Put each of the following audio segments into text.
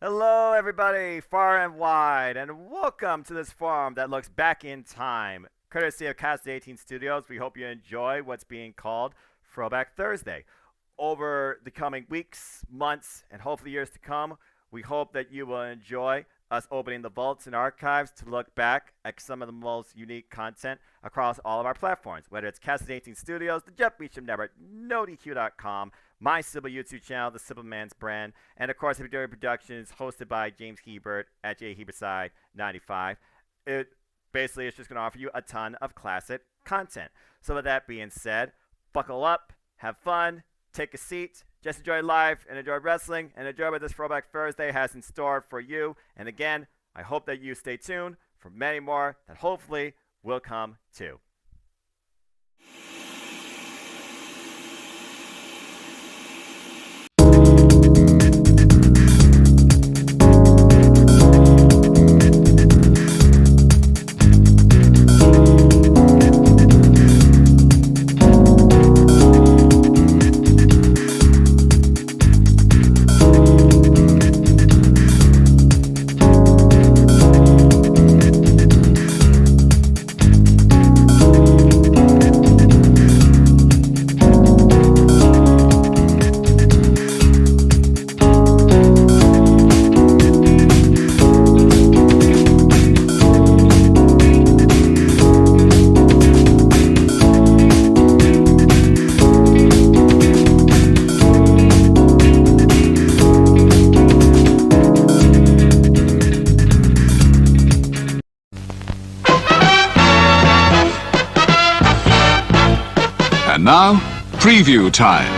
Hello, everybody, far and wide, and welcome to this forum that looks back in time. Courtesy of Casa D18 Studios, we hope you enjoy what's being called Throwback Thursday. Over the coming weeks, months, and hopefully years to come, we hope that you will enjoy us opening the vaults and archives to look back at some of the most unique content across all of our platforms, whether it's Casa D18 Studios, the Jeff Meacham Network, NoDQ.com, my Simple YouTube channel, The Simple Man's Brand, and of course, FTW Productions, hosted by James Hebert at jhebertside95. It basically is just going to offer you a ton of classic content. So with that being said, buckle up, have fun, take a seat, just enjoy life and enjoy wrestling, and enjoy what this Throwback Thursday has in store for you. And again, I hope that you stay tuned for many more that hopefully will come too. Now, preview time.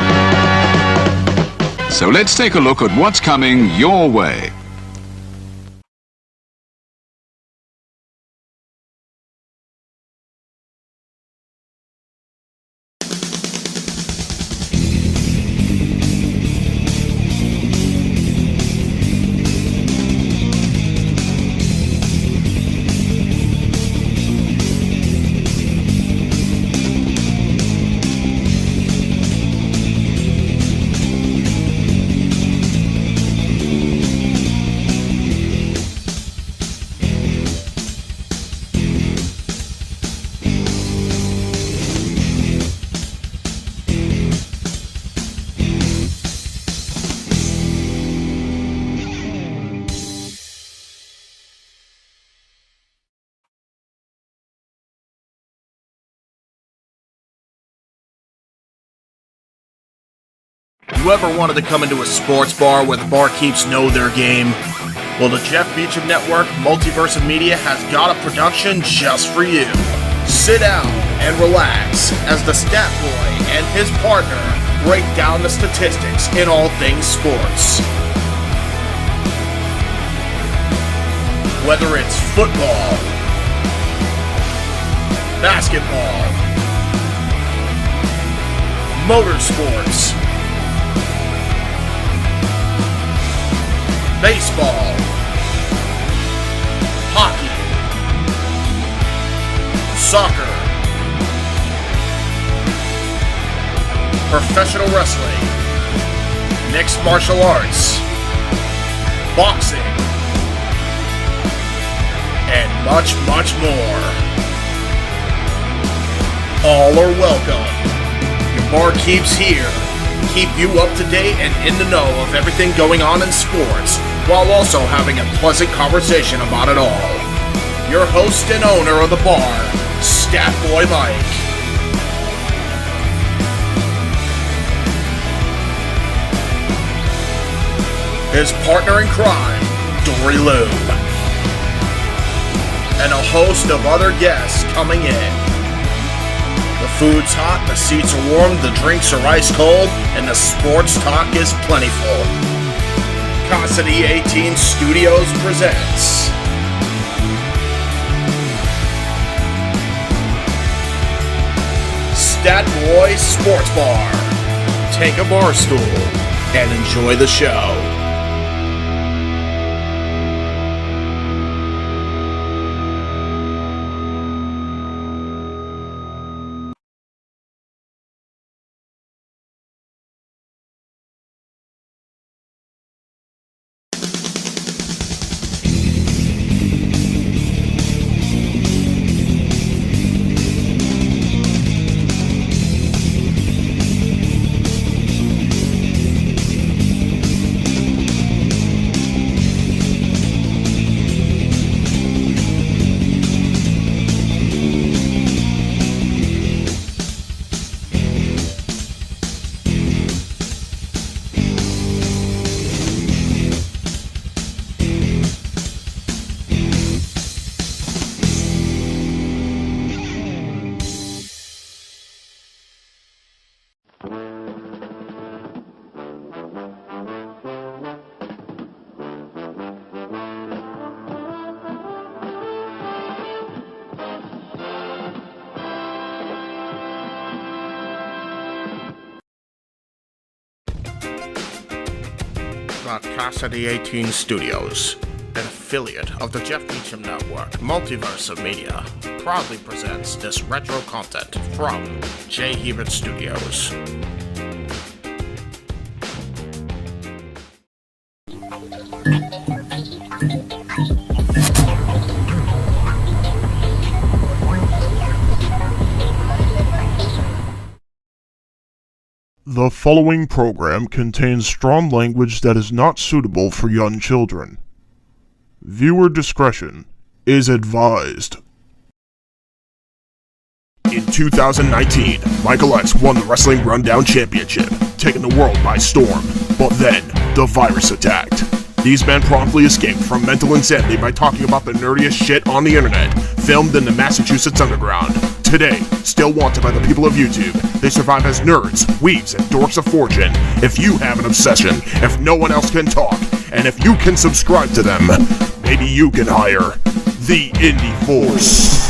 So let's take a look at what's coming your way. You ever wanted to come into a sports bar where the barkeeps know their game? Well, the Jeff Meacham Network, Multiverse of Media has got a production just for you. Sit down and relax as the stat boy and his partner break down the statistics in all things sports. Whether it's football, basketball, motorsports, baseball, hockey, soccer, professional wrestling, mixed martial arts, boxing, and much, much more. All are welcome. Your barkeeps here keep you up to date and in the know of everything going on in sports, while also having a pleasant conversation about it all. Your host and owner of the bar, Stat Boy Mike. His partner in crime, Dory Lube. And a host of other guests coming in. The food's hot, the seats are warm, the drinks are ice cold, and the sports talk is plentiful. Casa D18 Studios presents Stat Boy Sports Bar. Take a bar stool and enjoy the show. Casa D18 Studios, an affiliate of the Jeff Meacham Network, Multiverse of Media, proudly presents this retro content from J. Hebert Studios. The following program contains strong language that is not suitable for young children. Viewer discretion is advised. In 2019, Michael X won the Wrestling Rundown Championship, taking the world by storm. But then, the virus attacked. These men promptly escaped from mental insanity by talking about the nerdiest shit on the internet, filmed in the Massachusetts Underground. Today, still wanted by the people of YouTube, they survive as nerds, weebs, and dorks of fortune. If you have an obsession, if no one else can talk, and if you can subscribe to them, maybe you can hire the Indy Force.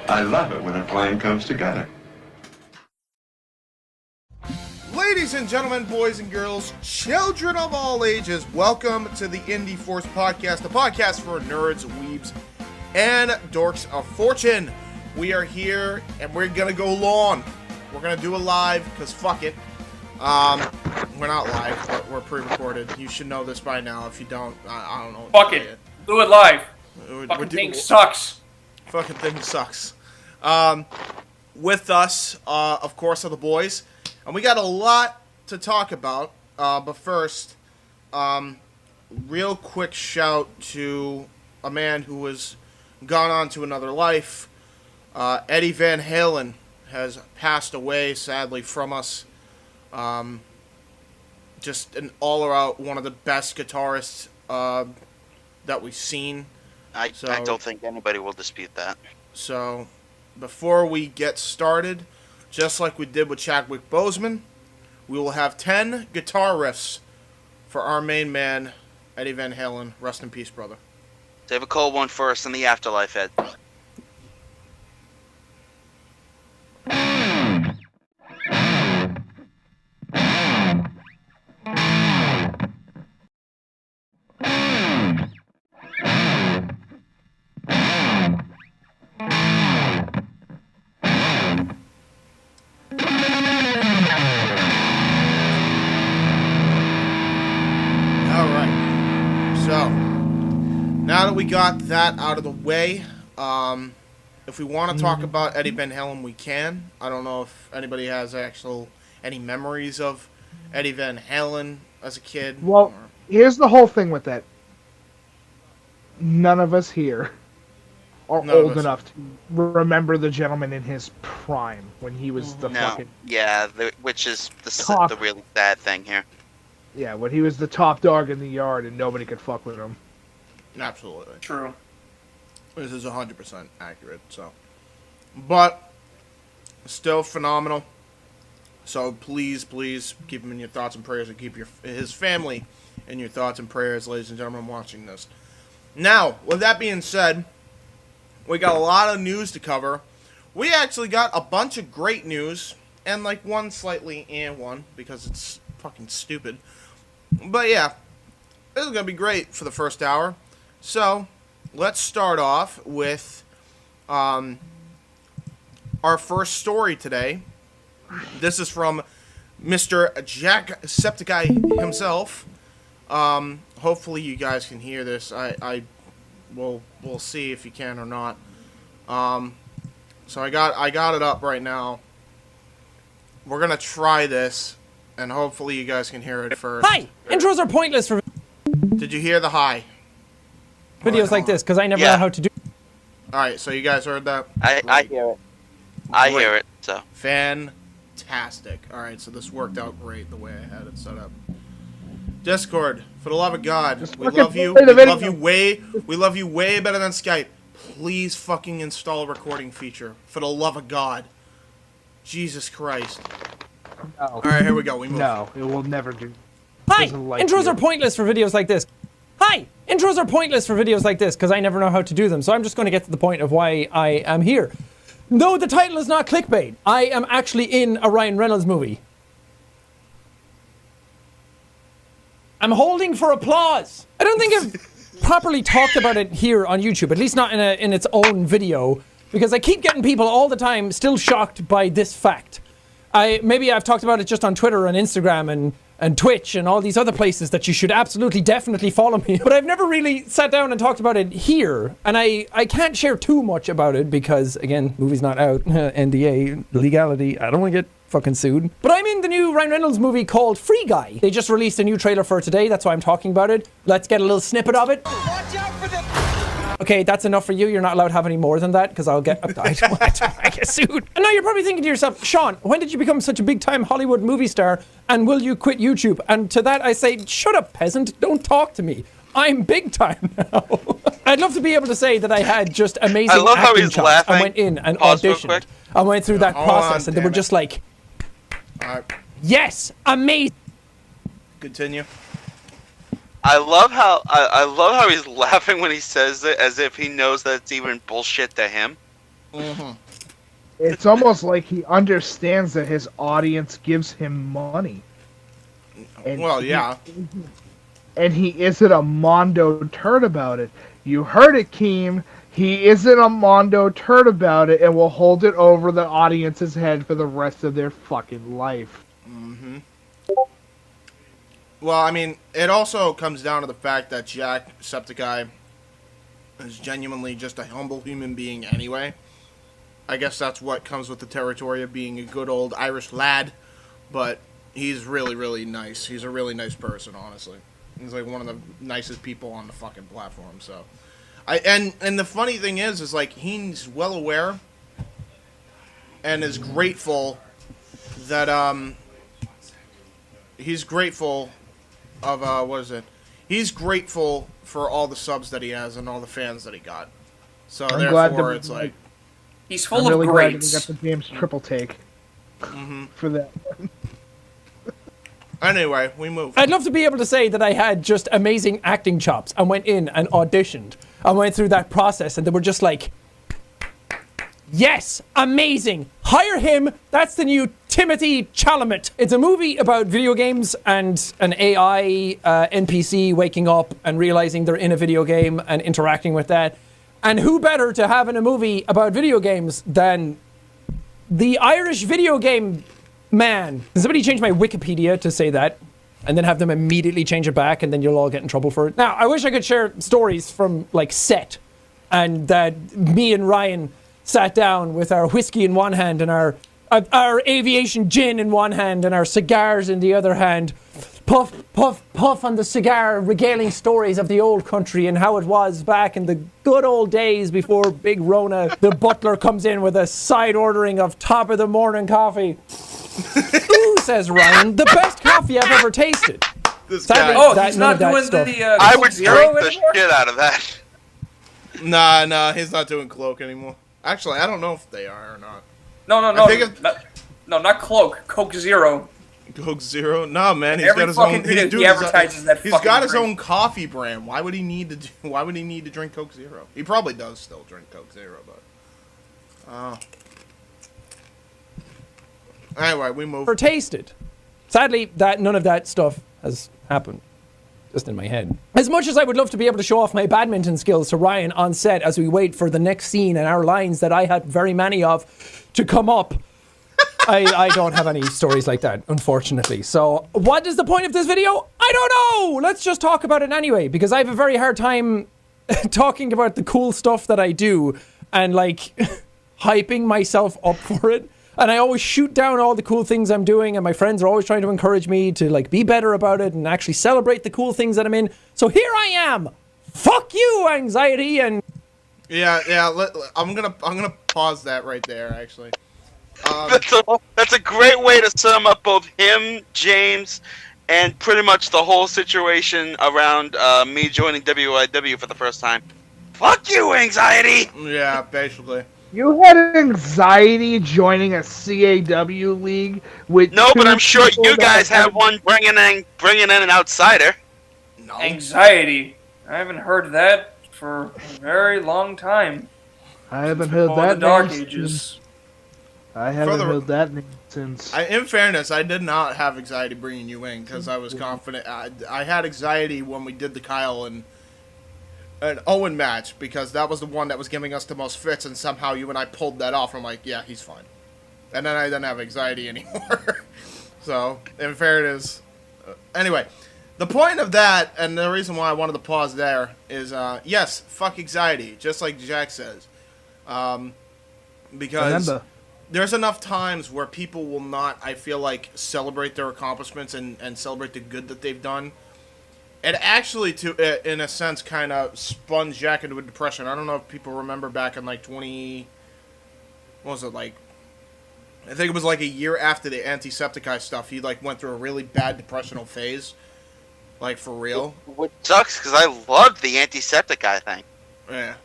I love it when a plan comes together. Ladies and gentlemen, boys and girls, children of all ages, welcome to the Indy Force Podcast, the podcast for nerds, weebs, and dorks of fortune. We are here, and we're gonna go long. We're gonna do a live, because fuck it. We're not live, but we're pre-recorded. You should know this by now. If you don't, I don't know. Fuck it. Do it live. Fucking thing sucks. Fucking thing sucks. With us, of course, are the boys. And we got a lot to talk about. But first, real quick shout to a man who has gone on to another life. Eddie Van Halen has passed away, sadly, from us. Just an all-around one of the best guitarists that we've seen. I don't think anybody will dispute that. So, before we get started, just like we did with Chadwick Boseman, we will have 10 guitar riffs for our main man, Eddie Van Halen. Rest in peace, brother. Save a cold one for us in the afterlife, Ed. Now that we got that out of the way, if we want to talk about Eddie Van Halen, we can. I don't know if anybody has any memories of Eddie Van Halen as a kid. Well, here's the whole thing with that. None of us here are old enough to remember the gentleman in his prime when he was the fucking... Yeah, which is the really sad thing here. Yeah, when he was the top dog in the yard and nobody could fuck with him. Absolutely. True. This is 100% accurate, so... but still phenomenal. So please keep him in your thoughts and prayers, and keep his family in your thoughts and prayers, ladies and gentlemen, watching this. Now, with that being said, we got a lot of news to cover. We actually got a bunch of great news, and like one slightly one, because it's fucking stupid. But yeah, this is going to be great for the first hour. So, let's start off with our first story today. This is from Mr. Jacksepticeye himself. Hopefully you guys can hear this. We'll see if you can or not. So I got it up right now. We're gonna try this, and hopefully you guys can hear it first. Hi! Intros are pointless for Did you hear the hi? videos like this, because I never know how to do. Alright, so you guys heard that? I hear it. I hear it, so. Fantastic. Alright, so this worked out great the way I had it set up. Discord, for the love of God, we love you. We love you way better than Skype. Please fucking install a recording feature. For the love of God. Jesus Christ. No. Alright, here we go. We move. No, it will never do. Hi! Intros are pointless for videos like this. Hi! Intros are pointless for videos like this, because I never know how to do them, so I'm just going to get to the point of why I am here. No, the title is not clickbait. I am actually in a Ryan Reynolds movie. I'm holding for applause. I don't think I've properly talked about it here on YouTube, at least not in its own video, because I keep getting people all the time still shocked by this fact. Maybe I've talked about it just on Twitter and Instagram and Twitch and all these other places that you should absolutely definitely follow me. But I've never really sat down and talked about it here. And I can't share too much about it because, again, movie's not out. NDA, legality, I don't want to get fucking sued. But I'm in the new Ryan Reynolds movie called Free Guy. They just released a new trailer for it today. That's why I'm talking about it. Let's get a little snippet of it. Watch out for the... Okay, that's enough for you. You're not allowed to have any more than that because I get sued. And now you're probably thinking to yourself, Sean, when did you become such a big-time Hollywood movie star and will you quit YouTube? And to that I say, shut up, peasant. Don't talk to me. I'm big time now. I'd love to be able to say that I had just amazing I love how acting he's laughing. chops. I went in and Pause real auditioned. quick. I went through that Hold on, process and they were damn just like, yes, amazing. Continue. I love how he's laughing when he says it, as if he knows that it's even bullshit to him. Mm-hmm. It's almost like he understands that his audience gives him money. And Well, yeah. And he isn't a Mondo turd about it. You heard it, Keem. He isn't a Mondo turd about it and will hold it over the audience's head for the rest of their fucking life. Mm-hmm. Well, I mean, it also comes down to the fact that Jacksepticeye is genuinely just a humble human being anyway. I guess that's what comes with the territory of being a good old Irish lad, but he's really, really nice. He's a really nice person, honestly. He's like one of the nicest people on the fucking platform, so... And the funny thing is like, he's well aware and is grateful that, he's grateful of, he's grateful for all the subs that he has and all the fans that he got. So I'm therefore, glad that it's like... He's full I'm really of glad that greats. we got the James triple take for that. Anyway, we move. I'd love to be able to say that I had just amazing acting chops and went in and auditioned. I went through that process and they were just like, yes, amazing. Hire him. That's the new Timothy Chalamet. It's a movie about video games and an AI NPC waking up and realizing they're in a video game and interacting with that. And who better to have in a movie about video games than the Irish video game man? Can somebody change my Wikipedia to say that? And then have them immediately change it back and then you'll all get in trouble for it. Now, I wish I could share stories from, like, set. And that me and Ryan sat down with our whiskey in one hand and our aviation gin in one hand and our cigars in the other hand. Puff, puff, puff on the cigar, regaling stories of the old country and how it was back in the good old days before Big Rona, the butler, comes in with a side ordering of top of the morning coffee. Ooh, says Ryan, the best coffee I've ever tasted. Sadly, he's not doing the I would Zero drink the anymore? shit out of that. Nah, he's not doing Cloak anymore. Actually, I don't know if they are or not. No, not Cloak. Coke Zero. Coke Zero? No, man. He's Every got his fucking own. video he advertises that He's fucking got his drink. own coffee brand. Why would he need to? Why would he need to drink Coke Zero? He probably does still drink Coke Zero, but. Anyway, we move. Or tasted. Sadly, none of that stuff has happened. Just in my head. As much as I would love to be able to show off my badminton skills to Ryan on set as we wait for the next scene and our lines that I had very many of to come up, I don't have any stories like that, unfortunately. So, what is the point of this video? I don't know! Let's just talk about it anyway, because I have a very hard time talking about the cool stuff that I do and, like, hyping myself up for it. And I always shoot down all the cool things I'm doing, and my friends are always trying to encourage me to, like, be better about it and actually celebrate the cool things that I'm in. So here I am! Fuck you, anxiety, and... Yeah, I'm gonna pause that right there, actually. That's a great way to sum up both him, James, and pretty much the whole situation around me joining WIW for the first time. Fuck you, anxiety! Yeah, basically. You had anxiety joining a CAW league with No, but I'm sure you guys have one bringing in an outsider. No. Anxiety. I haven't heard that for a very long time. I haven't heard Before that the Dark name Ages. I haven't heard that name since. In fairness, I did not have anxiety bringing you in because I was confident. I had anxiety when we did the Kyle and Owen match because that was the one that was giving us the most fits, and somehow you and I pulled that off. I'm like, yeah, he's fine. And then I didn't have anxiety anymore. So, in fairness. Anyway, the point of that, and the reason why I wanted to pause there, is, yes, fuck anxiety, just like Jack says. Because there's enough times where people will not, I feel like, celebrate their accomplishments and celebrate the good that they've done. It actually, in a sense, kind of spun Jack into a depression. I don't know if people remember back in, like, what was it, like, I think it was, like, a year after the Antisepticeye stuff, he, like, went through a really bad depressional phase. Like, for real. Which sucks, because I loved the Antisepticeye thing. Yeah.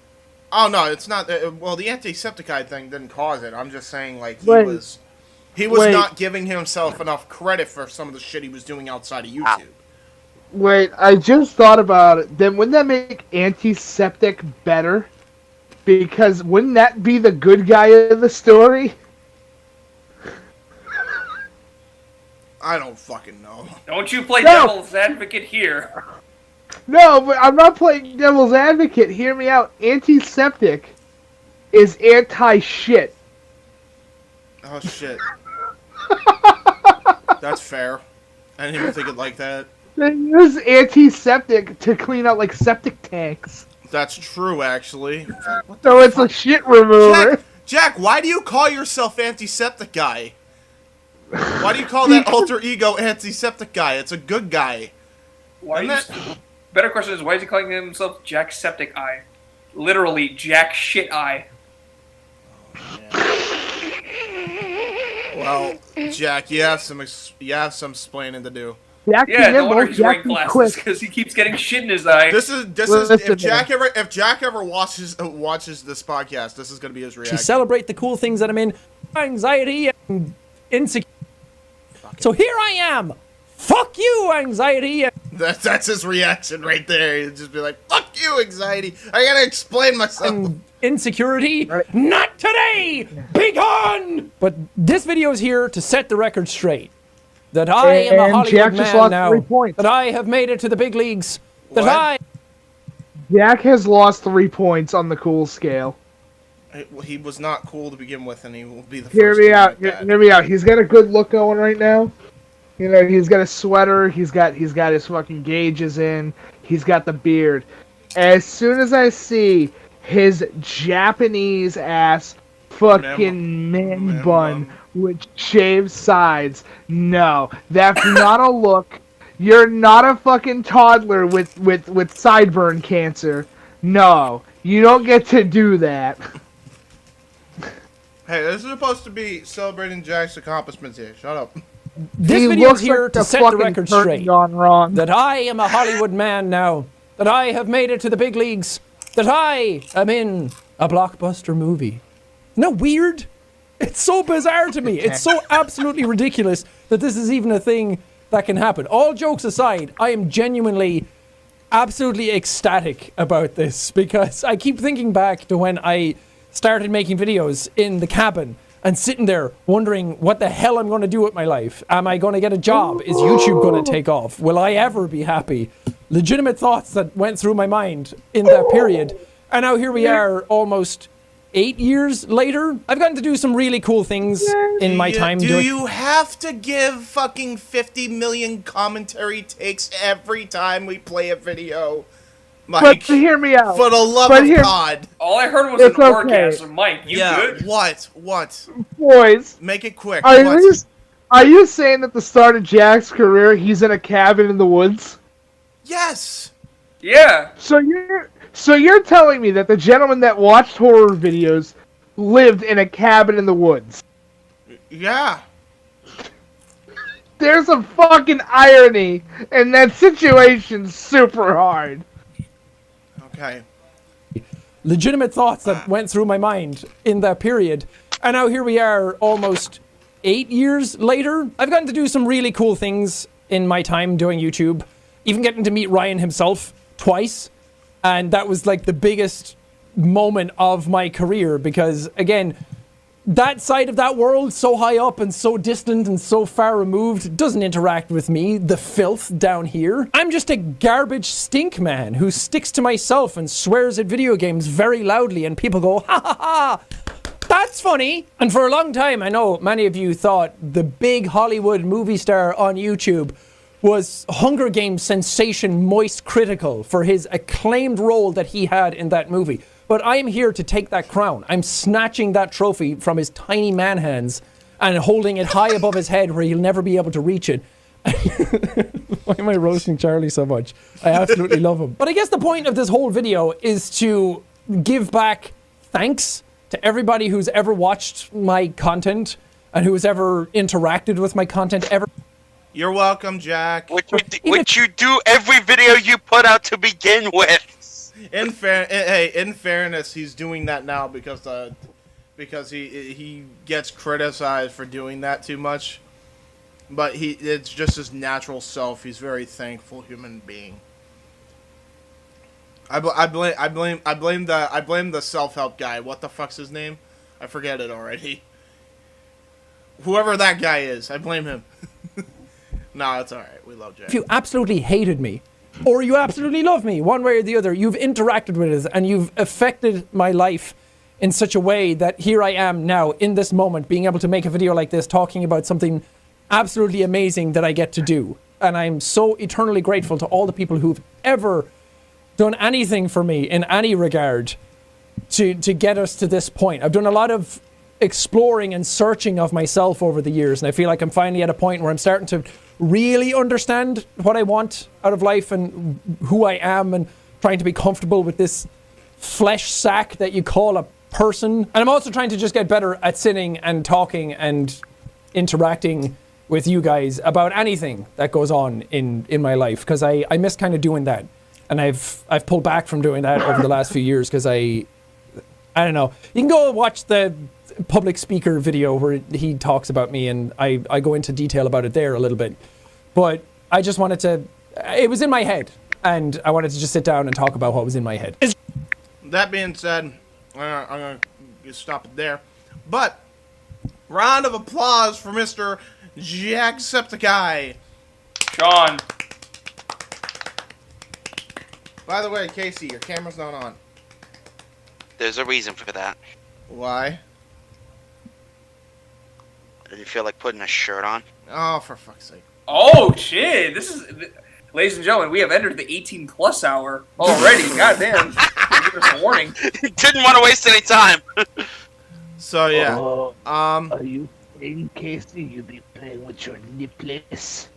Oh, no, it's not, well, the Antisepticeye thing didn't cause it. I'm just saying, like, he was not giving himself enough credit for some of the shit he was doing outside of YouTube. Wait, I just thought about it. Then wouldn't that make Antiseptic better? Because wouldn't that be the good guy of the story? I don't fucking know. Don't you play devil's advocate here. No, but I'm not playing devil's advocate. Hear me out. Antiseptic is anti-shit. Oh, shit. That's fair. I didn't even think it like that. They use antiseptic to clean out, like, septic tanks. That's true, actually. So it's a shit remover. Jack, why do you call yourself Antiseptic Guy? Why do you call that alter ego Antiseptic Guy? It's a good guy. Better question is, why is he calling himself Jack Septic Eye? Literally, Jack Shit Eye. Well, Jack, you have some explaining to do. No wonder he's wearing glasses because he keeps getting shit in his eye. This is if Jack ever watches this podcast, this is gonna be his reaction. To celebrate the cool things that I'm in, anxiety and insecurity. So here I am. Fuck you, anxiety. That's his reaction right there. He'd just be like, "Fuck you, anxiety. I gotta explain myself." And insecurity. Not today. Be gone. But this video is here to set the record straight. That I am a Hollywood man now. 3 points. That I have made it to the big leagues. That Jack has lost 3 points on the cool scale. He was not cool to begin with, and he will be the first. Hear me out. Hear me out. He's got a good look going right now. You know, he's got a sweater. He's got his fucking gauges in. He's got the beard. As soon as I see his Japanese ass fucking man bun with shaved sides, no, that's not a look. You're not a fucking toddler with sideburn cancer. No, you don't get to do that. Hey, this is supposed to be celebrating Jack's accomplishments here. Shut up. This video is here to set the record straight. That I am a Hollywood man now. That I have made it to the big leagues. That I am in a blockbuster movie. Isn't that weird? It's so bizarre to me. It's so absolutely ridiculous that this is even a thing that can happen. All jokes aside, I am genuinely absolutely ecstatic about this because I keep thinking back to when I started making videos in the cabin and sitting there wondering what the hell I'm going to do with my life. Am I going to get a job? Is YouTube going to take off? Will I ever be happy? Legitimate thoughts that went through my mind in that period. And now here we are almost 8 years later. I've gotten to do some really cool things in my time Do doing... you have to give fucking 50 million commentary takes every time we play a video? Mike, But hear me out. for the love But of here- God. All I heard was It's an okay. orgasm. Mike, you good? What? Boys, Make it quick. are What? you saying at the start of Jack's career he's in a cabin in the woods? Yes. Yeah. So you're telling me that the gentleman that watched horror videos lived in a cabin in the woods? Yeah. There's a fucking irony in that situation super hard. Okay. legitimate thoughts that went through my mind in that period. And now here we are almost 8 years later. I've gotten to do some really cool things in my time doing YouTube, even getting to meet Ryan himself twice. And that was like the biggest moment of my career because, again, that side of that world, so high up and so distant and so far removed, doesn't interact with me, the filth down here. I'm just a garbage stink man who sticks to myself and swears at video games very loudly, and people go, ha ha ha, that's funny. And for a long time, I know many of you thought the big Hollywood movie star on YouTube was Hunger Games sensation Moist Critical for his acclaimed role that he had in that movie. But I'm here to take that crown. I'm snatching that trophy from his tiny man hands and holding it high above his head where he'll never be able to reach it. Why am I roasting Charlie so much? I absolutely love him. But I guess the point of this whole video is to give back thanks to everybody who's ever watched my content and who's ever interacted with my content ever. You're welcome, Jack. Which you do every video you put out to begin with. In fairness, he's doing that now because he gets criticized for doing that too much. But it's just his natural self. He's a very thankful human being. I blame the self-help guy. What the fuck's his name? I forget it already. Whoever that guy is, I blame him. No, it's alright. We love Jack. If you absolutely hated me, or you absolutely love me, one way or the other, you've interacted with it and you've affected my life in such a way that here I am now, in this moment, being able to make a video like this, talking about something absolutely amazing that I get to do. And I'm so eternally grateful to all the people who've ever done anything for me in any regard to get us to this point. I've done a lot of exploring and searching of myself over the years, and I feel like I'm finally at a point where I'm starting to really understand what I want out of life and who I am, and trying to be comfortable with this flesh sack that you call a person. And I'm also trying to just get better at sitting and talking and interacting with you guys about anything that goes on in my life, because I miss kind of doing that, and I've pulled back from doing that over the last few years because I don't know. You can go watch the public speaker video where he talks about me, and I go into detail about it there a little bit. But I just wanted to, it was in my head, and I wanted to just sit down and talk about what was in my head. That being said, I'm going to stop it there. But, round of applause for Mr. Jacksepticeye. Sean. By the way, Casey, your camera's not on. There's a reason for that. Why? Did you feel like putting a shirt on? Oh, for fuck's sake. Oh, shit. This is... Ladies and gentlemen, we have entered the 18-plus hour already. Goddamn. Give us a warning. Didn't want to waste any time. So, yeah. Are you playing, Casey? You be playing with your nipples.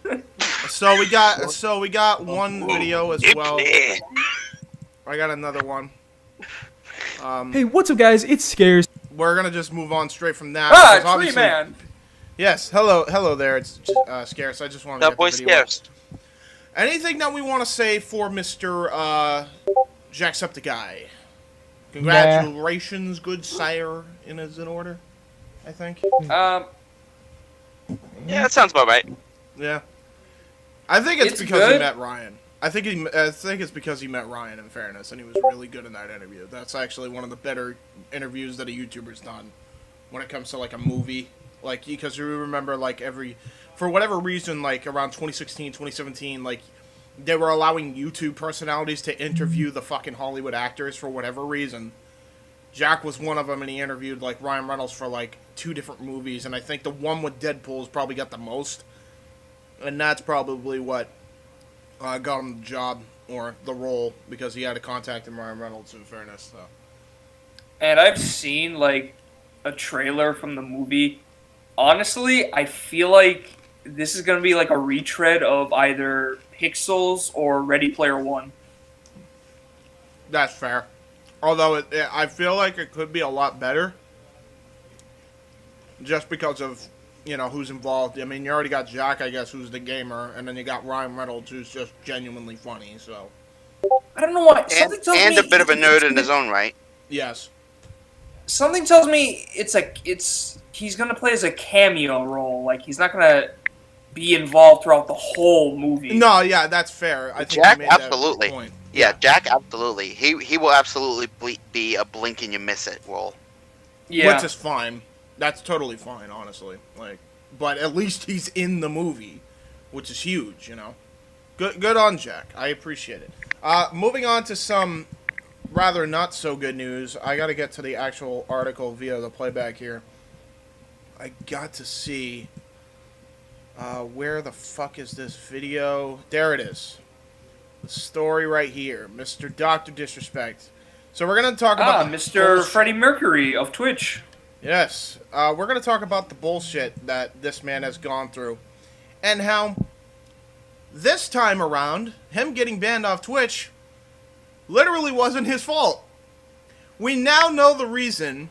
So we got one video as well. I got another one. Hey, what's up, guys? It's Scares. We're gonna just move on straight from that. Ah, because Tree Man. Yes, hello there. It's Scares. I just want to That get boy the video up. Scares. Anything that we want to say for Mr. Jacksepticeye? Congratulations, good sire, is in order, I think. Yeah, that sounds about right. Yeah. I think it's because good. he met Ryan. I think it's because he met Ryan, in fairness, and he was really good in that interview. That's actually one of the better interviews that a YouTuber's done when it comes to, like, a movie. Like, because you remember, like, for whatever reason, like, around 2016, 2017, like, they were allowing YouTube personalities to interview the fucking Hollywood actors for whatever reason. Jack was one of them, and he interviewed, like, Ryan Reynolds for, like, 2 different movies, and I think the one with Deadpool's probably got the most. And that's probably what got him the job, or the role, because he had to contact Ryan Reynolds, in fairness. So. And I've seen, like, a trailer from the movie. Honestly, I feel like this is going to be like a retread of either Pixels or Ready Player One. That's fair. Although I feel like it could be a lot better. Just because of, who's involved. I mean, you already got Jack, I guess, who's the gamer. And then you got Ryan Reynolds, who's just genuinely funny, so. I don't know why. And a bit of a nerd in his own right. Yes. Something tells me he's going to play as a cameo role. Like, he's not going to be involved throughout the whole movie. No, yeah, that's fair. I think Jack, you made that absolutely. point. Yeah, Jack, absolutely. He will absolutely be a blink and you miss it role. Yeah. Which is fine. That's totally fine, honestly. Like, but at least he's in the movie, which is huge, Good on Jack. I appreciate it. Moving on to some rather not so good news. I got to get to the actual article via the playback here. I got to see where the fuck is this video? There it is. The story right here. Mr. Dr. Disrespect. So we're going to talk about Mr. Freddie Mercury of Twitch. Yes. We're going to talk about the bullshit that this man has gone through. And how this time around, him getting banned off Twitch literally wasn't his fault. We now know the reason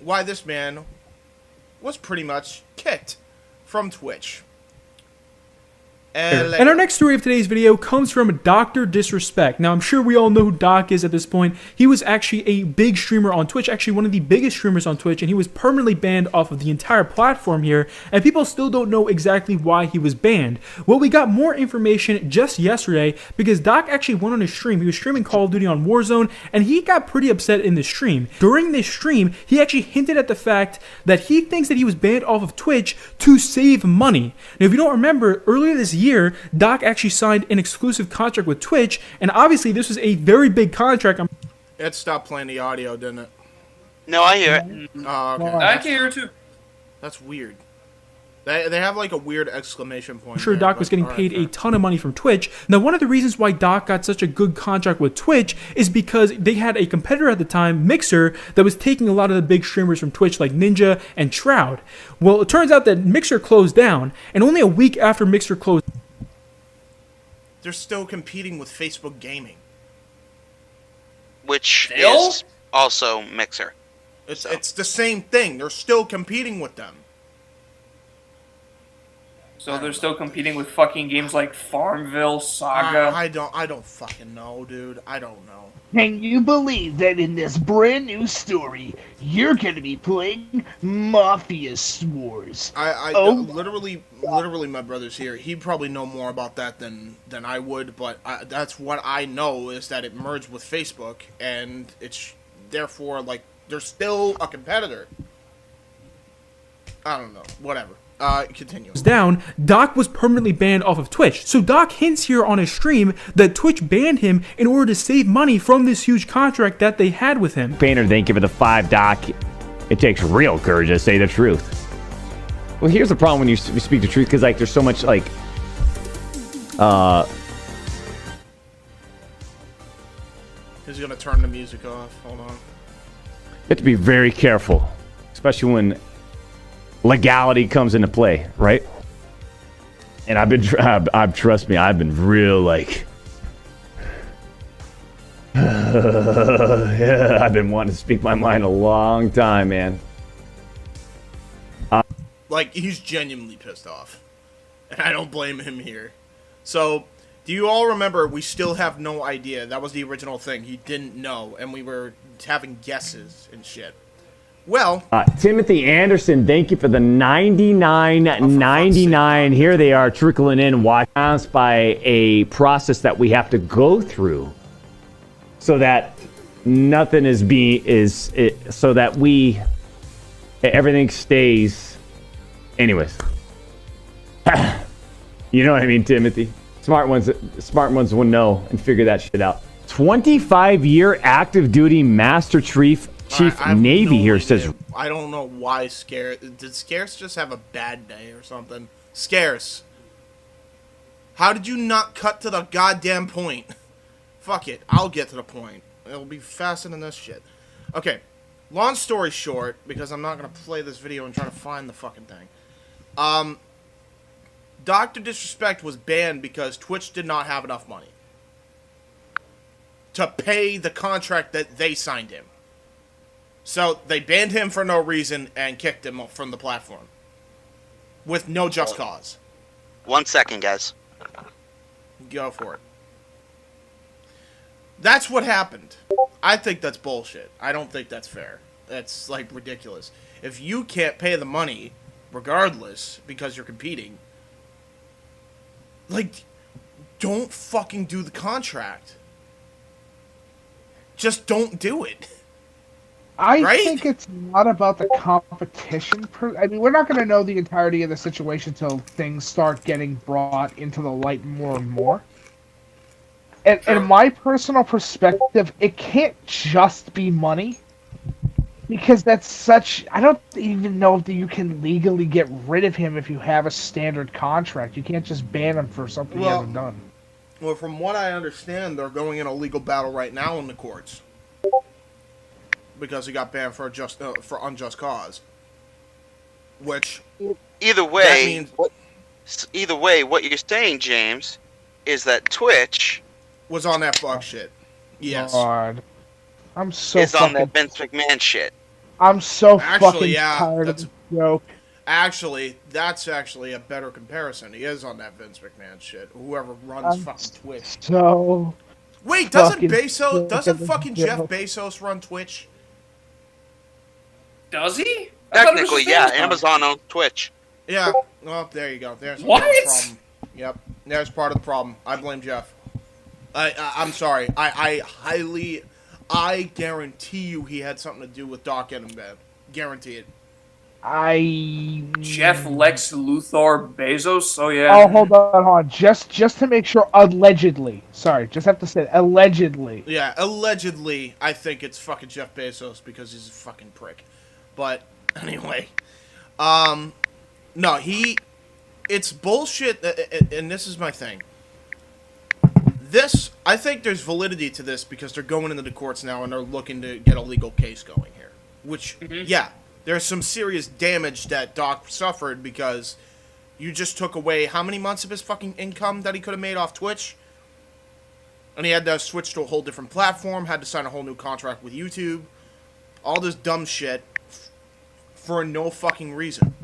why this man was pretty much kicked from Twitch. And our next story of today's video comes from Dr. Disrespect. Now, I'm sure we all know who Doc is at this point. He was actually a big streamer on Twitch, actually one of the biggest streamers on Twitch, and he was permanently banned off of the entire platform here, and people still don't know exactly why he was banned. Well, we got more information just yesterday because Doc actually went on a stream. He was streaming Call of Duty on Warzone, and he got pretty upset in the stream. During this stream, he actually hinted at the fact that he thinks that he was banned off of Twitch to save money. Now, if you don't remember, earlier this year, Doc actually signed an exclusive contract with Twitch, and obviously this was a very big contract. It stopped playing the audio, didn't it? No, I hear it. Oh, okay. I can hear it too. That's weird. They have like a weird exclamation point. I'm sure Doc was getting paid a ton of money from Twitch. Now, one of the reasons why Doc got such a good contract with Twitch is because they had a competitor at the time, Mixer, that was taking a lot of the big streamers from Twitch like Ninja and Shroud. Well, it turns out that Mixer closed down, and only a week after Mixer closed, they're still competing with Facebook Gaming, which is also Mixer. It's the same thing. They're still competing with them. So they're still competing with fucking games like Farmville, Saga. I don't fucking know, dude. I don't know. Can you believe that in this brand new story, you're gonna be playing Mafia Wars? Literally, my brother's here. He'd probably know more about that than I would, but that's what I know is that it merged with Facebook, and it's therefore, like, they're still a competitor. I don't know. Whatever. Continue. Down, Doc was permanently banned off of Twitch. So Doc hints here on his stream that Twitch banned him in order to save money from this huge contract that they had with him. Painter didn't give it a 5, Doc. It takes real courage to say the truth. Well, here's the problem when you speak the truth, because like there's so much like He's gonna turn the music off. Hold on. You have to be very careful, especially when legality comes into play, right? And trust me, I've been real like, yeah, I've been wanting to speak my mind a long time, man. Like, he's genuinely pissed off, and I don't blame him here. So Do you all remember we still have no idea? That was the original thing. He didn't know, and we were having guesses and shit. Well, Timothy Anderson, thank you for the $99.99. Here they are trickling in, watched by a process that we have to go through, so that nothing so that everything stays. Anyways, you know what I mean, Timothy. Smart ones will know and figure that shit out. 25-year active duty Master Chief Navy here says. I don't know why Scarce. Did Scarce just have a bad day or something? Scarce, how did you not cut to the goddamn point? Fuck it, I'll get to the point. It'll be faster than this shit. Okay, long story short, because I'm not gonna play this video and try to find the fucking thing. Dr. Disrespect was banned because Twitch did not have enough money to pay the contract that they signed him. So they banned him for no reason and kicked him from the platform with no just cause. 1 second, guys. Go for it. That's what happened. I think that's bullshit. I don't think that's fair. That's, like, ridiculous. If you can't pay the money, regardless, because you're competing, like, don't fucking do the contract. Just don't do it. I think it's not about the competition. I mean, we're not going to know the entirety of the situation until things start getting brought into the light more and more. And in my personal perspective, it can't just be money. Because that's such... I don't even know if you can legally get rid of him if you have a standard contract. You can't just ban him for something he hasn't done. Well, from what I understand, they're going in a legal battle right now in the courts. Because he got banned for unjust cause. Which... Either way, what you're saying, James, is that Twitch... was on that fuck shit. Yes. God. I'm so is on that Vince McMahon shit. I'm so fucking tired of the joke. Actually, that's actually a better comparison. He is on that Vince McMahon shit. Whoever runs fucking Twitch. So... Wait, doesn't fucking Jeff Bezos run Twitch? Does he? Technically, yeah. Amazon owns Twitch. Yeah. Well, there you go. There's what? Part of the problem. Yep. There's part of the problem. I blame Jeff. I'm sorry. I guarantee you he had something to do with Doc getting banned. Guarantee it. Jeff Lex Luthor Bezos? So yeah. Oh, hold on. Just to make sure, allegedly. Sorry, just have to say allegedly. Yeah, allegedly, I think it's fucking Jeff Bezos because he's a fucking prick. But, anyway. No, it's bullshit, and this is my thing. I think there's validity to this because they're going into the courts now and they're looking to get a legal case going here. Which, yeah, there's some serious damage that Doc suffered because you just took away how many months of his fucking income that he could have made off Twitch? And he had to switch to a whole different platform, had to sign a whole new contract with YouTube. All this dumb shit for no fucking reason.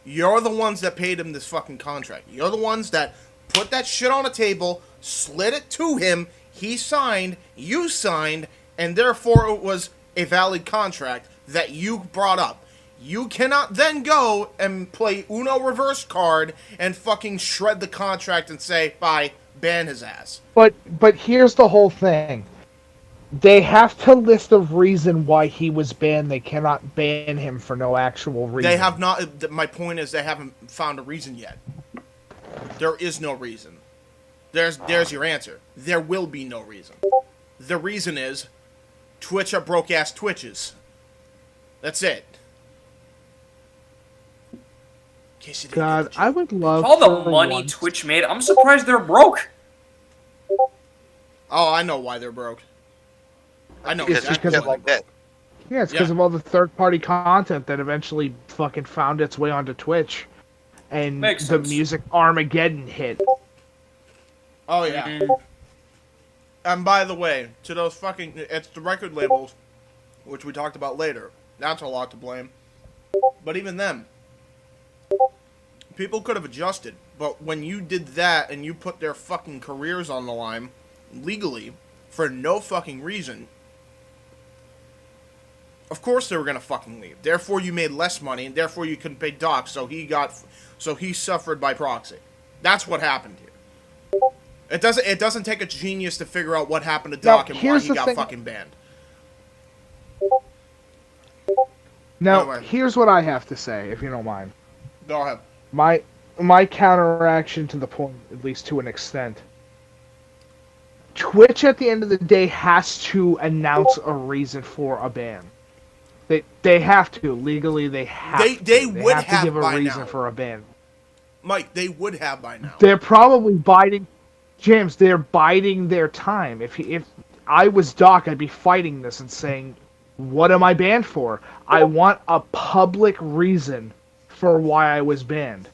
You're the ones that paid him this fucking contract. You're the ones that put that shit on a table, slid it to him, he signed, you signed, and therefore it was a valid contract that you brought up. You cannot then go and play Uno reverse card and fucking shred the contract and say, bye, ban his ass. But here's the whole thing. They have to list a reason why he was banned. They cannot ban him for no actual reason. They have not. My point is they haven't found a reason yet. There is no reason. There's your answer. There will be no reason. The reason is Twitch are broke-ass Twitches. That's it. God, I would love all the money Twitch made. I'm surprised they're broke. Oh, I know why they're broke. I know it's exactly because like that. Yeah, it's because of all the third-party content that eventually fucking found its way onto Twitch. And Makes the sense. music Armageddon hit. Oh, yeah. And by the way, to those fucking... It's the record labels, which we talked about later. That's a lot to blame. But even them. People could have adjusted, but when you did that and you put their fucking careers on the line legally for no fucking reason, of course they were gonna fucking leave. Therefore, you made less money, and therefore you couldn't pay Doc, so he suffered by proxy. That's what happened here. It doesn't take a genius to figure out what happened to Doc and why he got fucking banned. Now, Anyway. here's what I have to say, if you don't mind. Go ahead. My counteraction to the point, at least to an extent. Twitch, at the end of the day, has to announce a reason for a ban. They have to. Legally, they have to. They would have to have give a by reason now. for a ban. Mike, they would have by now. They're probably biding... James, they're biding their time. If I was Doc, I'd be fighting this and saying, what am I banned for? I want a public reason for why I was banned.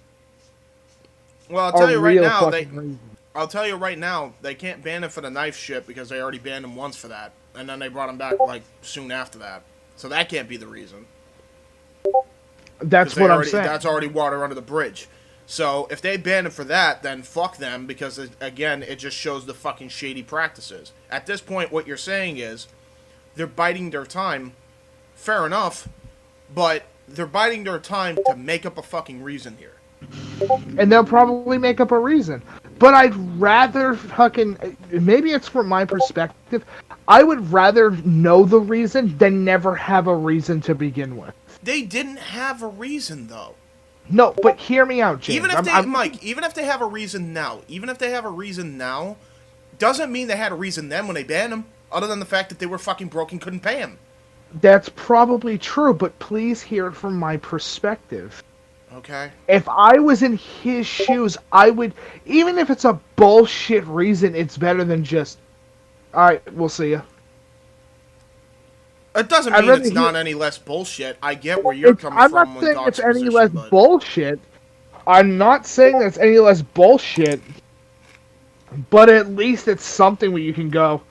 Well, I'll tell you right now, reason. I'll tell you right now, they can't ban him for the knife shit because they already banned him once for that, and then they brought him back like soon after that. So that can't be the reason. That's what I'm saying. That's already water under the bridge. So if they ban him for that, then fuck them because again, it just shows the fucking shady practices. At this point, what you're saying is they're biding their time. Fair enough, but they're biding their time to make up a fucking reason here. And they'll probably make up a reason. But I'd rather fucking... Maybe it's from my perspective. I would rather know the reason than never have a reason to begin with. They didn't have a reason, though. No, but hear me out, James. Even if they have a reason now, doesn't mean they had a reason then when they banned him, other than the fact that they were fucking broke and couldn't pay him. That's probably true, but please hear it from my perspective. Okay. If I was in his shoes, I would... Even if it's a bullshit reason, it's better than just... Alright, we'll see ya. It doesn't mean it's not any less bullshit. I get where you're coming from. I'm not saying it's any less bullshit. I'm not saying it's any less bullshit. But at least it's something where you can go,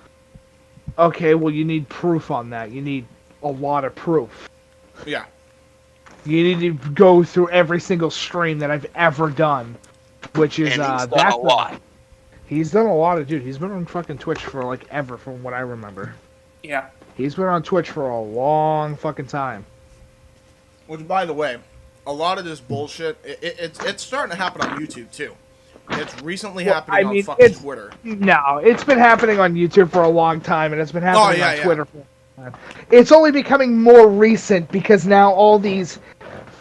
okay, well, you need proof on that. You need a lot of proof. Yeah. You need to go through every single stream that I've ever done. Which is, he's done a lot. He's done a lot of, dude. He's been on fucking Twitch for, like, ever, from what I remember. Yeah. He's been on Twitch for a long fucking time. Which, by the way, a lot of this bullshit, it's starting to happen on YouTube, too. It's recently happening on fucking Twitter. No, it's been happening on YouTube for a long time, and it's been happening on Twitter for a long time. It's only becoming more recent because now all these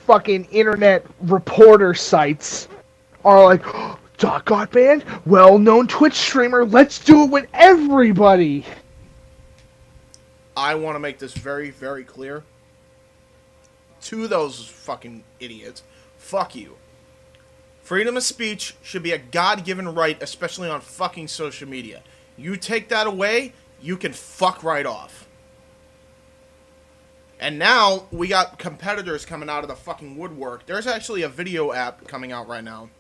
fucking internet reporter sites are like, oh, Doc got banned? Well-known Twitch streamer, let's do it with everybody! I want to make this very, very clear. To those fucking idiots, fuck you. Freedom of speech should be a God-given right, especially on fucking social media. You take that away, you can fuck right off. And now, we got competitors coming out of the fucking woodwork. There's actually a video app coming out right now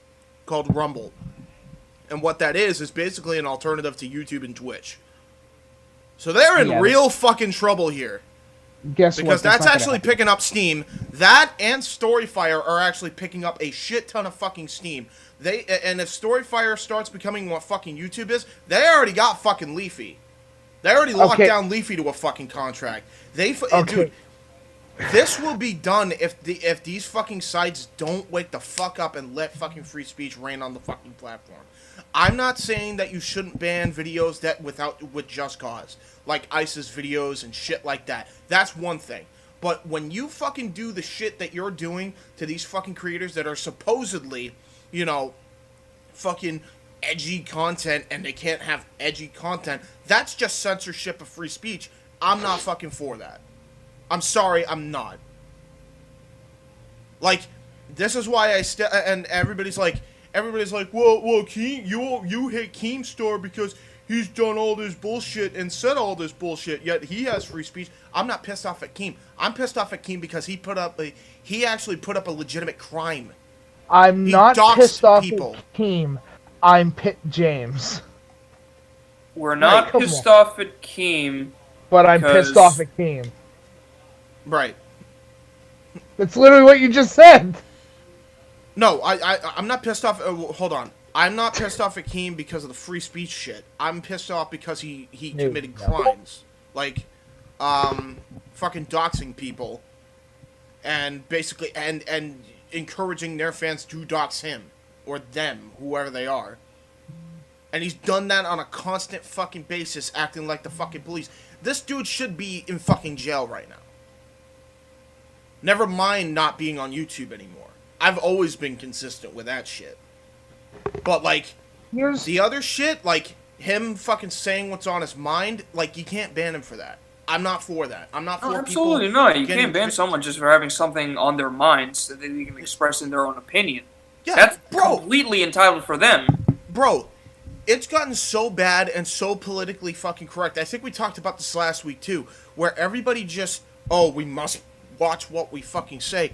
called Rumble. And what that is basically an alternative to YouTube and Twitch. So they're in real fucking trouble here. Guess because what? that's actually picking up steam. That and Storyfire are actually picking up a shit ton of fucking steam. And if Storyfire starts becoming what fucking YouTube is, they already got fucking Leafy. They already locked down Leafy to a fucking contract. Dude, this will be done if these fucking sites don't wake the fuck up and let fucking free speech reign on the fucking platform. I'm not saying that you shouldn't ban videos with just cause, like ISIS videos and shit like that. That's one thing. But when you fucking do the shit that you're doing to these fucking creators that are supposedly, you know, fucking edgy content and they can't have edgy content, that's just censorship of free speech. I'm not fucking for that. I'm sorry, I'm not. Like, this is why and everybody's like, well, Keem, you hate Keemstar because he's done all this bullshit and said all this bullshit, yet he has free speech. I'm not pissed off at Keem. I'm pissed off at Keem because he actually put up a legitimate crime. I'm not pissed off at Keem. I'm James. We're not pissed off at Keem. But I'm pissed off at Keem. Right. That's literally what you just said. No, I'm not pissed off. Hold on. I'm not pissed off at Keem because of the free speech shit. I'm pissed off because he committed crimes. Like, fucking doxing people. And basically, and encouraging their fans to dox him. Or them, whoever they are. And he's done that on a constant fucking basis, acting like the fucking police. This dude should be in fucking jail right now. Never mind not being on YouTube anymore. I've always been consistent with that shit. But, like, the other shit, like, him fucking saying what's on his mind, like, you can't ban him for that. I'm not for that. I'm not for absolutely people not. You can't ban someone just for having something on their minds that they can express in their own opinion. Yeah, that's completely entitled for them. Bro, it's gotten so bad and so politically fucking correct. I think we talked about this last week, too, where everybody just, we must watch what we fucking say.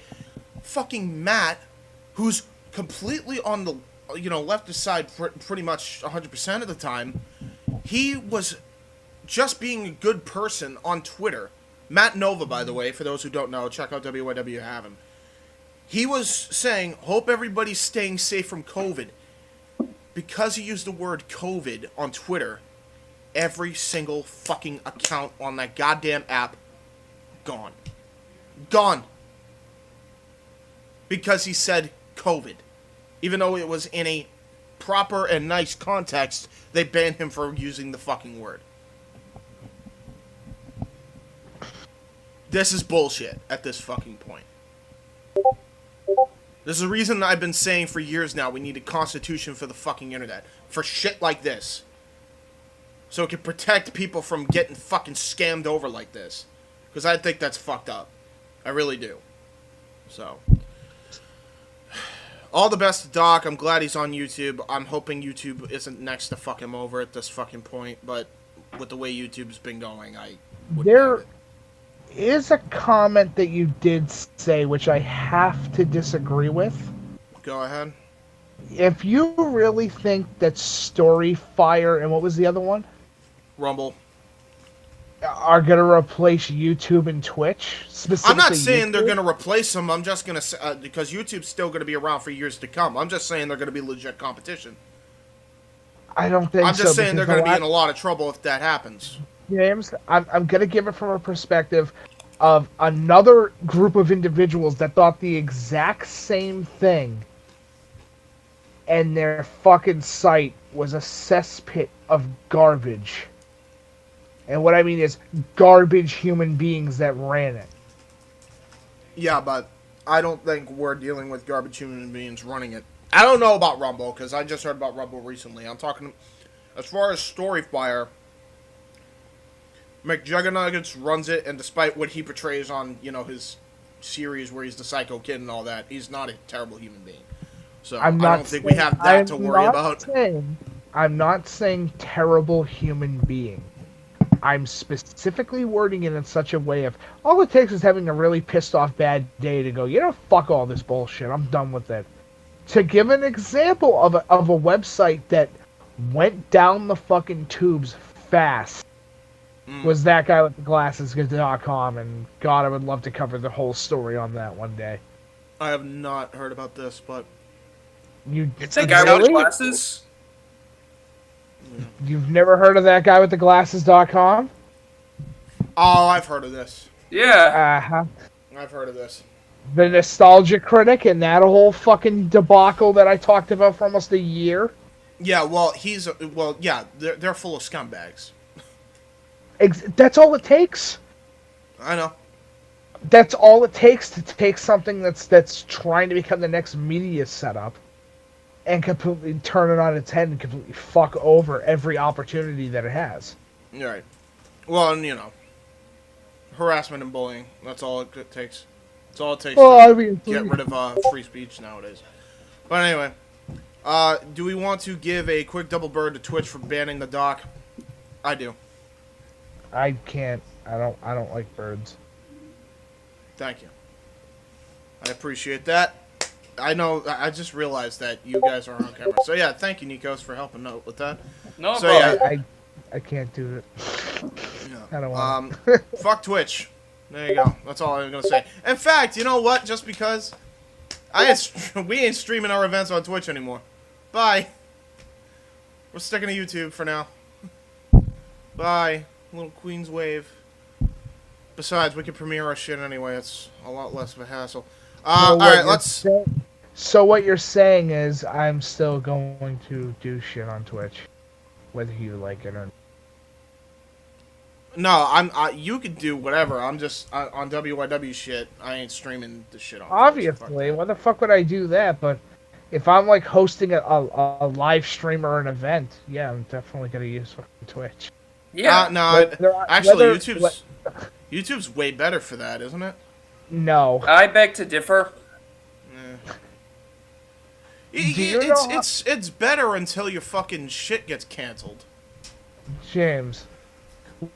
Fucking Matt, who's completely on the, leftist side pretty much 100% of the time, he was just being a good person on Twitter. Matt Nova, by the way, for those who don't know, check out WYW have him. He was saying, hope everybody's staying safe from COVID. Because he used the word COVID on Twitter, every single fucking account on that goddamn app, gone. Gone. Because he said COVID. Even though it was in a proper and nice context, they banned him for using the fucking word. This is bullshit at this fucking point. There's a reason I've been saying for years now we need a constitution for the fucking internet. For shit like this. So it can protect people from getting fucking scammed over like this. Because I think that's fucked up. I really do. So. All the best to Doc. I'm glad he's on YouTube. I'm hoping YouTube isn't next to fuck him over at this fucking point. But with the way YouTube's been going, I wouldn't There have it. is a comment that you did say, which I have to disagree with. Go ahead. If you really think that Storyfire and what was the other one? Rumble. Are going to replace YouTube and Twitch? I'm not saying YouTube? they're going to replace them. I'm just going to say, because YouTube's still going to be around for years to come. I'm just saying they're going to be legit competition. I don't think so. I'm just saying they're going to be in a lot. lot of trouble if that happens. James, I'm going to give it from a perspective of another group of individuals that thought the exact same thing, and their fucking site was a cesspit of garbage. And what I mean is garbage human beings that ran it. Yeah, but I don't think we're dealing with garbage human beings running it. I don't know about Rumble, because I just heard about Rumble recently. I'm talking, as far as Storyfire, McJuggernuggets runs it, and despite what he portrays on, his series where he's the psycho kid and all that, he's not a terrible human being. So I don't think we have that to worry about. I'm not saying terrible human being. I'm specifically wording it in such a way of, all it takes is having a really pissed off bad day to go, fuck all this bullshit, I'm done with it. To give an example of a website that went down the fucking tubes fast was that guy with the glasses.com, and God, I would love to cover the whole story on that one day. I have not heard about this, but... It's a guy with glasses? You've never heard of that guy with the glasses.com? Oh, I've heard of this. Yeah. Uh-huh. I've heard of this. The nostalgia critic and that whole fucking debacle that I talked about for almost a year. Yeah, well, they're full of scumbags. That's all it takes. I know. That's all it takes to take something that's trying to become the next media setup and completely turn it on its head and completely fuck over every opportunity that it has. You're right. Well, and, harassment and bullying. That's all it takes. That's all it takes to get rid of free speech nowadays. But anyway, do we want to give a quick double bird to Twitch for banning the doc? I do. I can't. I don't like birds. Thank you. I appreciate that. I know. I just realized that you guys are on camera. So yeah, thank you, Nikos, for helping out with that. No, so yeah, I can't do it. Yeah. I don't want. Fuck Twitch. There you go. That's all I'm gonna say. In fact, you know what? Just because We ain't streaming our events on Twitch anymore. Bye. We're sticking to YouTube for now. Bye. Little Queen's Wave. Besides, we can premiere our shit anyway. It's a lot less of a hassle. Alright, let's... So what you're saying is I'm still going to do shit on Twitch, whether you like it or not. No, you could do whatever. I'm just on WYW shit. I ain't streaming the shit on. Obviously, why the fuck would I do that? But if I'm like hosting a live stream or an event, yeah, I'm definitely gonna use Twitch. Yeah. YouTube's way better for that, isn't it? No. I beg to differ. It's better until your fucking shit gets canceled. James,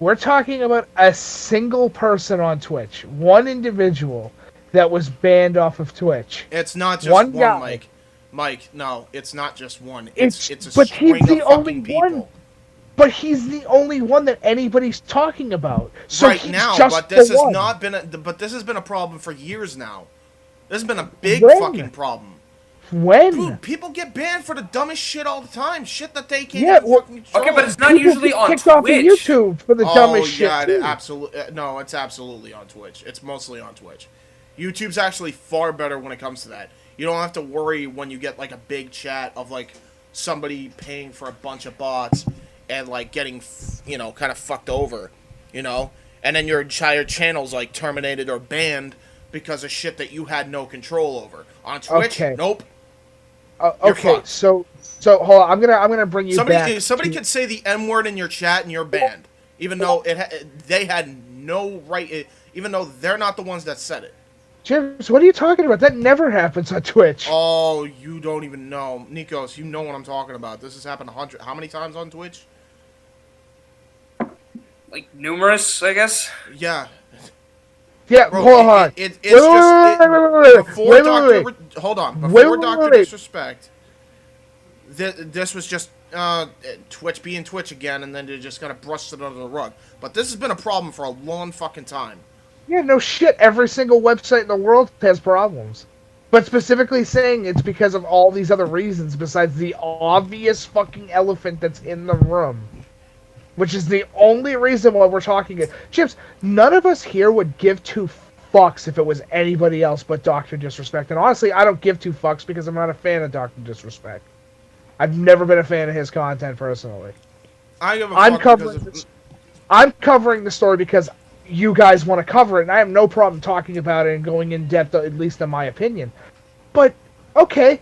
we're talking about a single person on Twitch, one individual that was banned off of Twitch. It's not just one guy. Mike, no, it's not just one. It's a but string he's the of only fucking people. one. But he's the only one that anybody's talking about. So right now, but this has not been. But this has been a problem for years now. This has been a big fucking problem. When? Dude, people get banned for the dumbest shit all the time. Shit that they can't even fucking control. Okay, but it's not usually on Twitch. Off of YouTube for the dumbest shit. Oh, yeah, absolutely. No, it's absolutely on Twitch. It's mostly on Twitch. YouTube's actually far better when it comes to that. You don't have to worry when you get, like, a big chat of, like, somebody paying for a bunch of bots and, like, getting, you know, kind of fucked over, you know? And then your entire channel's, like, terminated or banned because of shit that you had no control over. On Twitch, nope. Okay, so hold on. I'm gonna bring you back. Somebody could say the N word in your chat and you're banned, even though they had no right. Even though they're not the ones that said it. James, what are you talking about? That never happens on Twitch. Oh, you don't even know, Nikos. You know what I'm talking about. This has happened how many times on Twitch? Like numerous, I guess. Yeah. Yeah, bro, hold on. Hold on. Before Dr. Disrespect, this was just Twitch being Twitch again, and then they just kind of brushed it under the rug. But this has been a problem for a long fucking time. Yeah, no shit. Every single website in the world has problems. But specifically saying it's because of all these other reasons besides the obvious fucking elephant that's in the room. Which is the only reason why we're talking it. Chips, none of us here would give two fucks if it was anybody else but Dr. Disrespect. And honestly, I don't give two fucks because I'm not a fan of Dr. Disrespect. I've never been a fan of his content personally. I'm covering the story because you guys want to cover it, and I have no problem talking about it and going in depth, at least in my opinion. But, okay,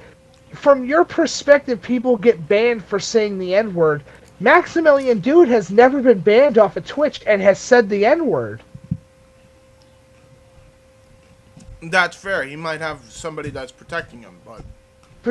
from your perspective, people get banned for saying the N-word. Maximilian Dude has never been banned off of Twitch and has said the N-word. That's fair. He might have somebody that's protecting him, but... He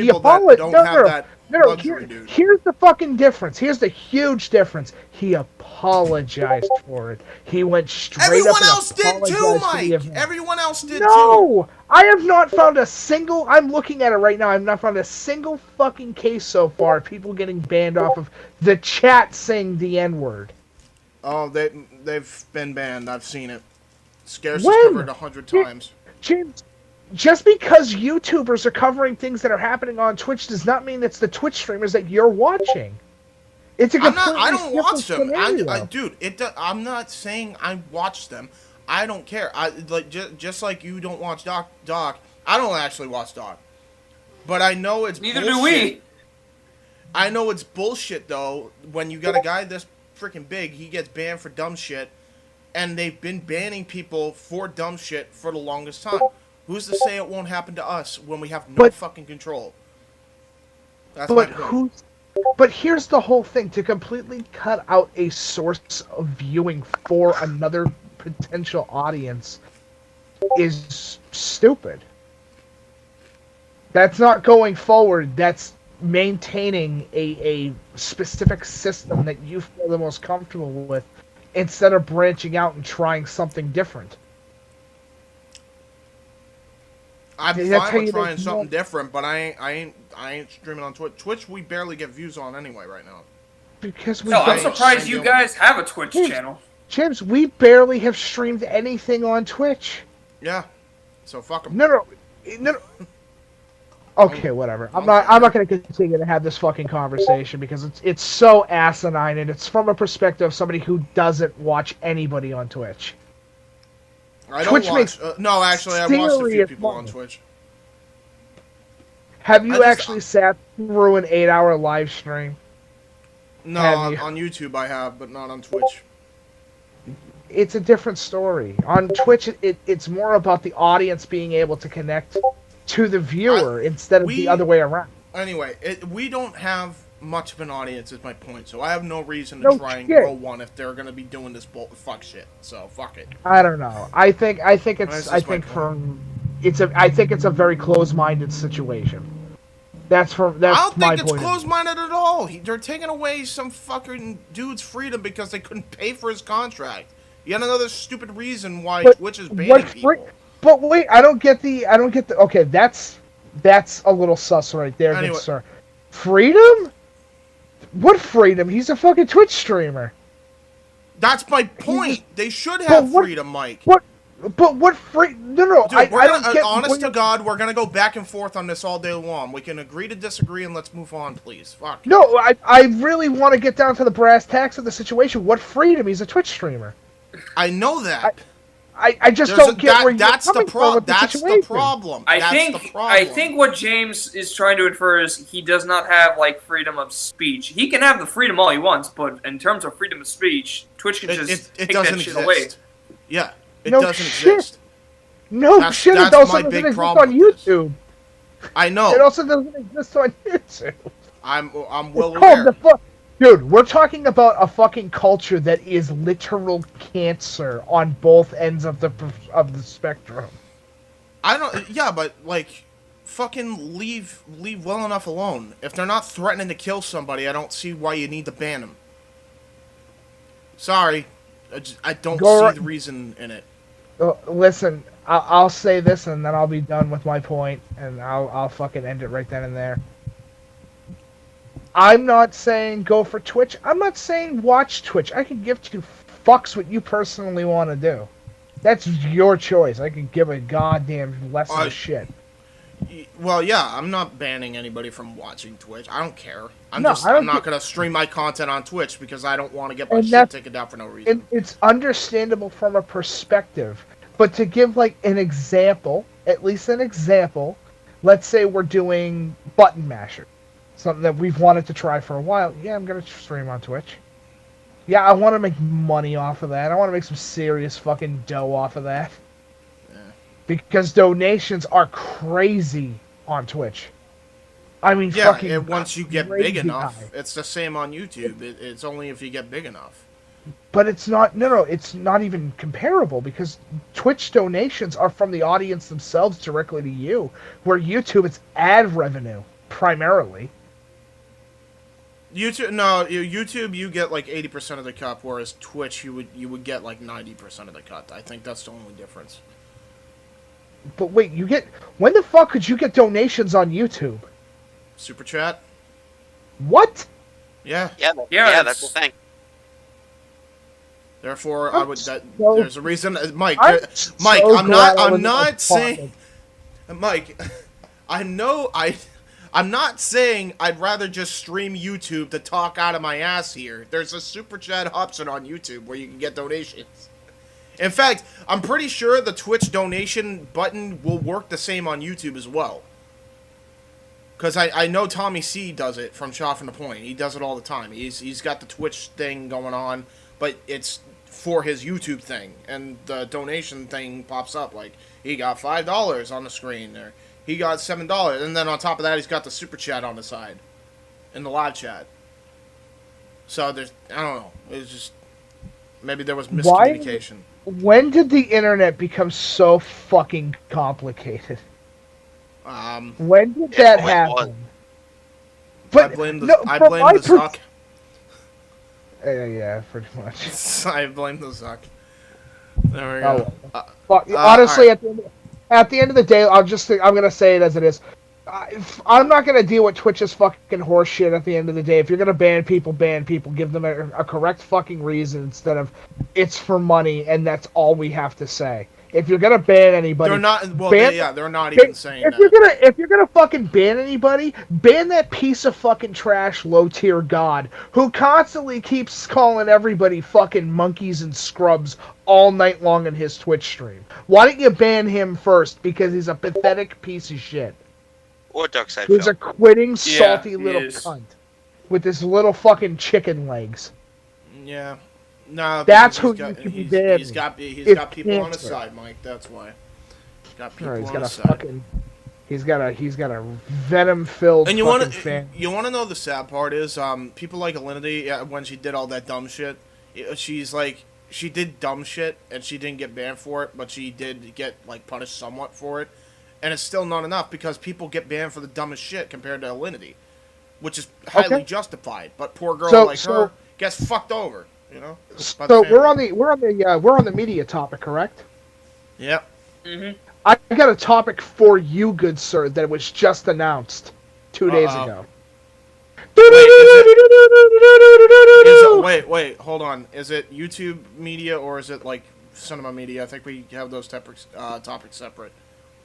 apologized. Here's the fucking difference. Here's the huge difference. He apologized for it. He went straight Everyone up and else did too, Mike! Everyone else did too! No! I have not found a single... I'm looking at it right now. I have not found a single fucking case so far of people getting banned off of the chat saying the N-word. Oh, they've been banned. I've seen it. Scarce has covered 100 times. James... Just because YouTubers are covering things that are happening on Twitch does not mean it's the Twitch streamers that you're watching. It's a completely I don't watch them. Dude, I'm not saying I watch them. I don't care. Just like you don't watch Doc. I don't actually watch Doc. But I know it's Neither bullshit. do we. I know it's bullshit, though, when you got a guy this freaking big, he gets banned for dumb shit, and they've been banning people for dumb shit for the longest time. Who's to say it won't happen to us when we have no fucking control? That's but here's the whole thing. To completely cut out a source of viewing for another potential audience is stupid. That's not going forward. That's maintaining a specific system that you feel the most comfortable with instead of branching out and trying something different. I'm fine with trying something different, but I ain't streaming on Twitch. Twitch, we barely get views on anyway right now. I'm surprised you guys have a Twitch channel. James, we barely have streamed anything on Twitch. Yeah, so fuck them. No. No, okay, whatever. I'm not going to continue to have this fucking conversation because it's so asinine, and it's from a perspective of somebody who doesn't watch anybody on Twitch. I don't watch. No, actually, I watched a few people on Twitch. Have you actually sat through an 8-hour live stream? No, on YouTube I have, but not on Twitch. It's a different story. On Twitch, it's more about the audience being able to connect to the viewer instead of the other way around. Anyway, we don't have much of an audience, is my point. So I have no reason to try and grow one if they're going to be doing this fuck shit. So fuck it. I don't know. I think it's a very closed-minded situation. That's my point. I don't think it's closed-minded at all. They're taking away some fucking dude's freedom because they couldn't pay for his contract. Yet another stupid reason why Twitch is banning people. But wait, I don't get the. Okay, that's a little sus right there, good sir. Freedom? What freedom? He's a fucking Twitch streamer. That's my point. They should have freedom, Mike. But what free? No. Dude, I don't get. Honest to God, we're gonna go back and forth on this all day long. We can agree to disagree, and let's move on, please. Fuck. No, I really want to get down to the brass tacks of the situation. What freedom? He's a Twitch streamer. I know that. I just don't get where you're coming from with the situation. That's the problem. I think what James is trying to infer is he does not have like freedom of speech. He can have the freedom all he wants, but in terms of freedom of speech, Twitch can just take that shit away. Yeah. It doesn't exist. No shit, it also doesn't exist on YouTube. I know. It also doesn't exist on YouTube. I'm well aware. Dude, we're talking about a fucking culture that is literal cancer on both ends of the spectrum. But like, fucking leave well enough alone. If they're not threatening to kill somebody, I don't see why you need to ban them. Sorry, I don't see the reason in it. Listen, I'll say this and then I'll be done with my point, and I'll fucking end it right then and there. I'm not saying go for Twitch. I'm not saying watch Twitch. I can give two fucks what you personally want to do. That's your choice. I can give a goddamn less of a shit. Well, yeah, I'm not banning anybody from watching Twitch. I don't care. I'm not going to stream my content on Twitch because I don't want to get my shit taken down for no reason. It's understandable from a perspective. But to give, like, an example, at least an example, let's say we're doing Button Masher. Something that we've wanted to try for a while. Yeah, I'm going to stream on Twitch. Yeah, I want to make money off of that. I want to make some serious fucking dough off of that. Because donations are crazy on Twitch. I mean, fucking once you get big enough, it's the same on YouTube. It's only if you get big enough. But it's not. No, it's not even comparable because Twitch donations are from the audience themselves directly to you. Where YouTube, it's ad revenue primarily. YouTube, you get like 80% of the cut, whereas Twitch, you would get like 90% of the cut. I think that's the only difference. But wait, when the fuck could you get donations on YouTube? Super chat. What? Yeah, that's the thing. Therefore, there's a reason, Mike. I'm not saying, Mike. I'm not saying I'd rather just stream YouTube to talk out of my ass here. There's a super chat option on YouTube where you can get donations. In fact, I'm pretty sure the Twitch donation button will work the same on YouTube as well. Because I know Tommy C does it from Shaw from the Point. He does it all the time. He's got the Twitch thing going on, but it's for his YouTube thing. And the donation thing pops up like, he got $5 on the screen, or he got $7. And then on top of that, he's got the super chat on the side. In the live chat. So I don't know. It's just, maybe there was miscommunication. When did the internet become so fucking complicated? When did that happen? But I blame the Zuck. Yeah, pretty much. I blame the Zuck. There we go. Honestly, right. At the end of the day, I'm gonna say it as it is. I'm not gonna deal with Twitch's fucking horse shit at the end of the day. If you're gonna ban people. Give them a correct fucking reason instead of it's for money and that's all we have to say. if you're gonna ban anybody, They're not. Well, they're not ban, even saying if that. If you're gonna fucking ban anybody, ban that piece of fucking trash, low tier god who constantly keeps calling everybody fucking monkeys and scrubs all night long in his Twitch stream. Why don't you ban him first? Because he's a pathetic piece of shit. Or Darkside He's Phil. a quitting, salty little is. cunt with his little fucking chicken legs. Yeah. No, That's because who you can be banning. He's got people on his cancer. side, Mike. That's why. He's got people He's on got his a side. fucking. He's got a venom-filled. And you want want to know the sad part is people like Alinity, when she did all that dumb shit, she's like, she did dumb shit and she didn't get banned for it, but she did get like punished somewhat for it, and it's still not enough because people get banned for the dumbest shit compared to Alinity, which is highly justified. But poor girl her gets fucked over, you know. So we're on the media topic, correct? Yep. Mm-hmm. I got a topic for you, good sir, that was just announced 2 days ago. Wait, hold on. Is it YouTube media or is it like cinema media? I think we have those topics separate.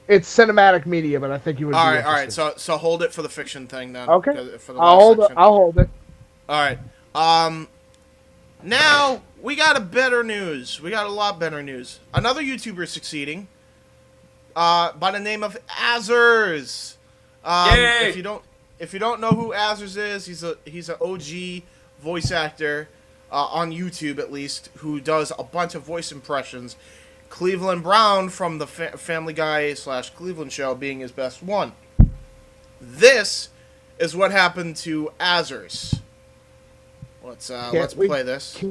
It's cinematic media, but I think you would. All right. So hold it for the fiction thing then. Okay. For the I'll hold it. All right. Now we got a better news. We got a lot better news. Another YouTuber is succeeding. By the name of Azers. If you don't know who Azers is, he's an OG voice actor on YouTube at least, who does a bunch of voice impressions. Cleveland Brown from the Family Guy / Cleveland Show being his best one. This is what happened to Azers. Let's play this.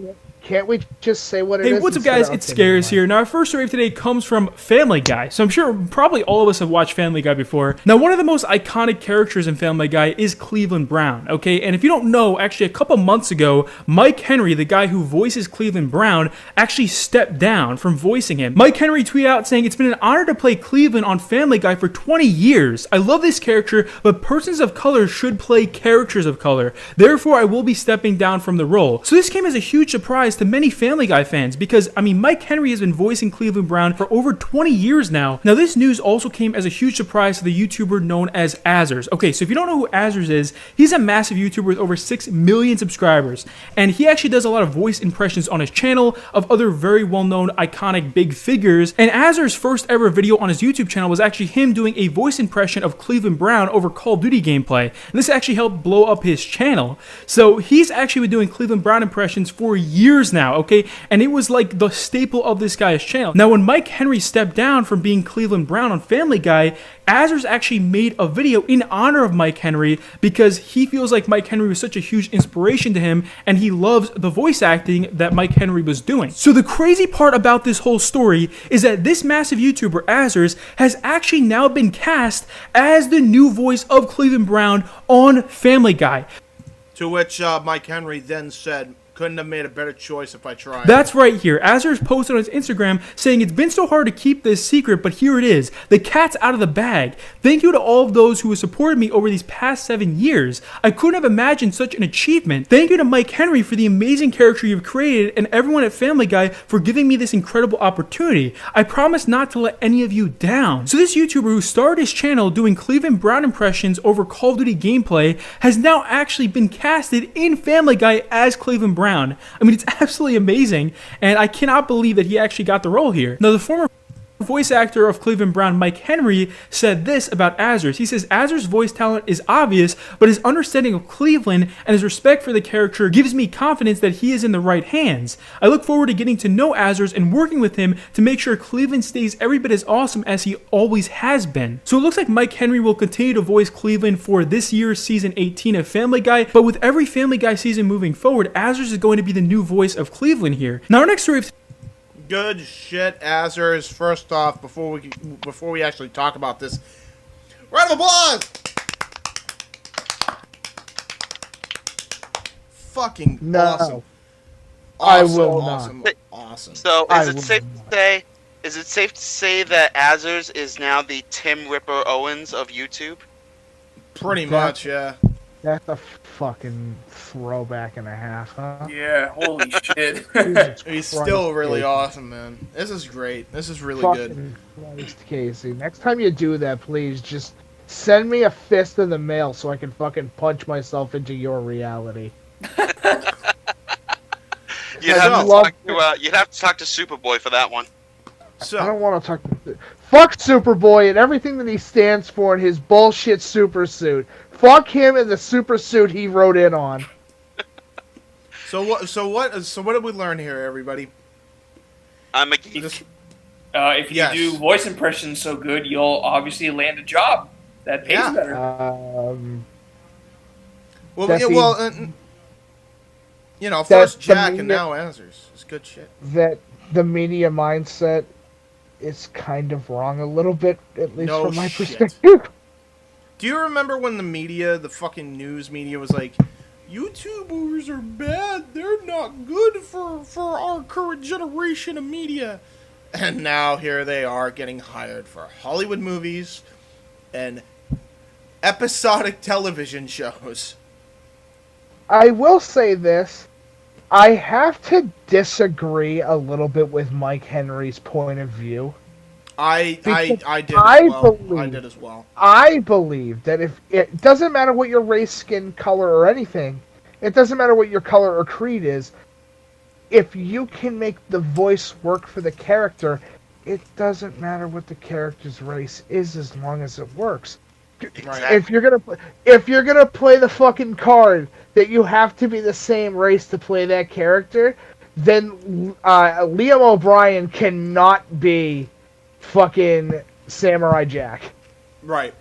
Can't we just say what it is? Hey, what's up, guys? It's Scares here. Now, our first story of today comes from Family Guy. So I'm sure probably all of us have watched Family Guy before. Now, one of the most iconic characters in Family Guy is Cleveland Brown, okay? And if you don't know, actually a couple months ago, Mike Henry, the guy who voices Cleveland Brown, actually stepped down from voicing him. Mike Henry tweeted out saying, "It's been an honor to play Cleveland on Family Guy for 20 years. I love this character, but persons of color should play characters of color. Therefore, I will be stepping down from the role." So this came as a huge surprise to many Family Guy fans because, I mean, Mike Henry has been voicing Cleveland Brown for over 20 years now. Now, this news also came as a huge surprise to the YouTuber known as Azers. Okay, so if you don't know who Azers is, he's a massive YouTuber with over 6 million subscribers, and he actually does a lot of voice impressions on his channel of other very well-known iconic big figures. And Azers' first ever video on his YouTube channel was actually him doing a voice impression of Cleveland Brown over Call of Duty gameplay, and this actually helped blow up his channel. So he's actually been doing Cleveland Brown impressions for years now, okay? And it was like the staple of this guy's channel. Now, when Mike Henry stepped down from being Cleveland Brown on Family Guy, Azers actually made a video in honor of Mike Henry because he feels like Mike Henry was such a huge inspiration to him and he loves the voice acting that Mike Henry was doing. So the crazy part about this whole story is that this massive YouTuber, Azers, has actually now been cast as the new voice of Cleveland Brown on Family Guy. To which Mike Henry then said, "Couldn't have made a better choice if I tried." That's right here. Azers posted on his Instagram saying, "It's been so hard to keep this secret, but here it is. The cat's out of the bag. Thank you to all of those who have supported me over these past 7 years. I couldn't have imagined such an achievement. Thank you to Mike Henry for the amazing character you've created and everyone at Family Guy for giving me this incredible opportunity. I promise not to let any of you down." So this YouTuber who started his channel doing Cleveland Brown impressions over Call of Duty gameplay has now actually been casted in Family Guy as Cleveland Brown. I mean, it's absolutely amazing, and I cannot believe that he actually got the role here. Now, the former voice actor of Cleveland Brown, Mike Henry, said this about Azers. He says, "Azers' voice talent is obvious, but his understanding of Cleveland and his respect for the character gives me confidence that he is in the right hands. I look forward to getting to know Azers and working with him to make sure Cleveland stays every bit as awesome as he always has been." So it looks like Mike Henry will continue to voice Cleveland for this year's season 18 of Family Guy, but with every Family Guy season moving forward, Azers is going to be the new voice of Cleveland here. Now, our next story of Good shit, Azers. First off, before we actually talk about this, round of applause! Fucking awesome. I will not. Awesome. So, is it safe to say that Azers is now the Tim Ripper Owens of YouTube? Pretty much, yeah. That's a fucking throwback and a half, huh? Yeah, holy shit. Jesus He's Christ, still really Casey. awesome, man. This is great. This is really good. Fucking Christ, Casey. Next time you do that, please just send me a fist in the mail so I can fucking punch myself into your reality. You'd have to talk to Superboy for that one. So, I don't want to talk to... Fuck Superboy and everything that he stands for in his bullshit super suit. Fuck him and the super suit he wrote in on. So what did we learn here, everybody? I'm a geek. If you Yes. do voice impressions so good, you'll obviously land a job that pays Yeah. better. First Jack and now Answers. It's good shit. That the media mindset is kind of wrong a little bit, at least No from my shit. perspective. Do you remember when the fucking news media was like, YouTubers are bad, they're not good for our current generation of media? And now here they are getting hired for Hollywood movies and episodic television shows. I will say this. I have to disagree a little bit with Mike Henry's point of view. I did as well. I believe that if it doesn't matter what your race, skin, color, or anything, it doesn't matter what your color or creed is, if you can make the voice work for the character, it doesn't matter what the character's race is as long as it works. Exactly. If you're gonna play the fucking card that you have to be the same race to play that character, then Liam O'Brien cannot be fucking Samurai Jack. Right.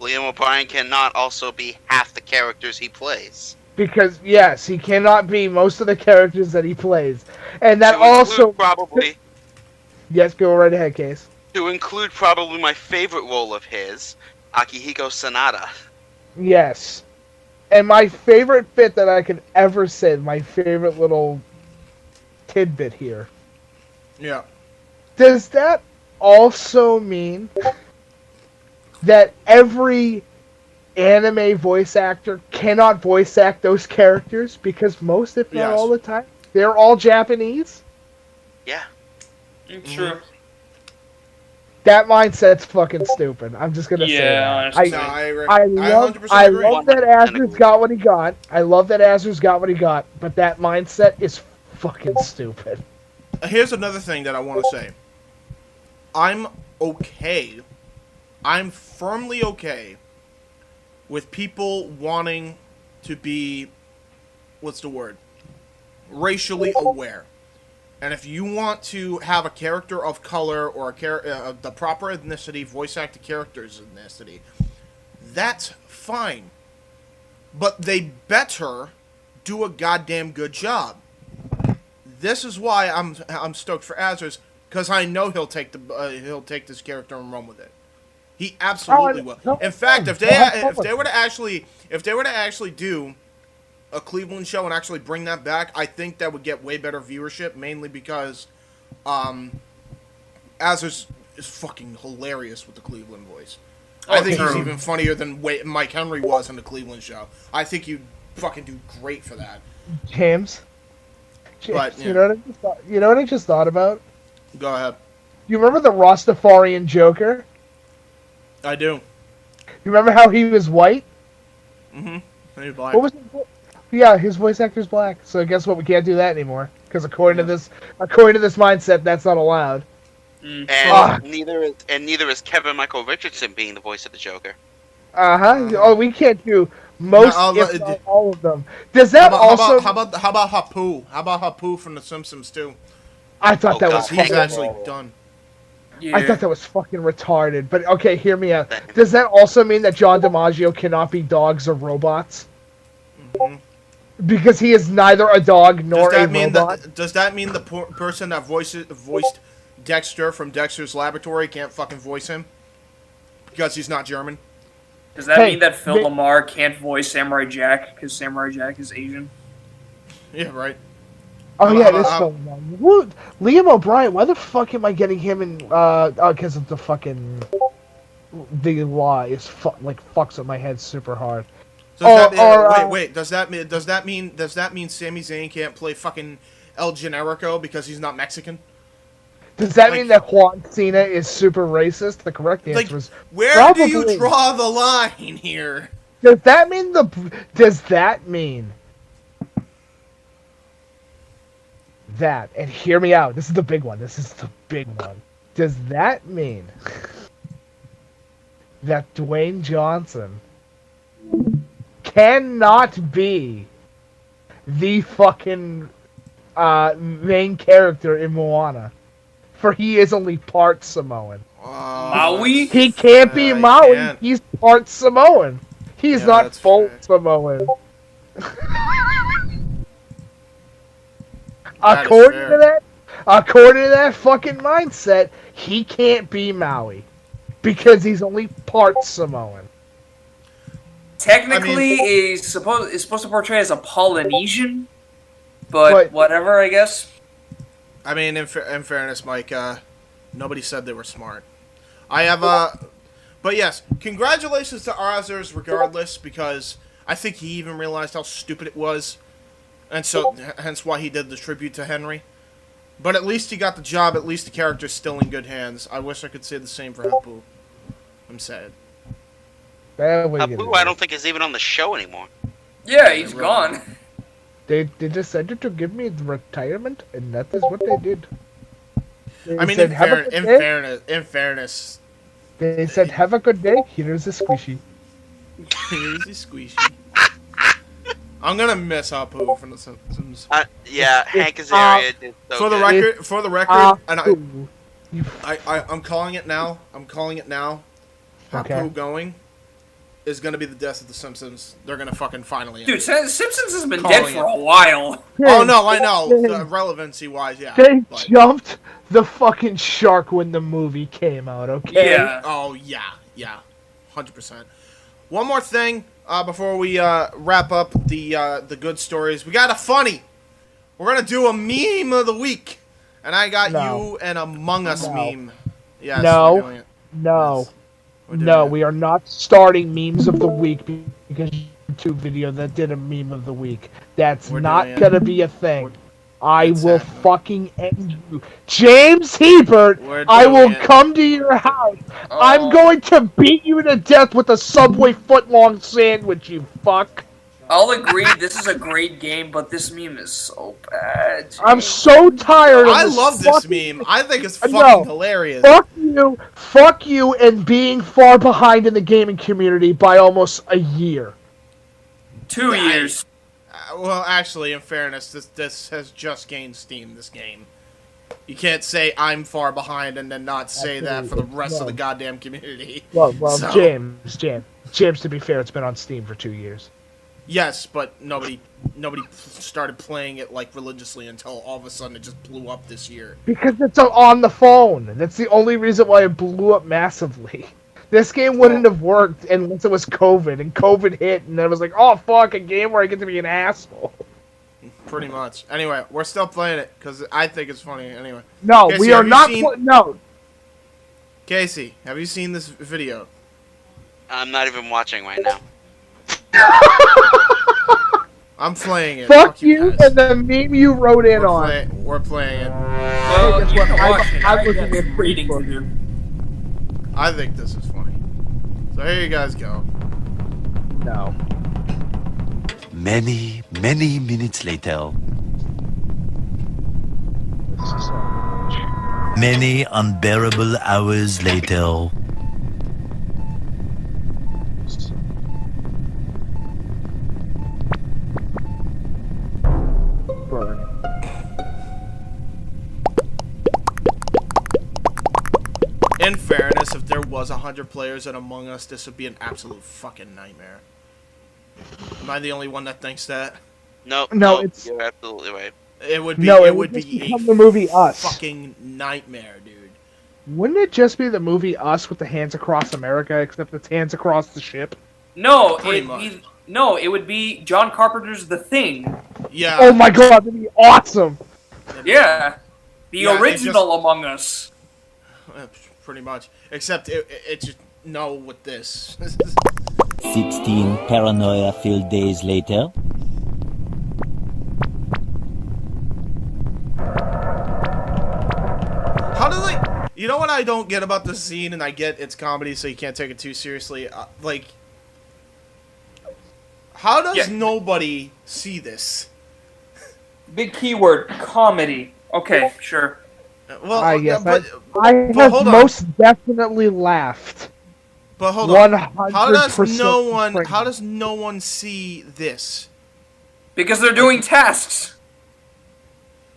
Liam O'Brien cannot also be half the characters he plays. Because yes, he cannot be most of the characters that he plays, and that To include also probably yes, go right ahead, Case. to include probably my favorite role of his, Akihiko Sanada. Yes. And my favorite bit that I could ever say, my favorite little tidbit here. Yeah. Does that also mean that every anime voice actor cannot voice act those characters? Because most, if not Yes. all the time, they're all Japanese? Yeah. True. That mindset's fucking stupid. I'm just gonna say that. honestly. No, I 100% agree. love that Azur's got what he got. I love that Azur's got what he got, but that mindset is fucking stupid. Here's another thing that I want to say. I'm firmly okay with people wanting to be, racially aware. And if you want to have a character of color or the proper ethnicity, voice act the character's ethnicity, that's fine. But they better do a goddamn good job. This is why I'm stoked for Azur's, because I know he'll take this character and run with it. He absolutely will. In fact, if they were to actually do a Cleveland show and actually bring that back, I think that would get way better viewership, mainly because Azur's is fucking hilarious with the Cleveland voice. I think he's even funnier than Mike Henry was in the Cleveland show. I think you'd fucking do great for that. James, But, yeah. you know what I just thought about? Go ahead. You remember the Rastafarian Joker? I do. You remember how he was white? Mm-hmm. He's black. What was it? Yeah, his voice actor's black. So guess what? We can't do that anymore because according to this mindset, that's not allowed. And neither is Kevin Michael Richardson being the voice of the Joker. Oh, we can't do most, if not all of them. Does that how about Hapu? How about Hapu from The Simpsons too? I thought that was he's fucking, actually done. Yeah. I thought that was fucking retarded. But okay, hear me out. Does that also mean that John DiMaggio cannot be dogs or robots? Mm-hmm. Because he is neither a dog nor a robot. Does that mean the person that voiced Dexter from Dexter's Laboratory can't fucking voice him? Because he's not German? Does that mean that Phil Lamar can't voice Samurai Jack because Samurai Jack is Asian? Yeah, right. Oh yeah, it is Phil Lamar. What? Liam O'Brien, why the fuck am I getting him in, because of the fucking, the law is fucks with my head super hard. Wait. Does that mean Sami Zayn can't play fucking El Generico because he's not Mexican? Does that mean that Juan Cena is super racist? The correct answer is where probably. do you draw the line here? Does that mean that? And hear me out. This is the big one. Does that mean that Dwayne Johnson cannot be the fucking main character in Moana? For he is only part Samoan. Maui? He can't be Maui. Can't. He's part Samoan. He's not full Samoan. According to that fucking mindset, he can't be Maui because he's only part Samoan. Technically, he's supposed to portray as a Polynesian, but whatever, I guess. I mean, in fairness, Mike, nobody said they were smart. But yes, congratulations to Ozers regardless, because I think he even realized how stupid it was, and so hence why he did the tribute to Henry. But at least he got the job. At least the character's still in good hands. I wish I could say the same for Hapu. I'm sad. Hapu, I don't think is even on the show anymore. Yeah, he's gone. They decided to give me retirement, and that is what they did. I mean, in fairness, they said, "Have a good day. Here's a squishy." Here's a squishy. I'm gonna miss Hapu from the Simpsons. Yeah, Hank Azaria did so for the record, and I'm calling it now. Okay. Hapu going is gonna be the death of the Simpsons. They're gonna fucking finally. Dude, Simpsons has been dead for a while. Oh no, I know. Relevancy wise, yeah. They jumped the fucking shark when the movie came out. Okay. Yeah. Oh yeah, 100%. One more thing before we wrap up the good stories. We got a funny. We're gonna do a meme of the week, and I got you an Among Us meme. Yes, we're doing it. No. Yes. No, we are not starting memes of the week because YouTube video that did a meme of the week. That's not gonna be a thing. I will fucking end you. James Hebert, I will come to your house. Oh. I'm going to beat you to death with a Subway footlong sandwich, you fuck. I'll agree, this is a great game, but this meme is so bad. James. I'm so tired of I this love this fucking... meme. I think it's fucking hilarious. Fuck you, and being far behind in the gaming community by almost a year. 2 years. Well, actually, in fairness, this has just gained steam, this game. You can't say I'm far behind and then not say that for the rest of the goddamn community. Well, so. James, to be fair, it's been on Steam for 2 years. Yes, but nobody started playing it like religiously until all of a sudden it just blew up this year. Because it's on the phone. That's the only reason why it blew up massively. This game wouldn't have worked unless it was COVID, and COVID hit, and then it was like, oh fuck, a game where I get to be an asshole. Pretty much. Anyway, we're still playing it because I think it's funny. Anyway. No, Casey, we are not. No. Casey, have you seen this video? I'm not even watching right now. I'm playing it. Fuck you and the meme you wrote in on. We're playing it. Well, you can watch it. I'm looking at reading to do. I think this is funny. So here you guys go. No. Many minutes later. Many unbearable hours later. In fairness, if there was 100 players in Among Us, this would be an absolute fucking nightmare. Am I the only one that thinks that? No, it's you're absolutely right. It would be. No, it would be the movie Us. Fucking nightmare, dude. Wouldn't it just be the movie Us with the Hands Across America, except it's hands across the ship? No, it would be John Carpenter's The Thing. Yeah. Oh my god, that'd be awesome. Yeah, the original Among Us. Pretty much, except it just with this. 16 paranoia-filled days later. How does you know what I don't get about this scene, and I get it's comedy, so you can't take it too seriously. How does nobody see this? Big keyword, comedy. Okay, sure. Well, I have most definitely laughed. But hold on. 100% How does no one see this? Because they're doing tasks.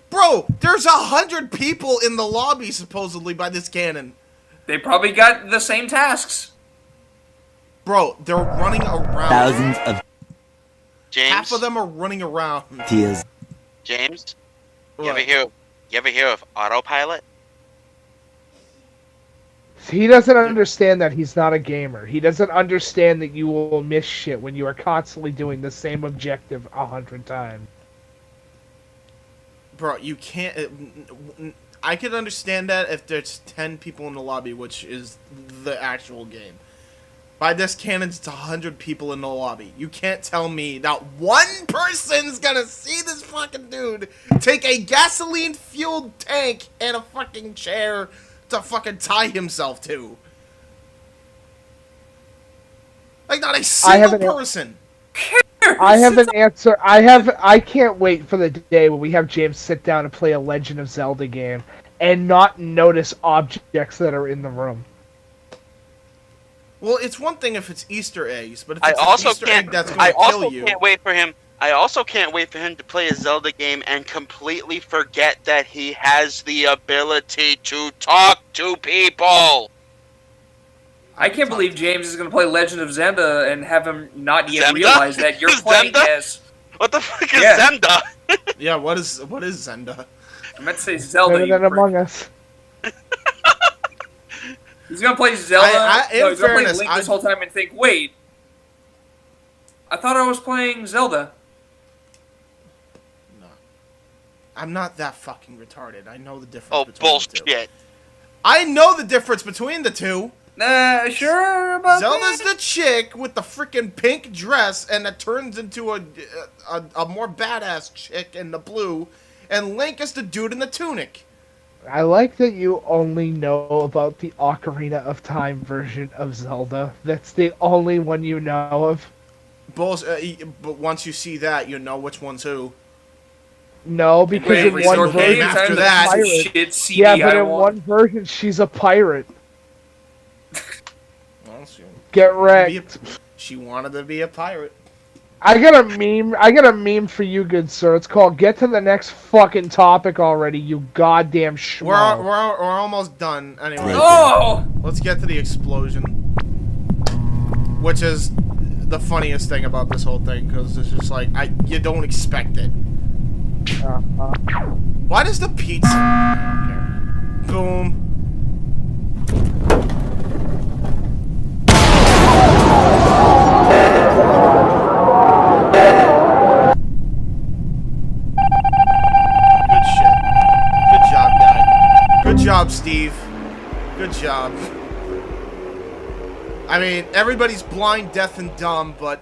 Bro, there's 100 people in the lobby supposedly by this cannon. They probably got the same tasks. Bro, they're running around. Thousands of James. Half of them are running around. tears. James, What? you ever hear of autopilot? He doesn't understand that he's not a gamer. He doesn't understand that you will miss shit when you are constantly doing the same objective 100 times. Bro, you can't... I could understand that if there's 10 people in the lobby, which is the actual game. By this canon, it's 100 people in the lobby. You can't tell me not one person's gonna see this fucking dude take a gasoline-fueled tank and a fucking chair to fucking tie himself to. Like, not a single person. I have an answer. I can't wait for the day when we have James sit down and play a Legend of Zelda game and not notice objects that are in the room. Well, it's one thing if it's Easter eggs, but if it's an Easter egg that's going to kill you... I also can't wait for him to play a Zelda game and completely forget that he has the ability to talk to people. I can't believe James is going to play Legend of Zelda and have him not yet realize that you're playing as... What the fuck is Zelda? Yeah, what is Zelda? I meant to say Zelda. Better than Among Us. He's going to play Zelda. In he's going to play fairness, Link this whole time and think, wait, I thought I was playing Zelda. No. I'm not that fucking retarded. I know the difference between the two. Bullshit. I know the difference between the two. Sure about Zelda's that? the chick with the freaking pink dress, and that turns into a more badass chick in the blue, and Link is the dude in the tunic. I like that you only know about the Ocarina of Time version of Zelda. That's the only one you know of. But once you see that, you know which one's who. No, because in one version after that, yeah, but in one version she's a pirate. Well, Get wrecked. She wanted to be a pirate. I got a meme for you, good sir. It's called "Get to the next fucking topic already, you goddamn schmo." We're almost done. Anyway, let's get to the explosion, which is the funniest thing about this whole thing, because it's just like you don't expect it. Why does the pizza? Okay. Boom. Good job, Steve. Good job. I mean, everybody's blind, deaf, and dumb, but...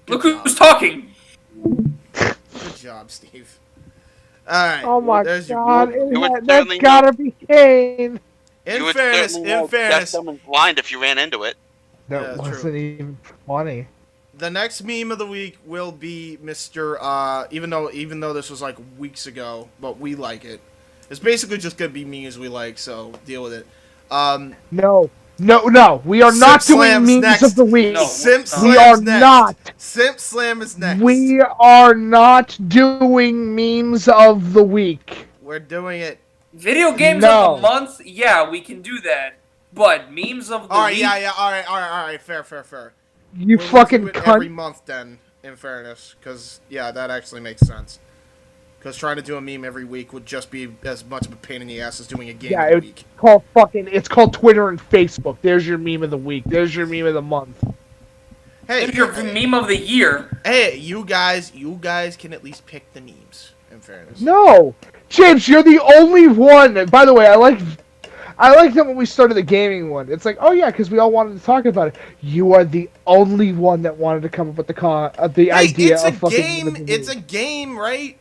Look who's talking! Good job, Steve. Alright. Oh my there's god, that's gotta be Kane! In fairness... someone's blind if you ran into it. That wasn't even funny. The next meme of the week will be Mr. Even though this was like weeks ago, but we like it. It's basically just gonna be memes we like, so deal with it. No, we are not doing memes of the week. No, Simp Slam we are next. not. Simp Slam is next. We are not doing memes of the week. We're doing it. Video games of the month? Yeah, we can do that. But memes of the week? Yeah, alright, fair. You We'll fucking do it cunt. every month then, in fairness, because, yeah, that actually makes sense. Because trying to do a meme every week would just be as much of a pain in the ass as doing a game every week. It's called Twitter and Facebook. There's your meme of the week. There's your meme of the month. Hey, there's your meme of the year. Hey, you guys can at least pick the memes, in fairness. No! James, you're the only one. And by the way, I I liked it when we started the gaming one. It's like, oh yeah, because we all wanted to talk about it. You are the only one that wanted to come up with the idea of fucking. It's a game, right?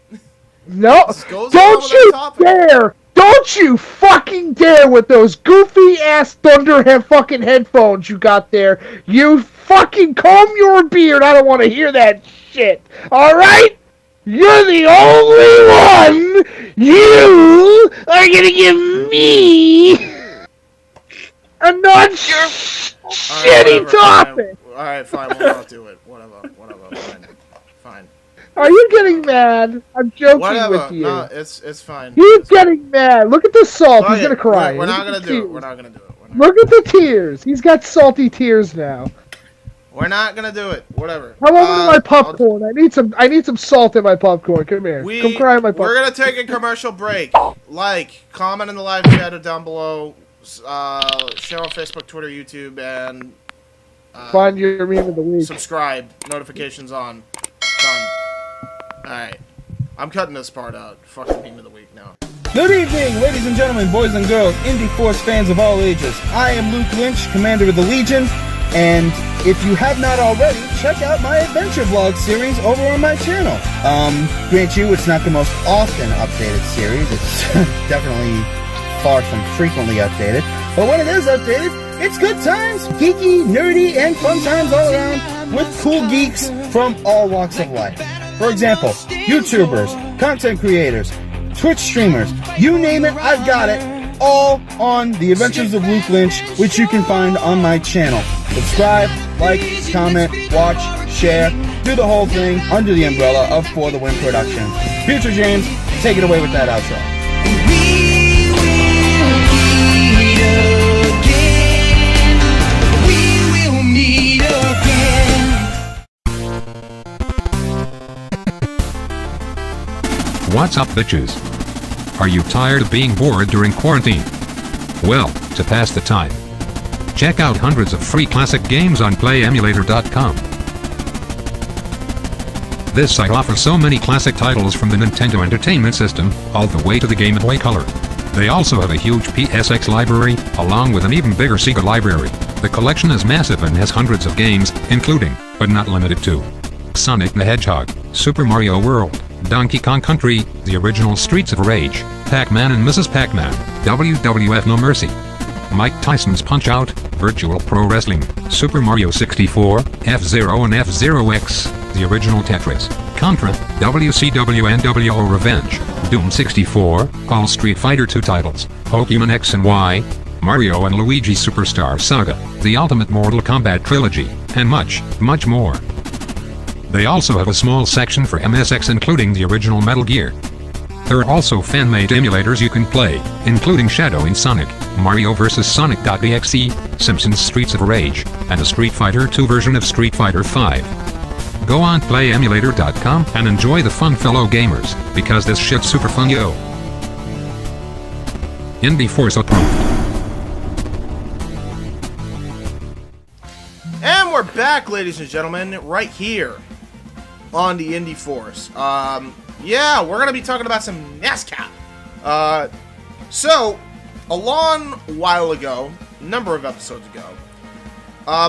No, don't you dare! Don't you fucking dare with those goofy ass Thunderhead fucking headphones you got there. You fucking comb your beard. I don't want to hear that shit. All right? You're the only one. You are gonna give me a shitty topic. All right, fine. We'll do it. Whatever. Fine. Are you getting mad? I'm joking with you. No, it's fine. He's getting mad. Look at the salt. He's gonna cry. We're not gonna do it. Look at the tears. He's got salty tears now. We're not gonna do it. Whatever. How about my popcorn? I need some salt in my popcorn. Come here. Come cry in my popcorn. We're gonna take a commercial break. Like, comment in the live chat or down below. Share on Facebook, Twitter, YouTube, and find your meme of the week. Subscribe. Notifications on. Done. Alright. I'm cutting this part out. Fucking meme of the week now. Good evening, ladies and gentlemen, boys and girls, Indy Force fans of all ages. I am Luke Lynch, Commander of the Legion, and if you have not already, check out my adventure vlog series over on my channel. Grant you, it's not the most often updated series. It's definitely far from frequently updated. But when it is updated, it's good times, geeky, nerdy, and fun times all around with cool geeks from all walks of life. For example, YouTubers, content creators, Twitch streamers, you name it, I've got it, all on The Adventures of Luke Lynch, which you can find on my channel. Subscribe, like, comment, watch, share, do the whole thing under the umbrella of For the Win Productions. Future James, take it away with that outro. What's up, bitches? Are you tired of being bored during quarantine? Well, to pass the time, check out hundreds of free classic games on PlayEmulator.com. This site offers so many classic titles from the Nintendo Entertainment System, all the way to the Game Boy Color. They also have a huge PSX library, along with an even bigger Sega library. The collection is massive and has hundreds of games, including, but not limited to, Sonic the Hedgehog, Super Mario World, Donkey Kong Country, the original Streets of Rage, Pac-Man and Mrs. Pac-Man, WWF No Mercy, Mike Tyson's Punch-Out, Virtual Pro Wrestling, Super Mario 64, F-Zero and F-Zero X, the original Tetris, Contra, WCW NWO Revenge, Doom 64, all Street Fighter 2 titles, Pokemon X and Y, Mario and Luigi Superstar Saga, the Ultimate Mortal Kombat Trilogy, and much, much more. They also have a small section for MSX including the original Metal Gear. There are also fan-made emulators you can play, including Shadowing Sonic, Mario vs. Sonic.exe, Simpsons Streets of Rage, and a Street Fighter 2 version of Street Fighter 5. Go on PlayEmulator.com and enjoy the fun fellow gamers, because this shit's super fun, yo. Indy Force approved. And we're back, ladies and gentlemen, right here on the Indy Force. Yeah, we're going to be talking about some NASCAR. So, a long while ago, a number of episodes ago,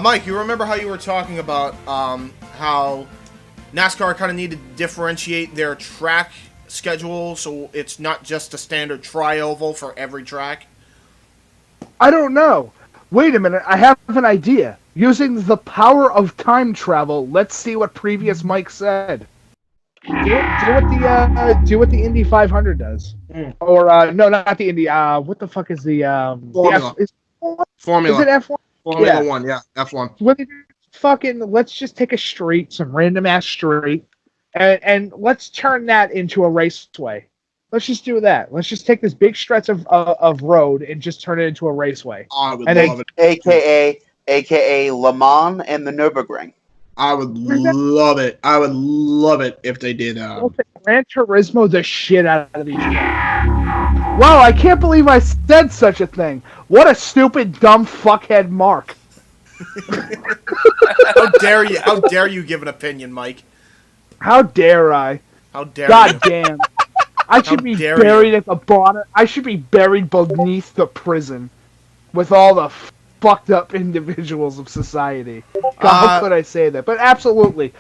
Mike, you remember how you were talking about how NASCAR kind of needed to differentiate their track schedule so it's not just a standard tri-oval for every track? I don't know. Wait a minute, I have an idea. Using the power of time travel, let's see what previous Mike said. Do what the Indy 500 does. Or, no, not the Indy, what the fuck is the, Formula. Formula. Is it F1? Formula 1, yeah, F1. Let's just take a street, some random ass street, and let's turn that into a raceway. Let's just do that. Let's just take this big stretch of road and just turn it into a raceway. I would love it. AKA Le Mans and the Nürburgring. I would love it. I would love it if they did. Gran Turismo the shit out of these guys. Wow, I can't believe I said such a thing. What a stupid, dumb fuckhead Mark. How dare you? How dare you give an opinion, Mike? How dare I? How dare God you? damn. I should be buried at the bottom. I should be buried beneath the prison. with all the fucked up individuals of society. God, how could I say that? But absolutely,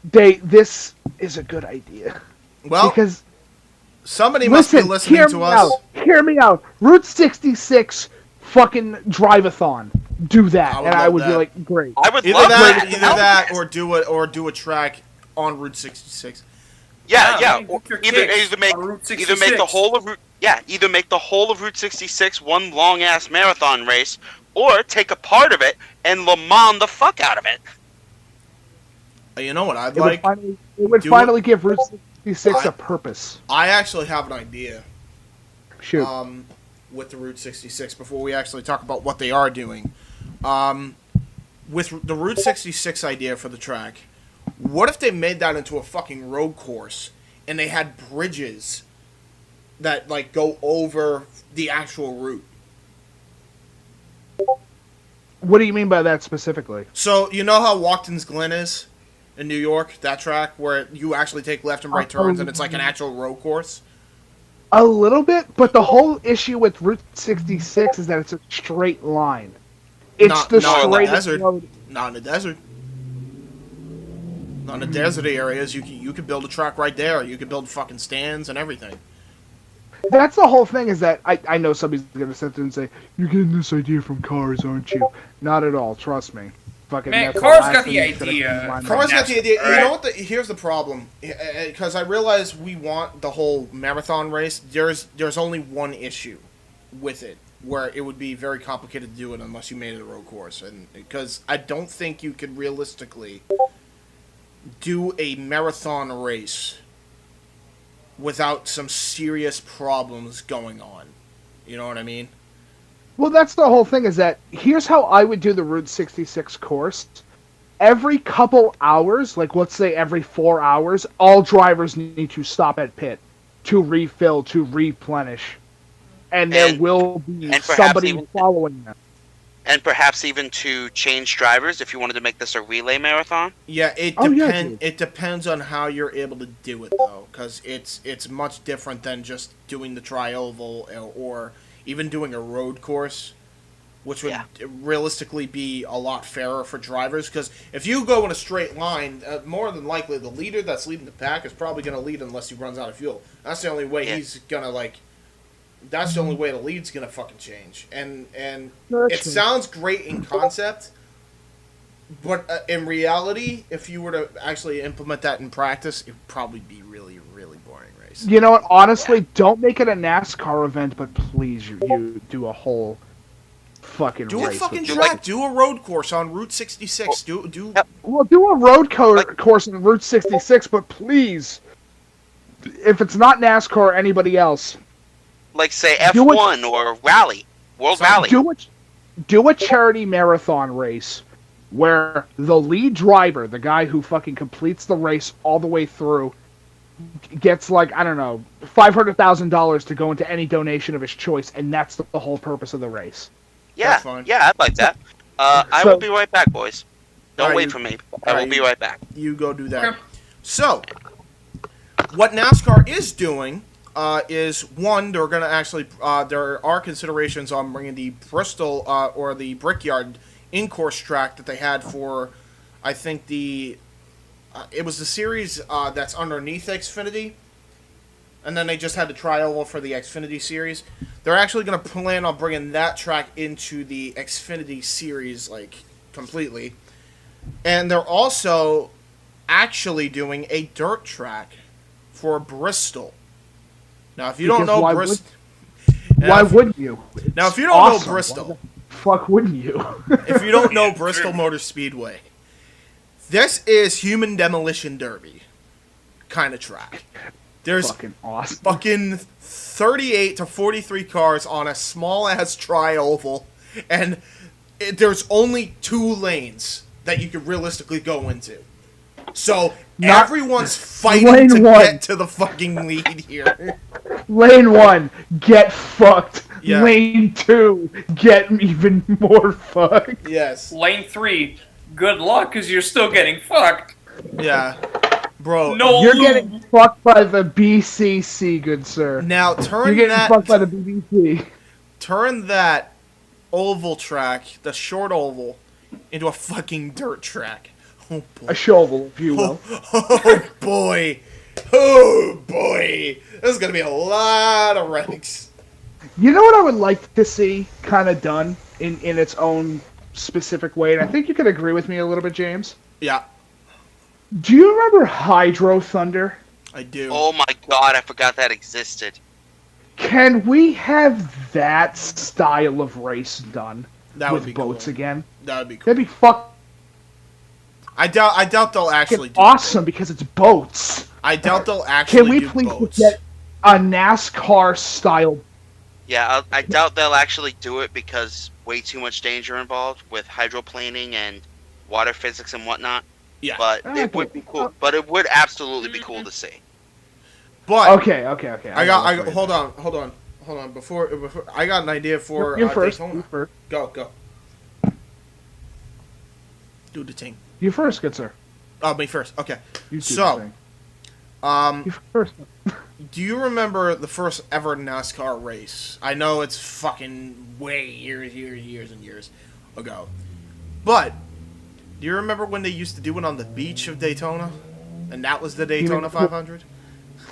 this is a good idea. Well, because somebody must be listening to us. Hear me out. Route 66 fucking drive-a-thon. Do that, and I would be like, great. I would either love that, that. either that, or do a track on Route 66. Yeah. Or either make the whole of Route 66 one long ass marathon race, or take a part of it and Le Mans the fuck out of it. You know what I'd It like? would finally give Route 66 a purpose. I actually have an idea. Shoot. With the Route 66, before we actually talk about what they are doing. With the Route 66 idea for the track, what if they made that into a fucking road course and they had bridges that like go over the actual route? What do you mean by that specifically? So, you know how Watkins Glen is in New York, that track where you actually take left and right turns and it's like an actual road course? A little bit, but the whole issue with Route 66 is that it's a straight line. It's the straightest road. Not in the desert. Not in the desert areas. You could build a track right there. You could build fucking stands and everything. That's the whole thing, is that I know somebody's going to sit there and say, you're getting this idea from Cars, aren't you? Not at all, trust me. Fucking Man, Cars got the idea. Cars got the idea. You know what? Here's the problem. Because I realize we want the whole marathon race. There's only one issue with it, where it would be very complicated to do it unless you made it a road course. And because I don't think you could realistically do a marathon race without some serious problems going on. You know what I mean? Well, that's the whole thing, is that here's how I would do the Route 66 course. Every couple hours, like let's say every 4 hours, all drivers need to stop at pit to refill, to replenish. And there will be somebody following them. And perhaps even to change drivers if you wanted to make this a relay marathon? Yeah, it depends on how you're able to do it, though. Because it's much different than just doing the tri-oval or even doing a road course, which would realistically be a lot fairer for drivers. Because if you go in a straight line, more than likely the leader that's leading the pack is probably going to lead unless he runs out of fuel. That's the only way he's going to, that's the only way the lead's going to fucking change. And it sounds great in concept, but in reality, if you were to actually implement that in practice, it would probably be really, really boring race. You know what? Honestly, don't make it a NASCAR event, but please, you do a whole fucking do race. A fucking track. Do a road course on Route 66. Well, do a road course on Route 66, but please, if it's not NASCAR or anybody else, like say F1 or Rally, World Rally. Do a charity marathon race where the lead driver, the guy who fucking completes the race all the way through, gets $500,000 to go into any donation of his choice, and that's the whole purpose of the race. Yeah, I'd like that. I will be right back, boys. Don't wait for me. I will be right back. You go do that. So, what NASCAR is doing is, one, they're going to actually, there are considerations on bringing the Bristol or the Brickyard in-course track that they had for, I think it was the series that's underneath Xfinity, and then they just had the tri-oval for the Xfinity series. They're actually going to plan on bringing that track into the Xfinity series, completely. And they're also actually doing a dirt track for Bristol. Now, if you don't know Bristol... Why wouldn't you? Now, if you don't know Bristol... Why the fuck wouldn't you? If you don't know Bristol Motor Speedway, this is Human Demolition Derby kind of track. There's fucking awesome. Fucking 38 to 43 cars on a small-ass tri-oval, and there's only 2 lanes that you could realistically go into. So everyone's fighting to get to the fucking lead here. Lane 1, get fucked. Yeah. Lane 2, get even more fucked. Yes. Lane 3, good luck, because you're still getting fucked. Yeah. Bro. No, you're getting fucked by the BCC, good sir. Now, You're getting fucked by the BBC. Turn that oval track, the short oval, into a fucking dirt track. Oh boy. A shovel, if you will. Oh boy. Oh boy. This is gonna be a lot of wrecks. You know what I would like to see kind of done in its own specific way, and I think you could agree with me a little bit, James? Yeah. Do you remember Hydro Thunder? I do. Oh my god, I forgot that existed. Can we have that style of race done That would with be boats cool. again? That would be cool. That'd be fucking I doubt they'll actually do awesome because it's boats. I doubt they'll actually Can we do please boats. get a NASCAR style? Yeah, I doubt they'll actually do it because way too much danger involved with hydroplaning and water physics and whatnot. Yeah. But it would be cool. But it would absolutely be cool to see. But Okay. I got hold on. Before I got an idea for You first. Daytona. You first. Go. Do the thing. You first, good sir. Oh, me first. Okay. You do the So, thing. You first. do you remember the first ever NASCAR race? I know it's fucking way years and years ago. But do you remember when they used to do it on the beach of Daytona? And that was the Daytona 500?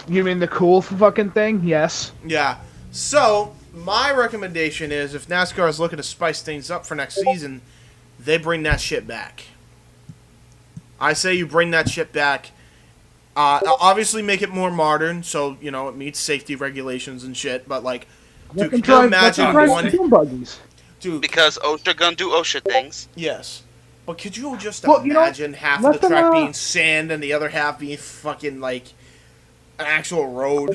You mean the cool fucking thing? Yes. Yeah. So, my recommendation is if NASCAR is looking to spice things up for next season, they bring that shit back. I say you bring that shit back. Obviously make it more modern, so, you know, it meets safety regulations and shit, but, like, dude, can you imagine one... buggies. Dude. Because OSHA gonna do OSHA things. Yes. But could you just Well, you know, imagine half let of the them, track being sand and the other half being fucking, like, an actual road?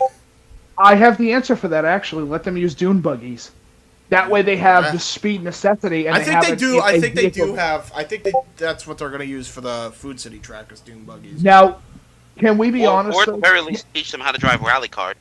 I have the answer for that, actually. Let them use dune buggies. That way they have the speed necessity, and I think they do vehicle. have. I think that's what they're going to use for the Food City track is dune buggies. Now, can we be honest? Or at though? the very least teach them how to drive rally cars.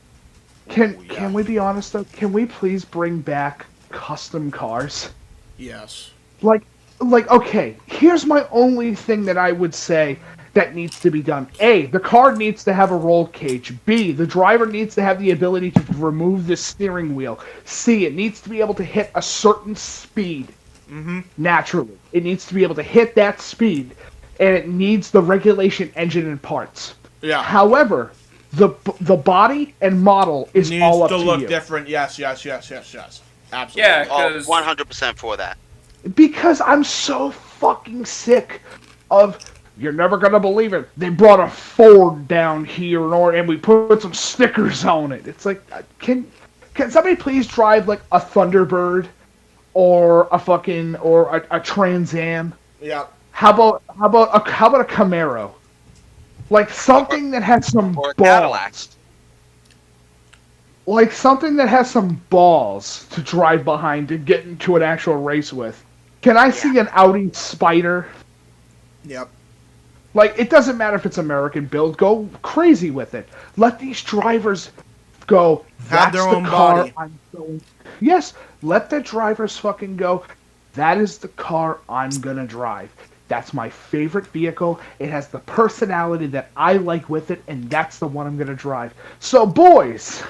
Can we be honest though? Can we please bring back custom cars? Yes. Like okay. Here's my only thing that I would say that needs to be done. A, the car needs to have a roll cage. B, the driver needs to have the ability to remove the steering wheel. C, it needs to be able to hit a certain speed. Naturally. It needs to be able to hit that speed, and it needs the regulation engine and parts. Yeah. However, the body and model is Needs all up to to look you. different. Yes. Absolutely. Yeah, Oh, 100% for that. Because I'm so fucking sick of... You're never gonna believe it. They brought a Ford down here and we put some stickers on it. It's like, can somebody please drive like a Thunderbird or a fucking a Trans Am? Yeah. How about a Camaro? Like something that has some Or a balls. Cadillac. Like something that has some balls to drive behind and get into an actual race with. Can I see an Audi Spider? Yep. Like, it doesn't matter if it's American build. Go crazy with it. Let these drivers go. Have their That's own the car body. I'm going. Yes, let the drivers fucking go. That is the car I'm gonna drive. That's my favorite vehicle. It has the personality that I like with it, and that's the one I'm gonna drive. So, boys,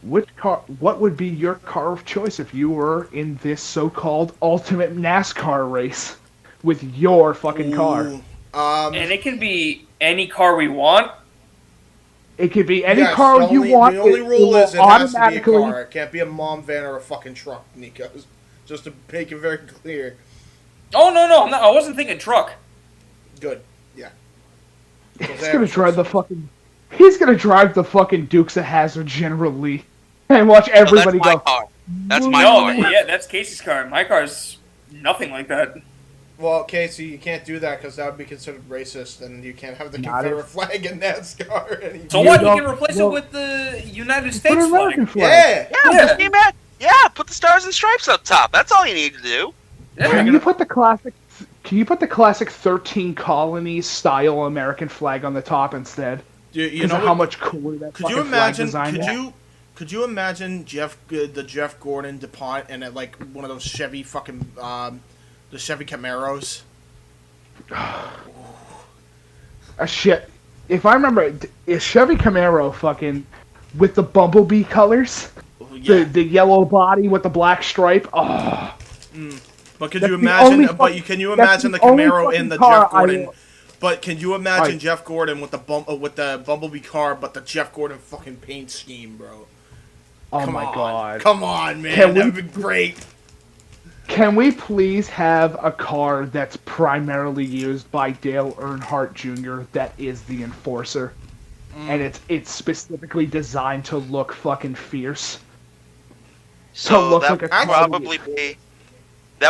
which car? What would be your car of choice if you were in this so-called ultimate NASCAR race with your fucking car? And it can be any car we want. It could be any Yes, car you want. The only rule will is it has to be a automatically- car. It can't be a mom van or a fucking truck, Nico. Just to make it very clear. Oh no, I wasn't thinking truck. Good. Yeah. He's gonna drive the fucking. He's gonna drive the fucking Dukes of Hazzard General Lee, and watch everybody that's my go. car. That's my No, car. yeah, that's Casey's car. My car's nothing like that. Well, Casey, you can't do that because that would be considered racist, and you can't have the Not Confederate flag in NASCAR anymore. So what? You can replace it with the United States Put an American flag. flag. Yeah, put the stars and stripes up top. That's all you need to do. Can you put the classic? Can you put the classic 13 colonies style American flag on the top instead? You Because know of how what- much cooler that Could fucking you flag imagine? design is. Could you imagine the Jeff Gordon DuPont and like one of those Chevy fucking the Chevy Camaros? Shit. If I remember, is Chevy Camaro fucking with the Bumblebee colors? The yellow body with the black stripe. Oh. But could you imagine? Can you imagine the Camaro in the Jeff Gordon? But can you imagine Jeff Gordon with the Bumblebee car, but the Jeff Gordon fucking paint scheme, bro? Oh my god! Come on, man! That'd be great. Can we please have a car that's primarily used by Dale Earnhardt Jr. that is the Enforcer, and it's specifically designed to look fucking fierce? So that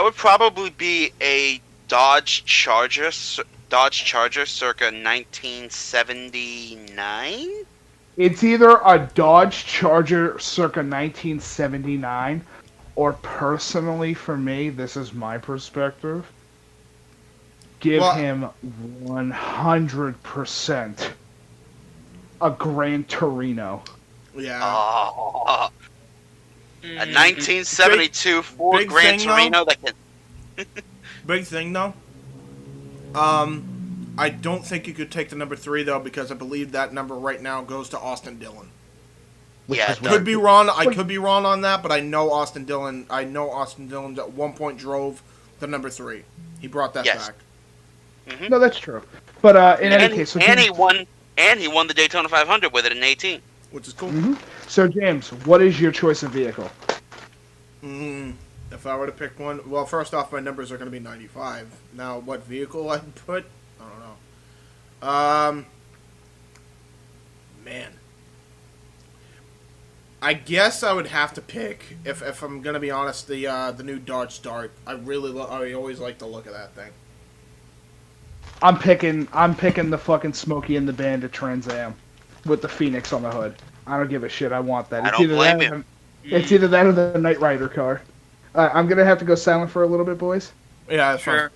would probably be a Dodge Charger circa 1979. It's either a Dodge Charger circa 1979, or personally for me, this is my perspective, give him 100% a Gran Torino. Yeah. A 1972 Ford Gran Torino that can... Big thing, though. I don't think you could take the number 3 though, because I believe that number right now goes to Austin Dillon. Yeah, could be wrong. I could be wrong on that, but I know Austin Dillon. I know Austin Dillon at one point drove the number 3. He brought that back. Mm-hmm. No, that's true. But in any case, he won the Daytona 500 with it in 18, which is cool. Mm-hmm. So James, what is your choice of vehicle? If I were to pick one, well, first off, my numbers are going to be 95. Now, what vehicle I'd put, I don't know. Man, I guess I would have to pick, if I'm going to be honest, the new Dodge Dart. I always like the look of that thing. I'm picking the fucking Smokey and the Bandit Trans Am with the Phoenix on the hood. I don't give a shit. I want that. I don't blame you. It's either that or the Knight Rider car. I'm gonna have to go silent for a little bit, boys. Yeah, that's sure. Fine.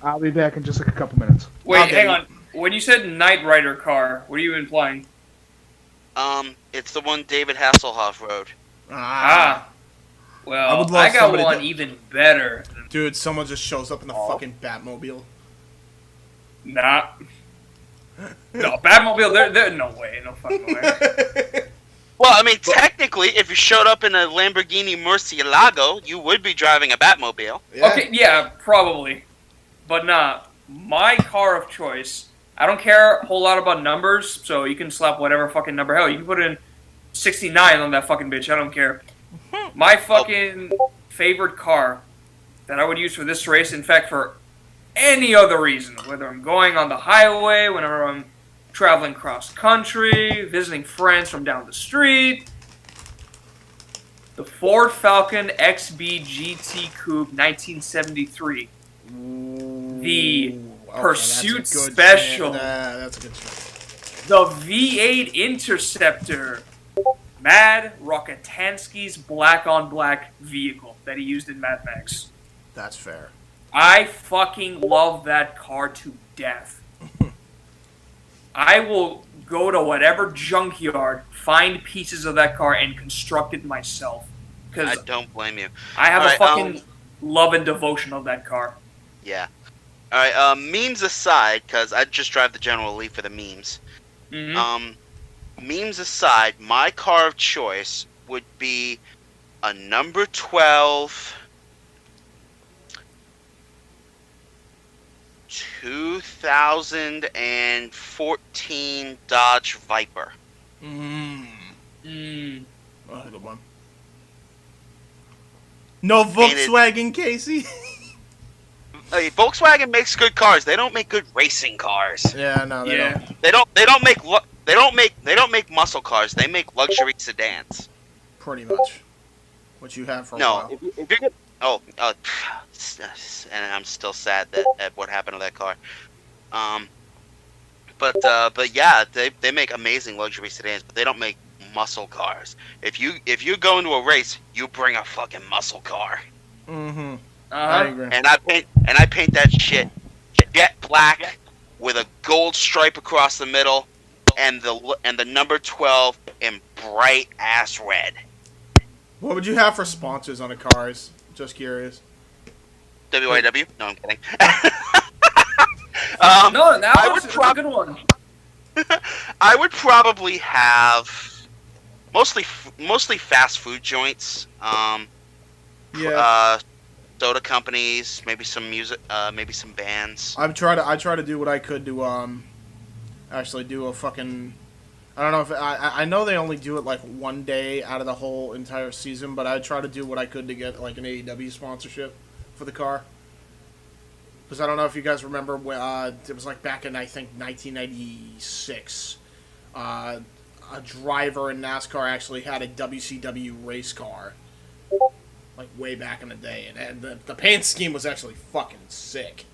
I'll be back in just a couple minutes. Wait, hang on. When you said Knight Rider car, what are you implying? It's the one David Hasselhoff rode. Well, I got one even better. Dude, someone just shows up in the fucking Batmobile. Nah. No, Batmobile, they're no way, no fucking way. Well, I mean, technically, if you showed up in a Lamborghini Murcielago, you would be driving a Batmobile. Yeah. Okay, yeah, probably. But nah, my car of choice, I don't care a whole lot about numbers, so you can slap whatever fucking number. Hell, you can put in 69 on that fucking bitch, I don't care. My fucking favorite car that I would use for this race, in fact, for any other reason, whether I'm going on the highway, whenever I'm traveling cross country, visiting friends from down the street, the Ford Falcon XB GT Coupe 1973. The Pursuit Special. That's a good choice. The V8 Interceptor. Mad Rockatansky's black-on-black vehicle that he used in Mad Max. That's fair. I fucking love that car to death. I will go to whatever junkyard, find pieces of that car, and construct it myself. I don't blame you. I have a fucking love and devotion of that car. Yeah. Alright, memes aside, because I just drive the General Lee for the memes. Mm-hmm. Memes aside, my car of choice would be a number 12... 2014 Dodge Viper. Oh, good one. No Volkswagen, Casey. Hey, Volkswagen makes good cars. They don't make good racing cars. Yeah, no, they don't. They don't make muscle cars. They make luxury sedans. Pretty much. What you have for a while. No, if you're good. And I'm still sad at what happened to that car. But yeah, they make amazing luxury sedans, but they don't make muscle cars. If you go into a race, you bring a fucking muscle car. Mm-hmm. I agree. And I paint that shit jet black with a gold stripe across the middle, and the number 12 in bright ass red. What would you have for sponsors on the cars? Just curious. WIW? No, I'm kidding. No, that was a good one. I would probably have mostly fast food joints. Soda companies, maybe some music, maybe some bands. I try to do what I could to actually do a fucking. I don't know if I know they only do it like one day out of the whole entire season, but I try to do what I could to get like an AEW sponsorship for the car. Because I don't know if you guys remember when it was like back in I think 1996. A driver in NASCAR actually had a WCW race car. Like way back in the day, and the paint scheme was actually fucking sick.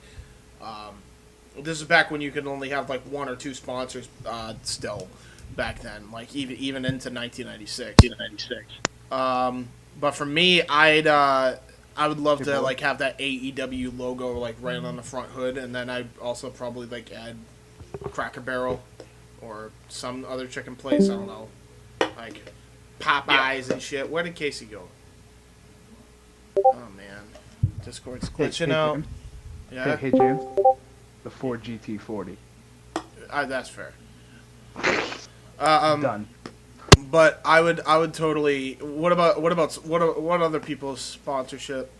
This is back when you could only have like one or two sponsors still back then, like even into 1996. But for me, I would love to like have that AEW logo like right on the front hood, and then I'd also probably like add Cracker Barrel or some other chicken place. I don't know, like Popeyes and shit. Where did Casey go? Oh man, Discord's glitching out. James. Yeah. Hey James, the Ford GT40. That's fair. Done. But I would totally. What other people's sponsorship?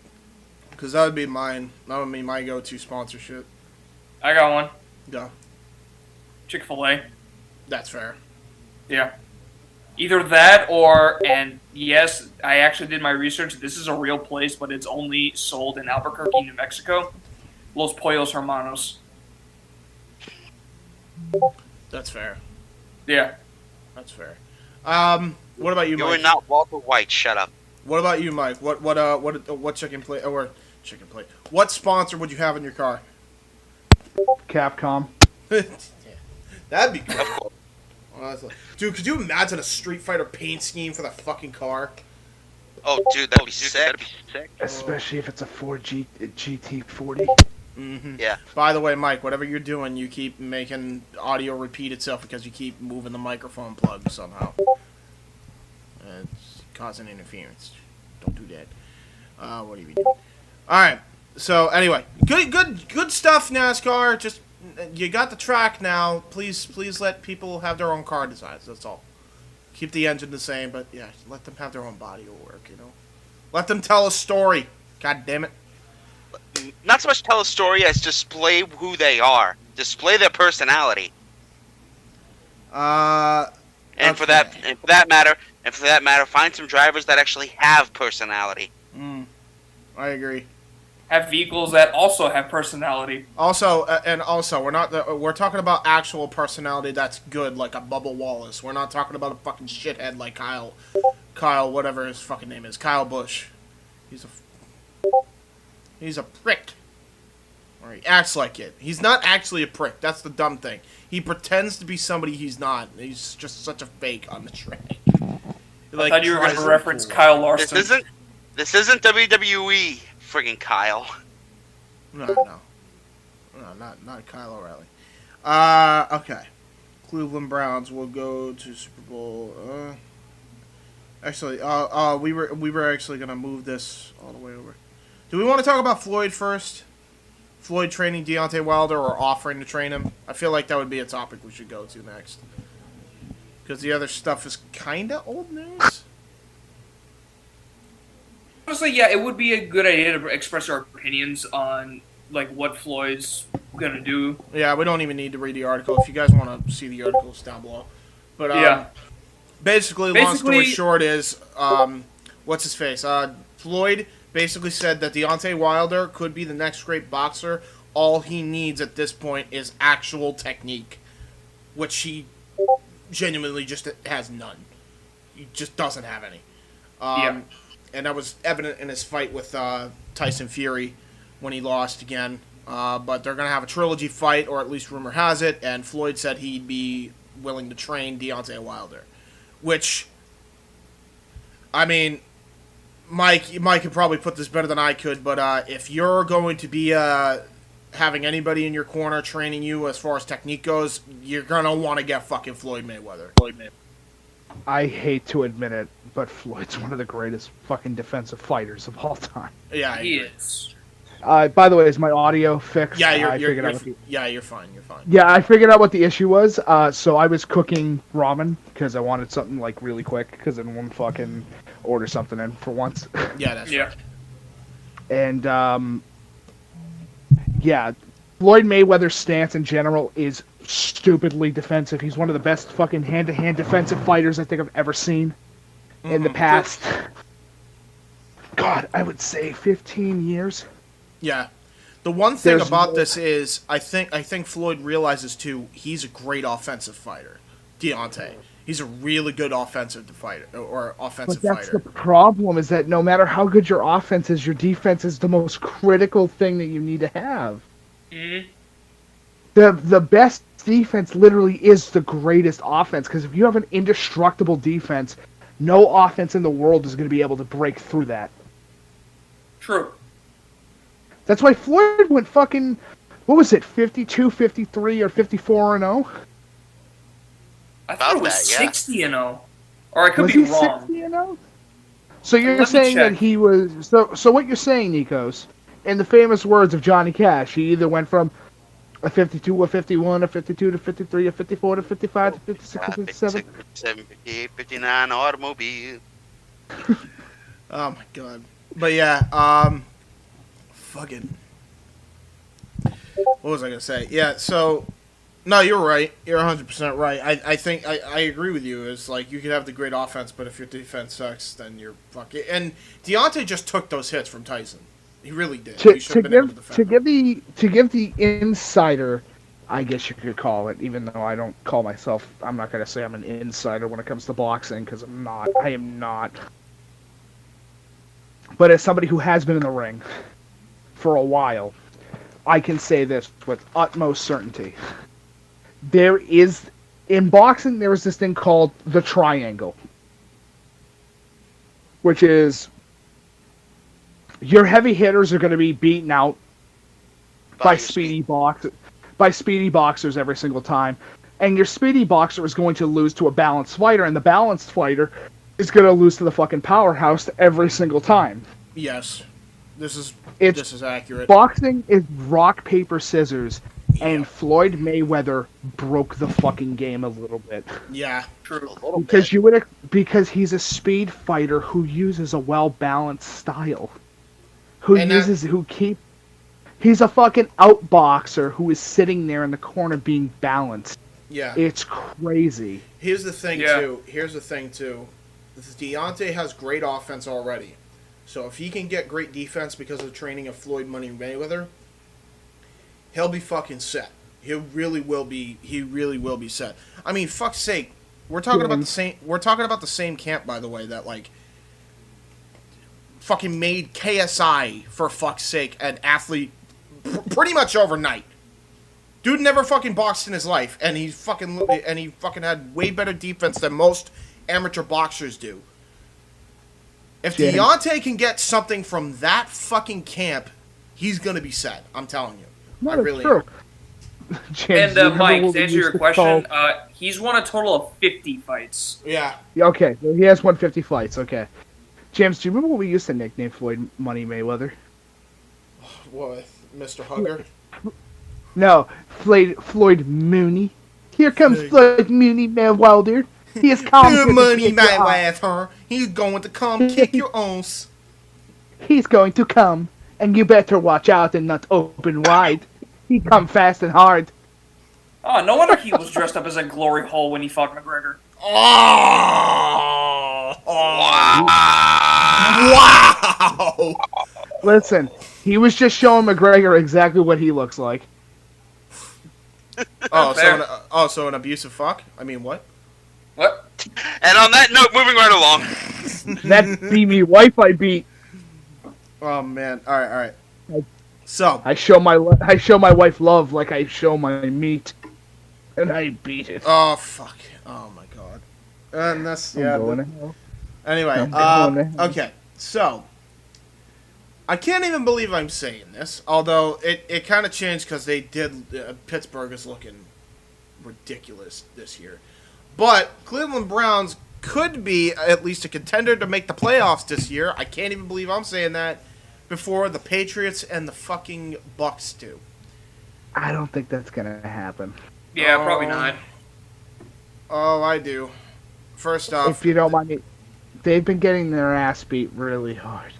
Because that would be mine. That would be my go-to sponsorship. I got one. Go. Chick-fil-A. That's fair. Yeah. Either that or, and yes, I actually did my research. This is a real place, but it's only sold in Albuquerque, New Mexico. Los Pollos Hermanos. That's fair. Yeah. That's fair. What about you, Mike? You are not Walter White. Shut up. What about you, Mike? What chicken plate or chicken plate? What sponsor would you have in your car? Capcom. That'd be cool. Dude, could you imagine a Street Fighter paint scheme for the fucking car? Oh, dude, that'd be sick. Especially if it's a Ford GT40. Mm-hmm. Yeah. By the way, Mike, whatever you're doing, you keep making audio repeat itself because you keep moving the microphone plug somehow. It's causing interference. Don't do that. What are you doing? All right. So anyway, good stuff, NASCAR. Just you got the track now. Please let people have their own car designs. That's all. Keep the engine the same, but yeah, let them have their own body of work. You know, let them tell a story. God damn it. Not so much tell a story as display who they are, display their personality. And for that matter, find some drivers that actually have personality. I agree. Have vehicles that also have personality. Also, we're talking about actual personality that's good, like a Bubba Wallace. We're not talking about a fucking shithead like Kyle, whatever his fucking name is, Kyle Busch. He's a prick. Or he acts like it. He's not actually a prick. That's the dumb thing. He pretends to be somebody he's not. He's just such a fake on the track. I thought you were going to reference Kyle Larson. This isn't WWE, friggin' Kyle. No, not Kyle O'Reilly. Okay. Cleveland Browns will go to Super Bowl. Actually, we were actually gonna move this all the way over. Do we want to talk about Floyd first? Floyd training Deontay Wilder or offering to train him? I feel like that would be a topic we should go to next. Because the other stuff is kind of old news. Honestly, yeah, it would be a good idea to express our opinions on like what Floyd's gonna do. Yeah, we don't even need to read the article. If you guys want to see the article, it's down below. But yeah. Basically, long story short is, what's his face? Floyd basically said that Deontay Wilder could be the next great boxer. All he needs at this point is actual technique, which he genuinely just has none. He just doesn't have any. And that was evident in his fight with Tyson Fury when he lost again. But they're going to have a trilogy fight, or at least rumor has it, and Floyd said he'd be willing to train Deontay Wilder. Which, I mean, Mike could probably put this better than I could, but if you're going to be having anybody in your corner training you as far as technique goes, you're going to want to get fucking Floyd Mayweather. I hate to admit it, but Floyd's one of the greatest fucking defensive fighters of all time. Yeah, he is. By the way, is my audio fixed? Yeah, you're fine. You're fine. Yeah, I figured out what the issue was. So I was cooking ramen because I wanted something like really quick because I didn't want to fucking order something in for once. Yeah, that's right. And yeah, Floyd Mayweather's stance in general is stupidly defensive. He's one of the best fucking hand-to-hand defensive fighters I think I've ever seen in the past. God, I would say 15 years. Yeah. The one thing about this is, I think Floyd realizes too, he's a great offensive fighter. Deontay. He's a really good offensive fighter. But that's the problem, is that no matter how good your offense is, your defense is the most critical thing that you need to have. Mm-hmm. The best defense literally is the greatest offense, because if you have an indestructible defense, no offense in the world is going to be able to break through that. True. That's why Floyd went fucking, what was it, 52, 53, or 54-0? I thought it was 60-0. Or I could Was be he wrong. 60-0? So you're Let me saying that check. he was... So what you're saying, Nikos, in the famous words of Johnny Cash, he either went from a 52, a 51, a 52 to 53, a 54 to 55 to 56 to 57. 57, 58, 59 automobile. Oh my god. But yeah, fucking... What was I gonna say? Yeah, so... No, you're right. You're 100% right. I think I agree with you. It's like you could have the great offense, but if your defense sucks, then you're fucking... And Deontay just took those hits from Tyson. He really did. He should have been able to defend. To give the insider, I guess you could call it, even though I don't call myself... I'm not going to say I'm an insider when it comes to boxing, because I'm not. I am not. But as somebody who has been in the ring for a while, I can say this with utmost certainty. In boxing, there is this thing called the triangle, which is your heavy hitters are going to be beaten out by speedy boxers every single time, and your speedy boxer is going to lose to a balanced fighter, and the balanced fighter is going to lose to the fucking powerhouse every single time. Yes. This is accurate. Boxing is rock, paper, scissors. And Floyd Mayweather broke the fucking game a little bit. Yeah, true. Because he's a speed fighter who uses a well-balanced style. He's a fucking outboxer who is sitting there in the corner being balanced. Yeah. It's crazy. Here's the thing too. Deontay has great offense already. So if he can get great defense because of the training of Floyd Money Mayweather, he'll be fucking set. He really will be set. I mean, fuck's sake. We're talking about the same camp, by the way, that like fucking made KSI, for fuck's sake, an athlete pretty much overnight. Dude never fucking boxed in his life, and he fucking had way better defense than most amateur boxers do. If Deontay can get something from that fucking camp, he's gonna be set. I'm telling you. No, I really true. And Mike, to answer your question, he's won a total of 50 fights. Yeah. Okay, well, he has won 50 fights. Okay. James, do you remember what we used to nickname Floyd Money Mayweather? What, Mr. Hugger? No, Floyd Mooney. Here comes Floyd Mooney Mayweather. He is Good money, Mayweather. He's going to come kick your ass. He's going to come, and you better watch out and not open wide. He come fast and hard. Oh, no wonder he was dressed up as a glory hole when he fought McGregor. Oh! Wow! Listen, he was just showing McGregor exactly what he looks like. So an abusive fuck? I mean, what? What? And on that note, moving right along. That be me wife I beat. Oh man! All right. So I show my wife love like I show my meat, and I beat it. Oh fuck! Oh my god! And that's Anyway, okay. So I can't even believe I'm saying this, although it kind of changed because they did. Pittsburgh is looking ridiculous this year, but Cleveland Browns could be at least a contender to make the playoffs this year. I can't even believe I'm saying that. before the Patriots and the fucking Bucks do. I don't think that's gonna happen. Yeah, probably not. Oh, I do. First off, If you don't mind me, they've been getting their ass beat really hard.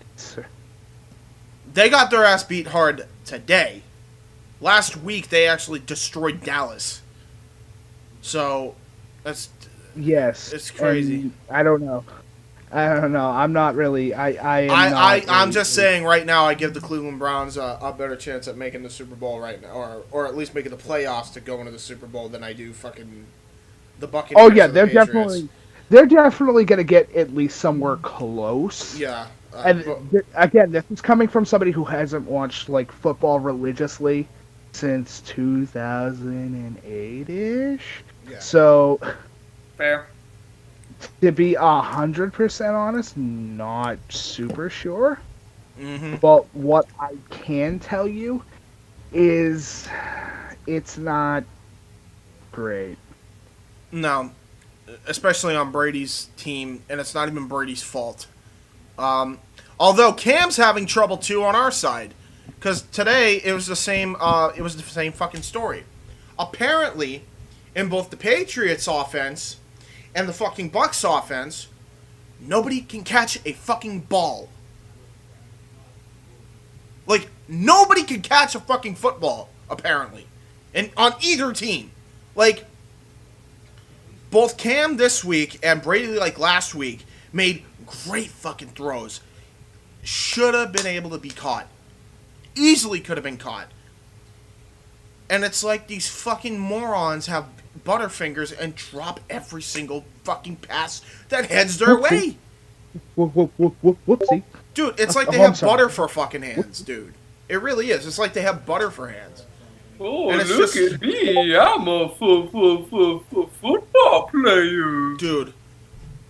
they got their ass beat hard today. Last week, they actually destroyed Dallas. So, that's... Yes. It's crazy. And I don't know. I'm not really. I'm just saying right now, I give the Cleveland Browns a better chance at making the Super Bowl right now, or at least making the playoffs to go into the Super Bowl than I do fucking the Buccaneers. Oh yeah, or the they're Patriots. definitely gonna get at least somewhere close. Yeah. And again, this is coming from somebody who hasn't watched like football religiously since 2008-ish. Yeah. So, fair. To be 100% honest, not super sure. Mm-hmm. But what I can tell you is it's not great. No, especially on Brady's team, and it's not even Brady's fault. Although Cam's having trouble too on our side, because today it was the same. It was the same fucking story. Apparently, in both the Patriots offense and the fucking Bucks offense, nobody can catch a fucking ball. Like, nobody can catch a fucking football, apparently. And on either team. Like, both Cam this week and Brady, like, last week, made great fucking throws. Should have been able to be caught. Easily could have been caught. And it's like these fucking morons have butterfingers and drop every single fucking pass that heads their way. Whoopsie. Dude, it's like they have butter for fucking hands, dude. It really is. It's like they have butter for hands. Oh, look at me. I'm a football player. Dude.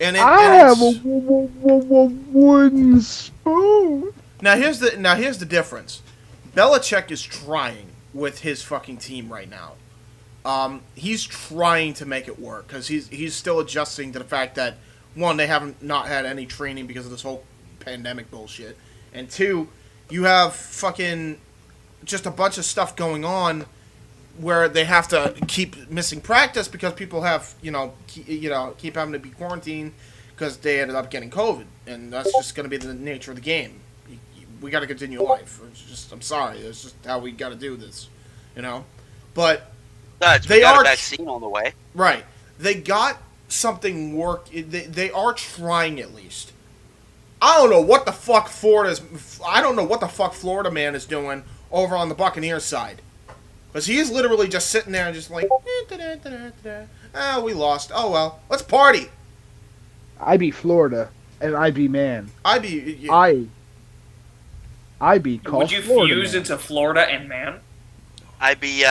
I have a wooden spoon. Now here's the difference. Belichick is trying with his fucking team right now. He's trying to make it work because he's still adjusting to the fact that, one, they haven't not had any training because of this whole pandemic bullshit, and two, you have fucking just a bunch of stuff going on where they have to keep missing practice because people have keep having to be quarantined because they ended up getting COVID, and that's just going to be the nature of the game. We got to continue life. I'm sorry. It's just how we got to do this, But they got a vaccine on the way. Right. They got something They are trying at least. I don't know what the fuck Florida man is doing over on the Buccaneers side, because he is literally just sitting there and just like, oh, we lost. Oh well, let's party. I be Florida, and I be man. I be called. Would you Florida fuse man. into Florida and man? I'd be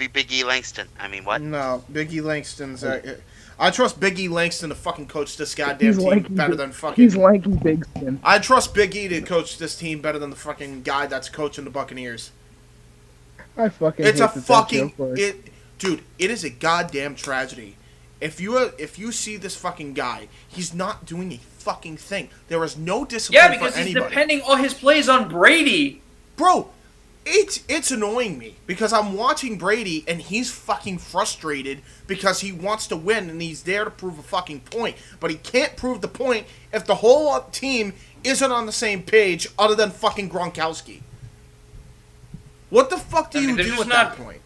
Big E Langston. I mean, what? No, Big E Langston's. I trust Big E Langston to fucking coach this goddamn team better than fucking. He's lanky Bigston. I trust Big E to coach this team better than the fucking guy that's coaching the Buccaneers. I fucking. It's hate a that fucking joke works. dude. It is a goddamn tragedy. If you see this fucking guy, he's not doing a fucking thing. There is no discipline Yeah, for because he's anybody. depending on his plays on Brady. Bro, it's annoying me because I'm watching Brady and he's fucking frustrated because he wants to win and he's there to prove a fucking point. But he can't prove the point if the whole team isn't on the same page other than fucking Gronkowski. What the fuck do you do at that point?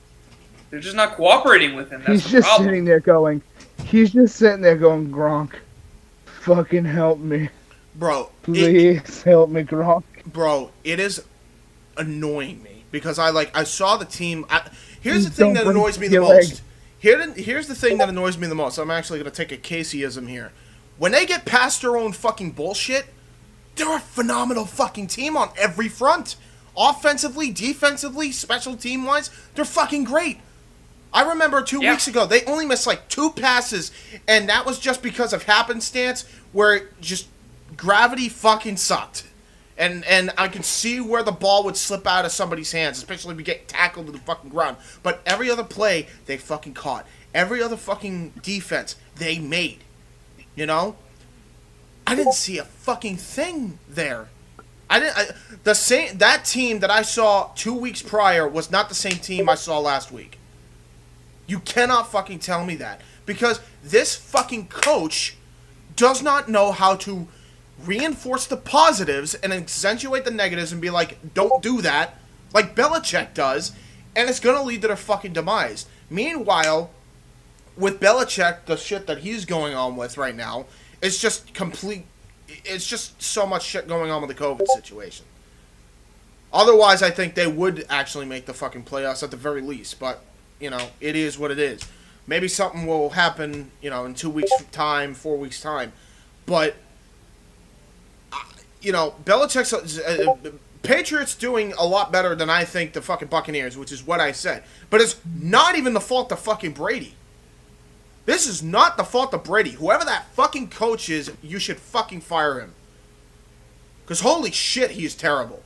They're just not cooperating with him. That's He's the just problem. sitting there going. He's just sitting there going, Gronk, fucking help me. Bro. Please help me, Gronk. Bro, it is annoying me because I saw the team. Here's the thing that annoys me the most. Here's the thing that annoys me the most. I'm actually going to take a Caseyism here. When they get past their own fucking bullshit, they're a phenomenal fucking team on every front. Offensively, defensively, special team-wise, they're fucking great. I remember 2 weeks ago, they only missed like 2 passes, and that was just because of happenstance, where just gravity fucking sucked. And I could see where the ball would slip out of somebody's hands, especially if you get tackled to the fucking ground. But every other play, they fucking caught. Every other fucking defense, they made. I didn't see a fucking thing there. That team that I saw 2 weeks prior was not the same team I saw last week. You cannot fucking tell me that. Because this fucking coach does not know how to reinforce the positives and accentuate the negatives and be like, don't do that, like Belichick does, and it's going to lead to their fucking demise. Meanwhile, with Belichick, the shit that he's going on with right now, it's just so much shit going on with the COVID situation. Otherwise, I think they would actually make the fucking playoffs at the very least, but, it is what it is. Maybe something will happen, in 2 weeks' time, 4 weeks' time. But, Belichick's... Patriots doing a lot better than I think the fucking Buccaneers, which is what I said. But it's not even the fault of fucking Brady. This is not the fault of Brady. Whoever that fucking coach is, you should fucking fire him. Because holy shit, he's terrible.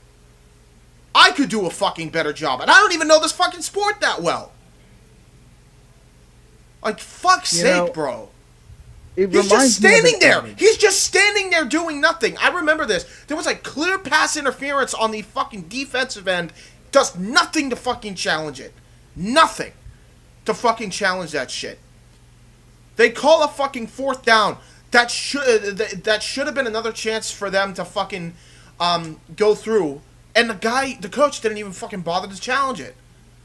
I could do a fucking better job, and I don't even know this fucking sport that well. Like, fuck's sake, bro. He's just standing there. He's just standing there doing nothing. I remember this. There was like clear pass interference on the fucking defensive end. Does nothing to fucking challenge it. Nothing to fucking challenge that shit. They call a fucking fourth down. That should have been another chance for them to fucking go through. And the coach didn't even fucking bother to challenge it.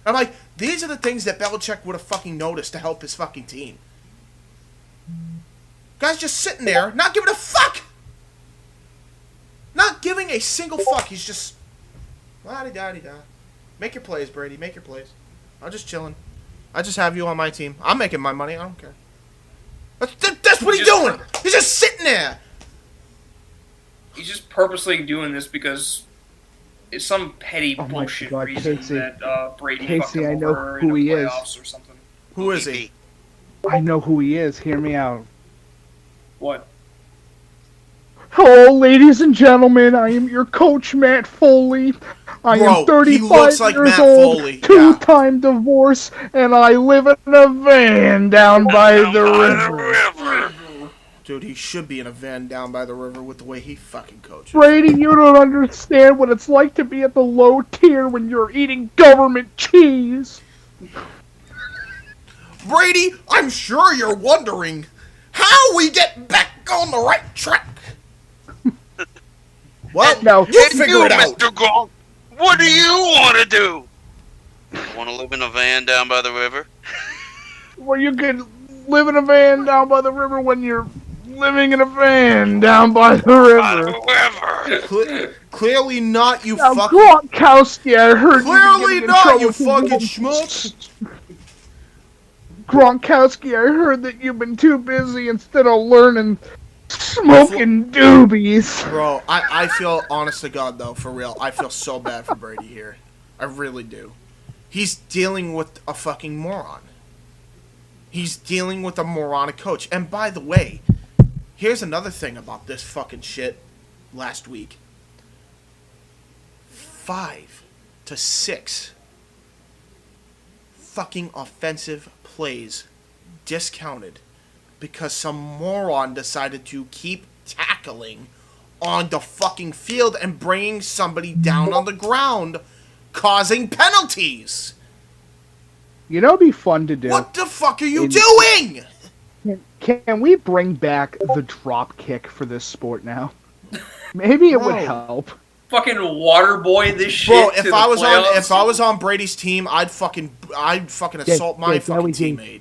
I'm like, these are the things that Belichick would have fucking noticed to help his fucking team. Guy's just sitting there, not giving a fuck! Not giving a single fuck. He's just... La-di-da-di-da. Make your plays, Brady. Make your plays. I'm just chilling. I just have you on my team. I'm making my money. I don't care. That's what he's doing! He's just sitting there! He's just purposely doing this because it's some petty bullshit reason Casey. that Brady Casey, fucked him I know over who in he the is. playoffs or something. Who is he? I know who he is. Hear me out. What? Hello, ladies and gentlemen. I am your coach, Matt Foley. I am 35 like years Matt old, Foley, two-time divorce, and I live in a van down by the river. Dude, he should be in a van down by the river with the way he fucking coaches. Brady, you don't understand what it's like to be at the low tier when you're eating government cheese. Brady, I'm sure you're wondering how we get back on the right track. Well, now you figure it out. Mr. Gronk, what do you want to do? You want to live in a van down by the river? Well, you can live in a van down by the river when you're living in a van down by the river. Clearly not, you now, fucking... Gronkowski, I heard Clearly not, you fucking schmuck. Gronkowski, I heard that you've been too busy instead of learning smoking doobies. Bro, I feel, honest to God, though, for real, I feel so bad for Brady here. I really do. He's dealing with a fucking moron. He's dealing with a moronic coach. And by the way, here's another thing about this fucking shit last week. 5 to 6 fucking offensive plays discounted because some moron decided to keep tackling on the fucking field and bringing somebody down on the ground, causing penalties. You know, it'd be fun to do. What the fuck are you doing? Can we bring back the drop kick for this sport now? Maybe it would help. Fucking water boy this shit. Bro, if I was on Brady's team, I'd fucking assault my fucking teammate.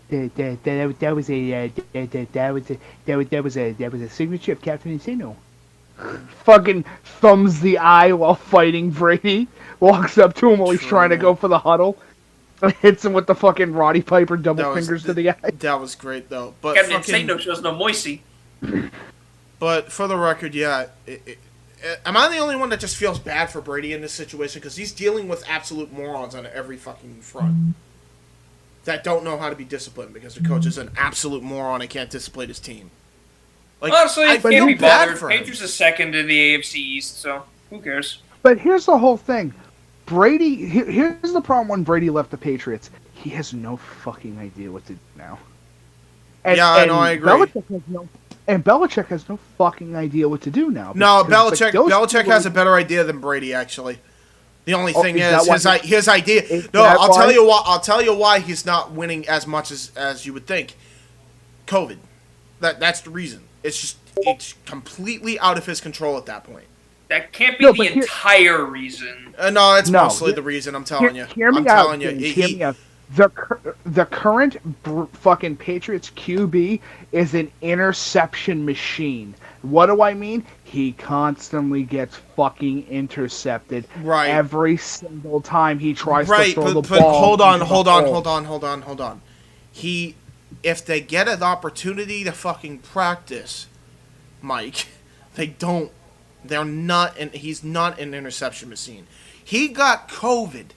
That was a signature of Captain Insano. Fucking thumbs the eye while fighting Brady. Walks up to him while he's trying to go for the huddle. Hits him with the fucking Roddy Piper double fingers to the eye. That was great though. But Captain Insano shows no moisty. But for the record, yeah. Am I the only one that just feels bad for Brady in this situation? Because he's dealing with absolute morons on every fucking front that don't know how to be disciplined because the coach is an absolute moron and can't discipline his team. Like, honestly, I can't be feel bad bothered. for him. Patriots is second in the AFC East, so who cares? But here's the whole thing. Brady, here's the problem when Brady left the Patriots. He has no fucking idea what to do now. I know, I agree. And Belichick has no fucking idea what to do now. No, because it's Belichick has a better idea than Brady, actually. The only thing is his idea. No, I'll tell you why he's not winning as much as you would think. COVID. That's the reason. It's completely out of his control at that point. That can't be the entire reason. No, it's mostly the reason. I'm telling you. Hear me out. The current fucking Patriots QB is an interception machine. What do I mean? He constantly gets fucking intercepted every single time he tries to throw the ball. Hold on. If they get an opportunity to fucking practice, Mike, they don't. He's not an interception machine. He got COVID.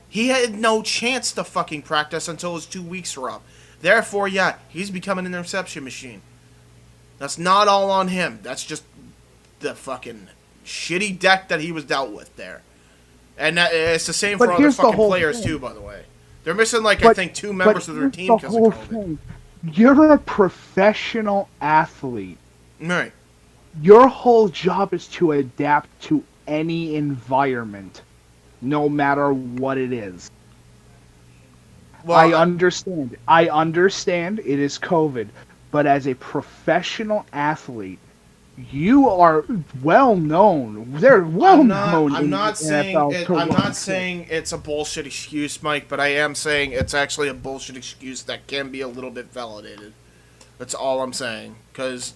He had no chance to fucking practice until his 2 weeks were up. Therefore, yeah, he's becoming an interception machine. That's not all on him. That's just the fucking shitty deck that he was dealt with there. And it's the same for other fucking players too, by the way. They're missing, I think, 2 members of their team because of COVID. You're a professional athlete. Right. Your whole job is to adapt to any environment, no matter what it is. Well, I understand. It is COVID. But as a professional athlete, you are well known. They're well known. I'm not saying it's a bullshit excuse, Mike, but I am saying it's actually a bullshit excuse that can be a little bit validated. That's all I'm saying. Because,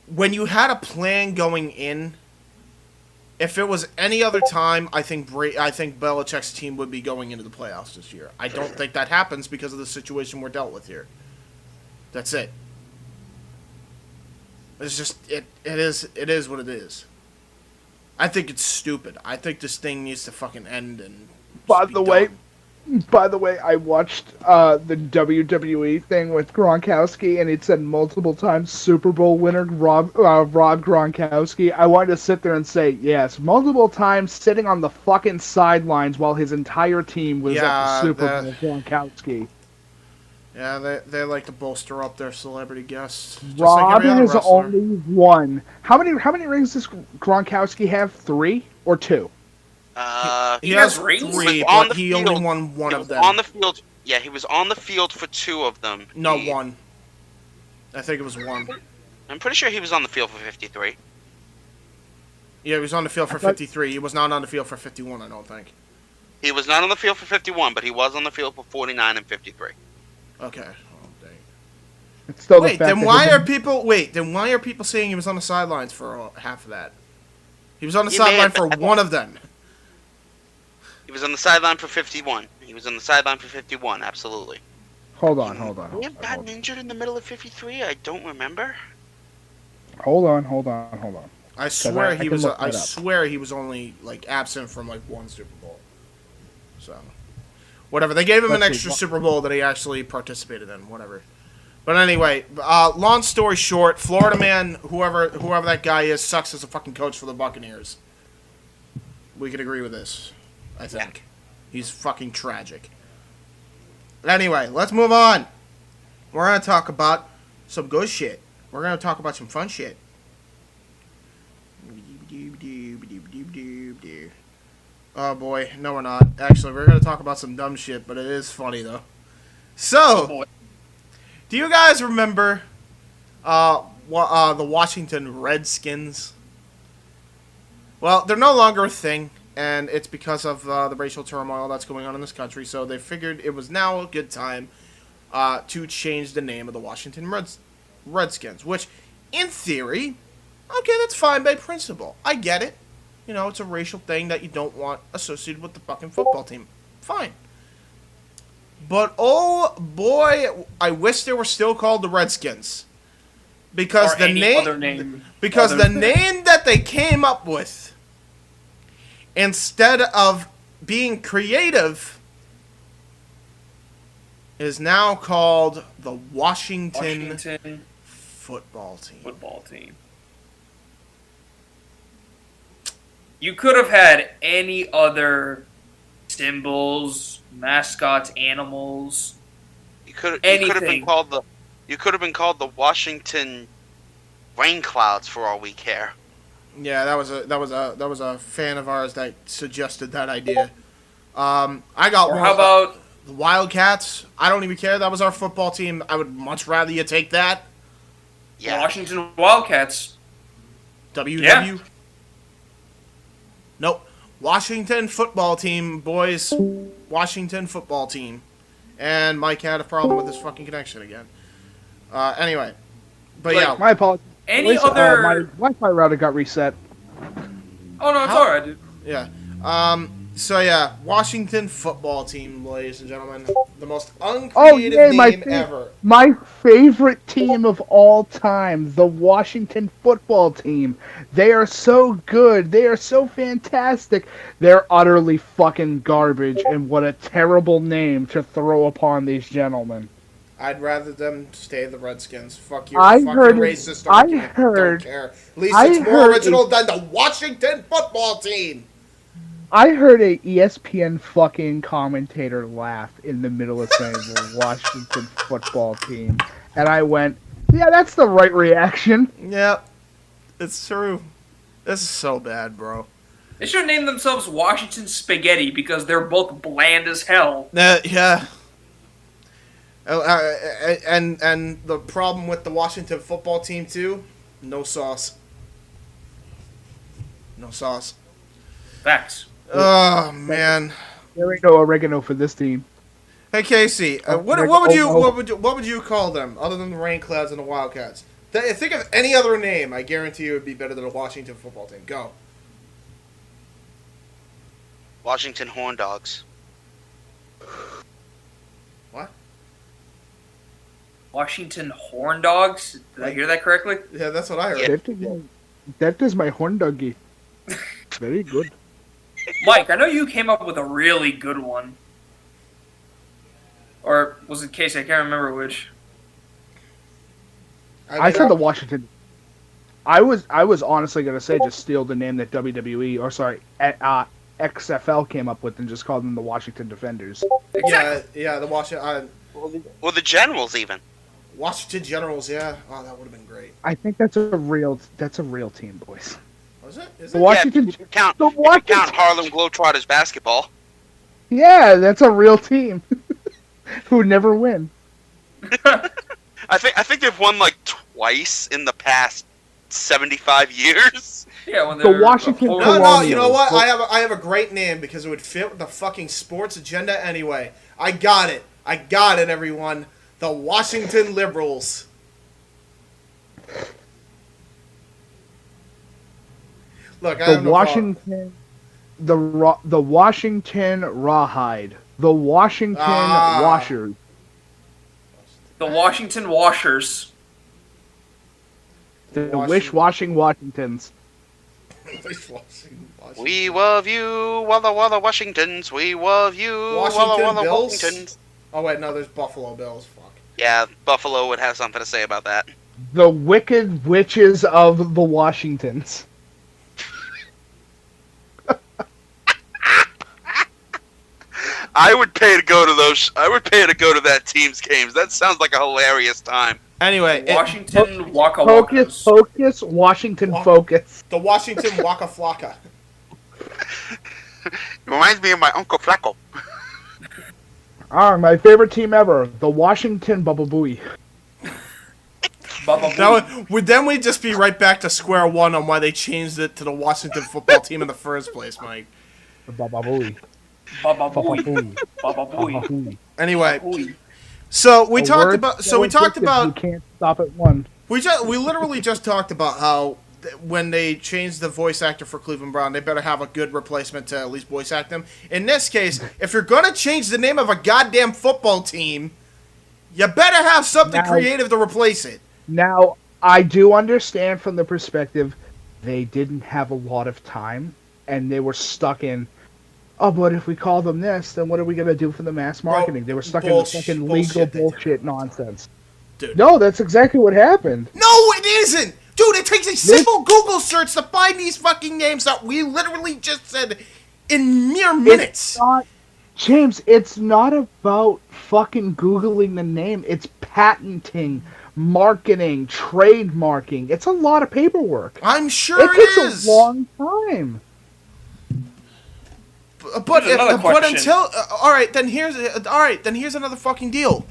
when you had a plan going in, if it was any other time, I think Belichick's team would be going into the playoffs this year. I don't think that happens because of the situation we're dealt with here. That's it. It's just it is what it is. I think it's stupid. I think this thing needs to fucking end and By the way, I watched the WWE thing with Gronkowski, and it said multiple times Super Bowl winner Rob Gronkowski. I wanted to sit there and say, yes, multiple times sitting on the fucking sidelines while his entire team was at the Super Bowl, Gronkowski. Yeah, they like to bolster up their celebrity guests. Rob has only won. How many rings does Gronkowski have? 3 or 2? He has 3, but he only won one of them. On the field, yeah, he was on the field for 2 of them. No, 1. I think it was 1. I'm pretty sure he was on the field for 53. Yeah, he was on the field for 53. He was not on the field for 51, I don't think. He was not on the field for 51, but he was on the field for 49 and 53. Okay. Oh, dang. It's still then why are people saying he was on the sidelines for half of that? He was on the sideline for one of them. He was on the sideline for 51. He was on the sideline for 51, absolutely. Hold on. May have gotten injured in the middle of 53? I don't remember. Hold on. I swear he was only absent from 1 Super Bowl. So, whatever. They gave him an extra Super Bowl that he actually participated in. Whatever. But anyway, long story short, Florida man, whoever that guy is, sucks as a fucking coach for the Buccaneers. We can agree with this, I think. He's fucking tragic. But anyway, let's move on. We're going to talk about some good shit. We're going to talk about some fun shit. Oh boy, no we're not. Actually, we're going to talk about some dumb shit, but it is funny though. So, do you guys remember the Washington Redskins? Well, they're no longer a thing, and it's because of the racial turmoil that's going on in this country, so they figured it was now a good time to change the name of the Washington Redskins, which, in theory, okay, that's fine by principle. I get it. You know, it's a racial thing that you don't want associated with the fucking football team. Fine. But, oh boy, I wish they were still called the Redskins. Because the name that they came up with, instead of being creative, is now called the Washington Football Team. You could have had any other symbols, mascots, animals. You could have been called You could have been called the Washington Rain Clouds for all we care. Yeah, that was a fan of ours that suggested that idea. I got Or one. how about The Wildcats? I don't even care. That was our football team. I would much rather you take that. Yeah. Washington Wildcats? WW? Yeah. Nope. Washington football team, boys. Washington football team. And Mike had a problem with his fucking connection again. Anyway. But Like, yeah. My apologies. Any Listen, other... my Wi-Fi router got reset. Oh, no, it's alright, dude. Yeah. So yeah, Washington football team, ladies and gentlemen. The most uncreative name ever. My favorite team of all time, the Washington football team. They are so good. They are so fantastic. They're utterly fucking garbage, and what a terrible name to throw upon these gentlemen. I'd rather them stay the Redskins. Fuck you, fucking racist argument. Don't care. At least it's more original than the Washington football team. I heard a ESPN fucking commentator laugh in the middle of saying the Washington football team, and I went, "Yeah, that's the right reaction." Yep, it's true. This is so bad, bro. They should name themselves Washington Spaghetti because they're both bland as hell. Yeah. And the problem with the Washington football team too, no sauce. No sauce. Facts. Oh man. There ain't no oregano for this team. Hey Casey, what would you call them other than the Rain Clouds and the Wildcats? Think of any other name. I guarantee you it would be better than the Washington football team. Go. Washington Horn Dogs. What? Washington Horn Dogs? Did I hear that correctly? Yeah, that's what I heard. That is my horn doggy. Very good. Mike, I know you came up with a really good one. Or was it Casey? I can't remember which. I said the Washington. I was honestly gonna say just steal the name that WWE or sorry XFL came up with and just call them the Washington Defenders. Yeah, the Washington. Well, the Generals even. Washington Generals, yeah. Oh, that would have been great. I think that's a real team, boys. Was it? Is The it? Washington. Yeah, if you count Harlem Globetrotters basketball. Yeah, that's a real team. Who never win. I think they've won like twice in the past 75 years. Yeah, when The Washington. No, you know what? I have a great name because it would fit with the fucking sports agenda anyway. I got it, everyone. The Washington Liberals. Look, I have no Washington, the Washington Rawhide, the Washington Washers, the Washington Washers, the Wish-Washing Washingtons. We love you, Walla Washingtons. We love you, Walla Bills? Washingtons. Oh wait, no, there's Buffalo Bills. Fuck. Yeah, Buffalo would have something to say about that. The Wicked Witches of the Washingtons. I would pay to go to those. I would pay to go to that team's games. That sounds like a hilarious time. Anyway, Washington Waka Focus, focus, Washington Focus. The Washington Waka Flocka. It reminds me of my Uncle Flacco. My favorite team ever, the Washington Bubba Booey. Then we'd just be right back to square one on why they changed it to the Washington football team in the first place, Mike. The Bubba Booey. Baba Booey. Baba Booey. Anyway, so we talked about. You can't stop at one. We literally just talked about how when they changed the voice actor for Cleveland Brown, they better have a good replacement to at least voice act him. In this case, if you're gonna change the name of a goddamn football team, you better have something creative to replace it. Now, I do understand from the perspective they didn't have a lot of time, and they were stuck in. Oh, but if we call them this, then what are we going to do for the mass marketing? They were stuck in the fucking legal bullshit nonsense. Dude. No, that's exactly what happened. No, it isn't! Dude, it takes a simple Google search to find these fucking names that we literally just said in mere minutes. James, it's not about fucking Googling the name. It's patenting, marketing, trademarking. It's a lot of paperwork. I'm sure it takes a long time. But until all right, then here's another fucking deal.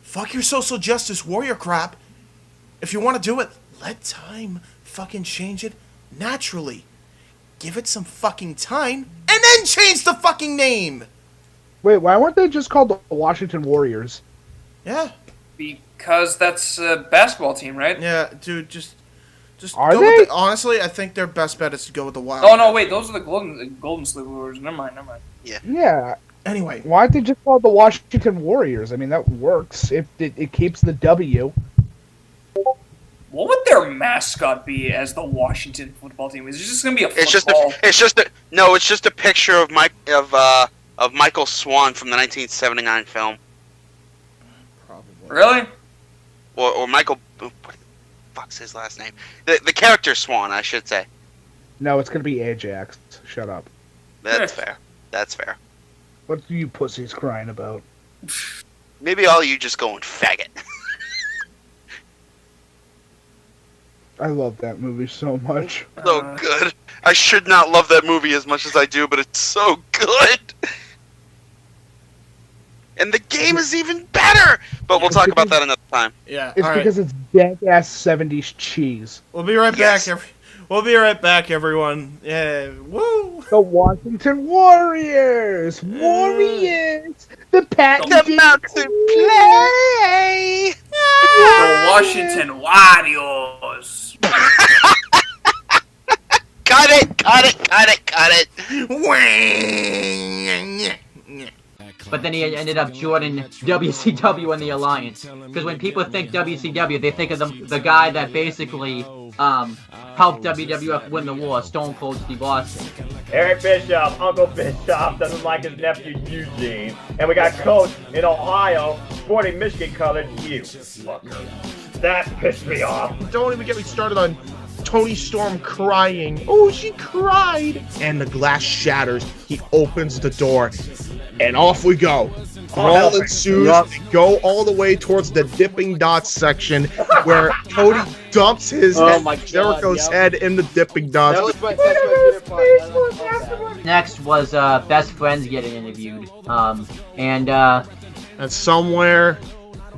Fuck your social justice warrior crap. If you want to do it, let time fucking change it naturally. Give it some fucking time, and then change the fucking name. Wait, why weren't they just called the Washington Warriors? Yeah. Because that's a basketball team, right? Yeah, dude, just are go they? with honestly, I think their best bet is to go with the Wild. Oh, no, wait, those are the Golden State Warriors. Never mind. Yeah. Anyway. Why aren't they just called the Washington Warriors? I mean, that works. It keeps the W. What would their mascot be as the Washington football team? Is it just going to be a football? It's just a picture of Michael Swan from the 1979 film. Probably. Really? Or Michael... What the fuck's his last name? The character Swan, I should say. No, it's going to be Ajax. Shut up. That's fair. That's fair. What are you pussies crying about? Maybe all you just going faggot. I love that movie so much. So good. I should not love that movie as much as I do, but it's so good. And the game is even better. But we'll talk about that another time. Yeah. It's because it's dead-ass 70s cheese. We'll be right back. We'll be right back, everyone. Yeah. Woo! The Washington Warriors! Warriors! The patent about to play! The Washington Warriors! Cut it! But then he ended up joining WCW and the Alliance. Because when people think WCW, they think of the guy that basically helped WWF win the war, Stone Cold Steve Austin. Eric Bischoff, Uncle Bischoff, doesn't like his nephew Eugene. And we got Coach in Ohio, sporting Michigan-colored you. Fucker. That pissed me off. Don't even get me started on Tony Storm crying. Oh, she cried. And the glass shatters. He opens the door. And off we go. Brawl ensues. They go all the way towards the Dipping Dots section where Cody dumps his Jericho's head in the Dipping Dots. Next was Best Friends getting interviewed. And somewhere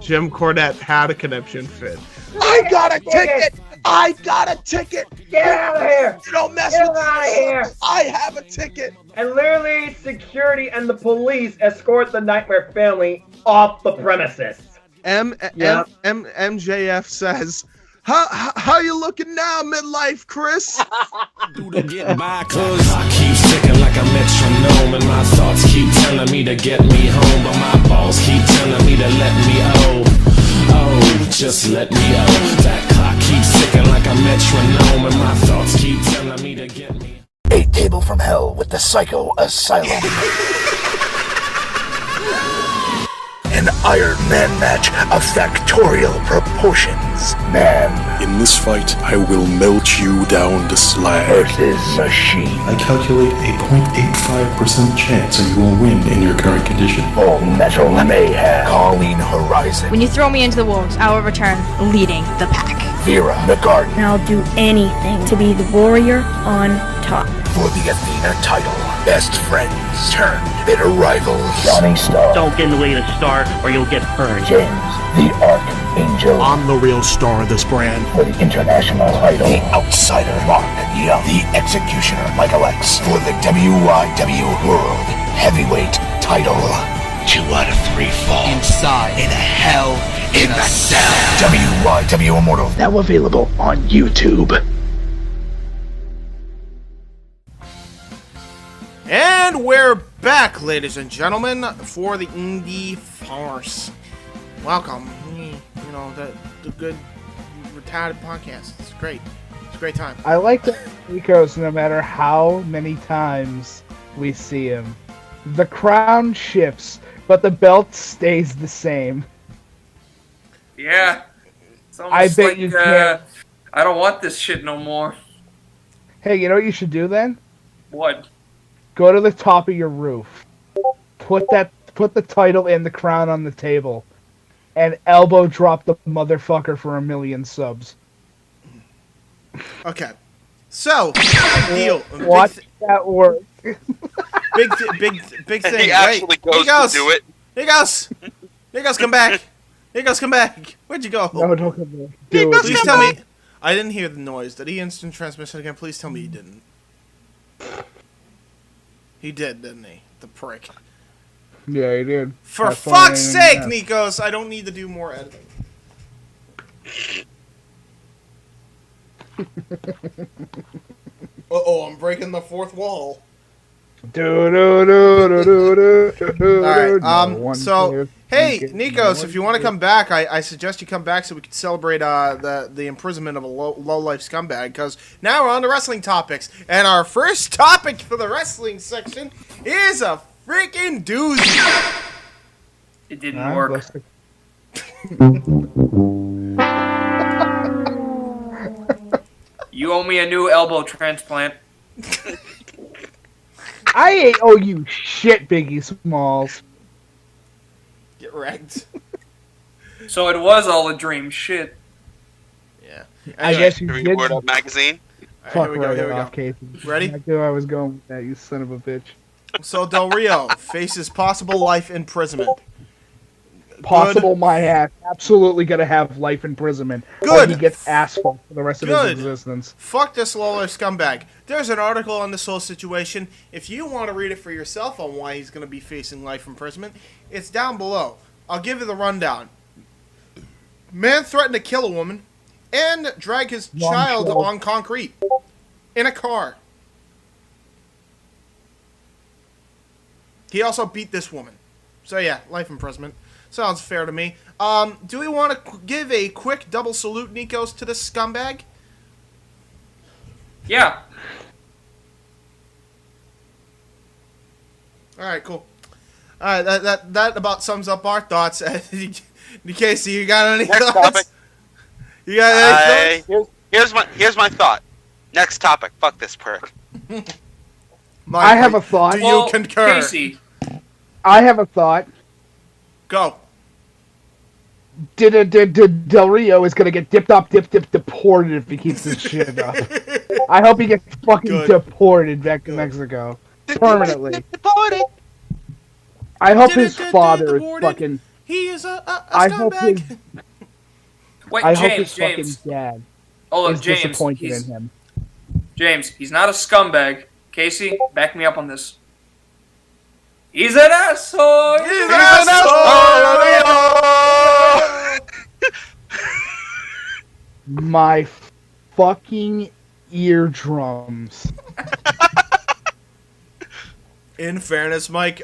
Jim Cornette had a conniption fit. I got a ticket! I got a ticket! Get out of here! You don't mess with me! Get out of here! I have a ticket! And literally, security and the police escort the Nightmare family off the premises. MJF says, How you looking now, midlife, Chris? To get by, cause I keep ticking like a metronome, and my thoughts keep telling me to get me home, but my balls keep telling me to let me just let me That clock keeps ticking like a metronome, and my thoughts keep telling me to get me. A table from hell with the Psycho Asylum. An Iron Man match of factorial proportions. Man. In this fight, I will melt you down to slag. Versus machine. I calculate a 0.85% chance that you will win in your current condition. All metal mayhem. Colleen Horizon. When you throw me into the wolves, I will return leading the pack. Vera McGarden. And I'll do anything to be the warrior on top. For the Athena title, best friends turned bitter rivals. Johnny Starr. Don't get in the way of the star or you'll get burned. James, the Archangel. I'm the real star of this brand. For the international title, the Outsider, Mark Young. The Executioner, Michael X. For the WYW World Heavyweight title. 2 out of 3 fall. Inside. In a hell in a cell. WYW Immortal. Now available on YouTube. And we're back, ladies and gentlemen, for the Indy Force. Welcome. You know, the good retarded podcast. It's great. It's a great time. I like that Rico's no matter how many times we see him. The crown shifts, but the belt stays the same. Yeah. It's I almost bet like, you can't. I don't want this shit no more. Hey, you know what you should do then? What? Go to the top of your roof. Put the title and the crown on the table. And elbow drop the motherfucker for 1 million subs. Okay. So, deal. Watch that work. Big thing. He actually goes to do it. Nikos, come back. Nikos, come back. Where'd you go? No, don't come back. Please tell me. I didn't hear the noise. Did he instant transmission again? Please tell me he didn't. He did, didn't he? The prick. Yeah, he did. For fuck's sake, Nikos, I don't need to do more editing. Uh-oh, I'm breaking the fourth wall. Alright, so, hey, Nikos, if you want to come back, I suggest you come back so we can celebrate the imprisonment of a low-life scumbag, because now we're on to wrestling topics, and our first topic for the wrestling section is a freaking doozy. It didn't work. You owe me a new elbow transplant. I ain't owe you shit, Biggie Smalls. Get wrecked. So it was all a dream. Shit. Yeah. I guess you Can we did. word up magazine? Fuck Here we go. Casey. Ready? I knew I was going with that, you son of a bitch. So Del Rio faces possible life imprisonment. Possible my ass. Absolutely gonna have life imprisonment. Good. Or he gets asphalt for the rest of his Good. existence. Fuck this low-life scumbag. There's an article on this whole situation. If you want to read it for yourself on why he's going to be facing life imprisonment, it's down below. I'll give you the rundown. Man threatened to kill a woman and drag his child on concrete in a car. He also beat this woman. So yeah, life imprisonment. Sounds fair to me. Do we want to give a quick double salute, Nikos, to this scumbag? Yeah. All right, cool. All right, that about sums up our thoughts. Casey, you got any Next thoughts? topic. You got any thoughts? Here's my thought. Next topic. Fuck this prick. I have a thought. Do you concur? Casey. I have a thought. Go. Del Rio is gonna get deported if he keeps this shit up. I hope he gets fucking deported back to Mexico permanently. Deported. I hope his father is fucking. He is a I hope his. Wait, I hope James, his fucking dad Hold on, is James. disappointed in him. James, he's not a scumbag. Casey, back me up on this. He's an asshole! He's an asshole! My fucking eardrums. In fairness, Mike,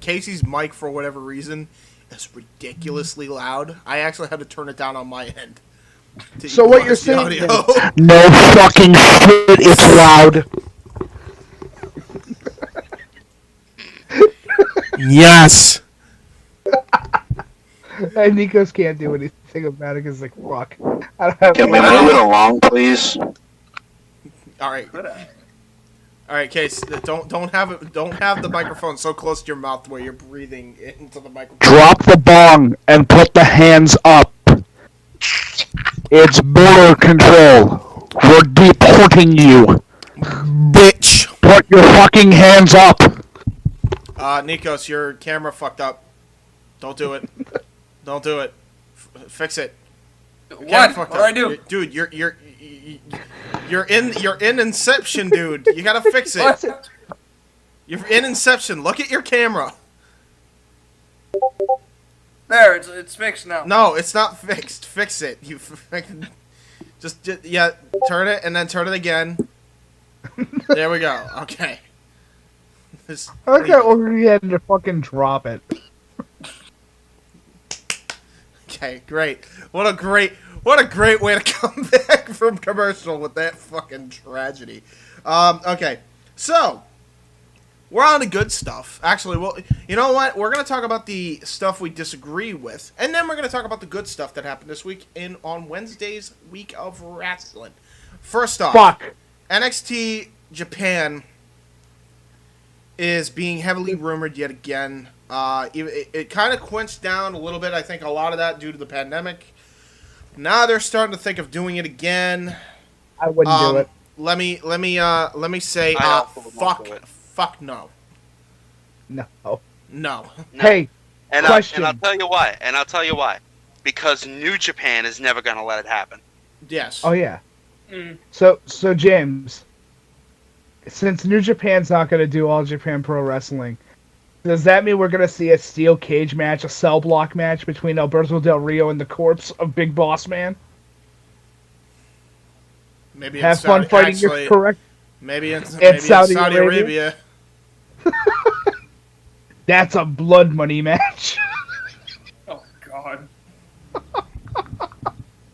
Casey's mic, for whatever reason, is ridiculously loud. I actually had to turn it down on my end. So what you're saying is, audio. no fucking shit, it's loud. Yes. And Nikos can't do anything about it because like, fuck. I don't have Can we move it along, please? All right. All right, Case. Don't have the microphone so close to your mouth where you're breathing into the microphone. Drop the bong and put the hands up. It's border control. We're deporting you. Bitch. Put your fucking hands up. Nikos, your camera fucked up. Don't do it. Don't do it. Fix it. What? What do I do? Dude, you're in Inception, dude. You gotta fix it. What? You're in Inception. Look at your camera. There, it's fixed now. No, it's not fixed. Fix it. You just turn it and then turn it again. There we go. Okay. Okay, we had to fucking drop it. Okay, great. What a great way to come back from commercial with that fucking tragedy. Okay, so we're on to good stuff. Actually, well, you know what? We're gonna talk about the stuff we disagree with, and then we're gonna talk about the good stuff that happened this week on Wednesday's week of wrestling. First off, fuck. NXT Japan is being heavily rumored yet again. It kind of quenched down a little bit. I think a lot of that due to the pandemic. Now they're starting to think of doing it again. I wouldn't do it. Let me say, fuck no. No. Hey, question. And I'll tell you why. Because New Japan is never going to let it happen. Yes. Oh yeah. So James, since New Japan's not going to do All Japan Pro Wrestling, does that mean we're going to see a steel cage match, a cell block match between Alberto Del Rio and the corpse of Big Boss Man? Maybe have fun fighting your correct. Maybe it's Saudi Saudi Arabia. That's a blood money match. Oh God.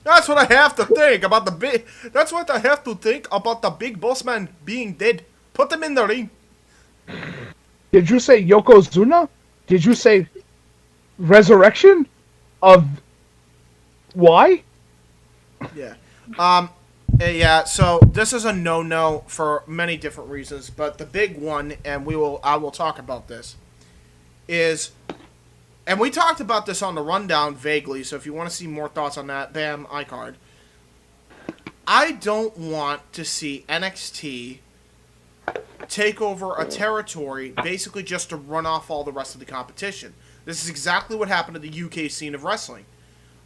That's what I have to think about the big. That's what I have to think about the Big Boss Man being dead. Put him in the ring. Did you say Yokozuna? Did you say resurrection of why? Yeah. Yeah, so this is a no-no for many different reasons, but the big one, and I will talk about this, is, and we talked about this on the rundown vaguely, so if you want to see more thoughts on that, bam, iCard. I don't want to see NXT take over a territory basically just to run off all the rest of the competition. This is exactly what happened to the UK scene of wrestling.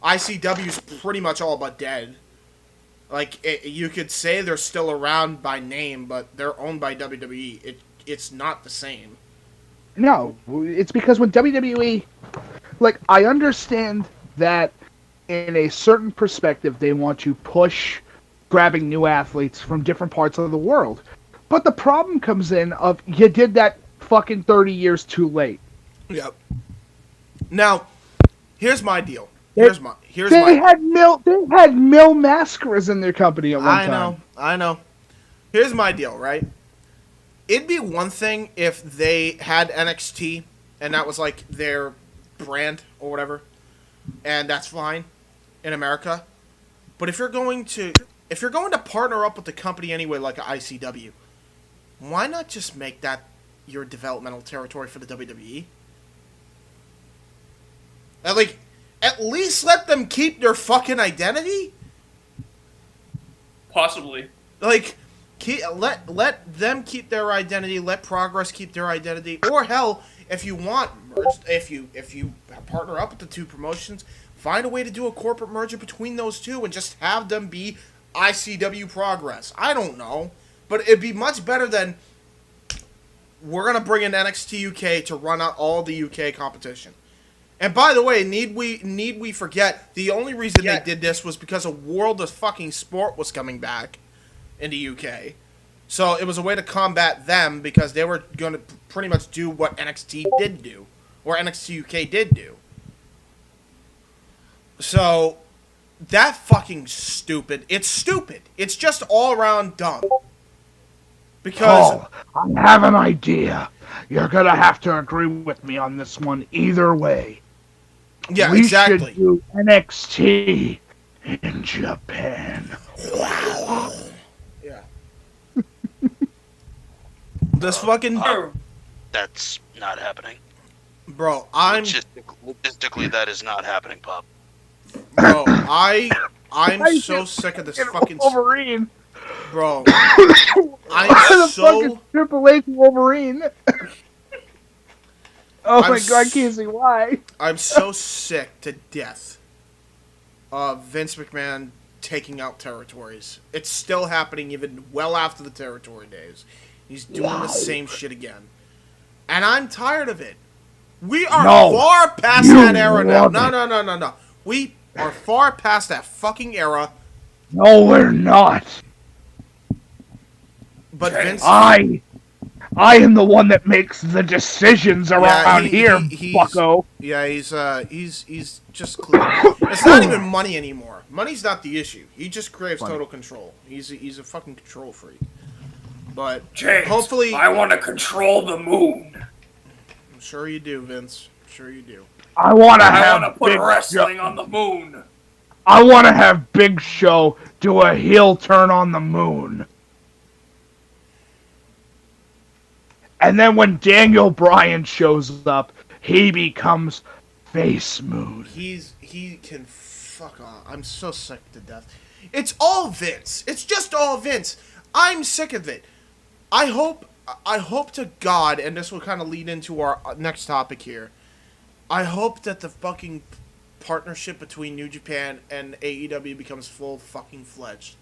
ICW's pretty much all but dead. Like, you could say they're still around by name, but they're owned by WWE. It's not the same. No, it's because when WWE... Like, I understand that in a certain perspective, they want to push grabbing new athletes from different parts of the world. But the problem comes in of, you did that fucking 30 years too late. Yep. Now, here's my deal. They had Mil Mascaras in their company at one time. I know. Here's my deal, right? It'd be one thing if they had NXT and that was like their brand or whatever, and that's fine in America. But if you're going to partner up with the company anyway, like an ICW, why not just make that your developmental territory for the WWE? At least let them keep their fucking identity. Possibly. Like, let them keep their identity. Let Progress keep their identity. Or hell, if you want merge, if you partner up with the two promotions, find a way to do a corporate merger between those two and just have them be ICW Progress. I don't know, but it'd be much better than we're gonna bring in NXT UK to run out all the UK competition. And by the way, need we forget, the only reason they did this was because a World of fucking Sport was coming back in the UK. So it was a way to combat them because they were going to pretty much do what NXT did do, or NXT UK did do. So that fucking stupid. It's stupid. It's just all around dumb. Because I have an idea. You're going to have to agree with me on this one either way. Yeah, we exactly. Should do NXT in Japan. Wow. Yeah. This fucking... That's not happening. Bro, I'm... Logistically, that is not happening, Pop. Bro, I'm so sick of this fucking... Wolverine. Bro, I'm so... fucking Triple H Wolverine. Oh my god, I can't see why. I'm so sick to death of Vince McMahon taking out territories. It's still happening even well after the territory days. He's doing the same shit again. And I'm tired of it. We are far past that era now. No. We are far past that fucking era. No, we're not. But Vince... I am the one that makes the decisions around here, bucko. Yeah, he's just clear. It's not even money anymore. Money's not the issue. He just craves total control. He's a fucking control freak. But James, hopefully, I want to control the moon. I'm sure you do, Vince. I'm sure you do. I want to put wrestling on the moon. I want to have Big Show do a heel turn on the moon. And then when Daniel Bryan shows up, he becomes face mood. He can fuck off. I'm so sick to death. It's all Vince. It's just all Vince. I'm sick of it. I hope to God, and this will kind of lead into our next topic here. I hope that the fucking partnership between New Japan and AEW becomes full fucking fledged.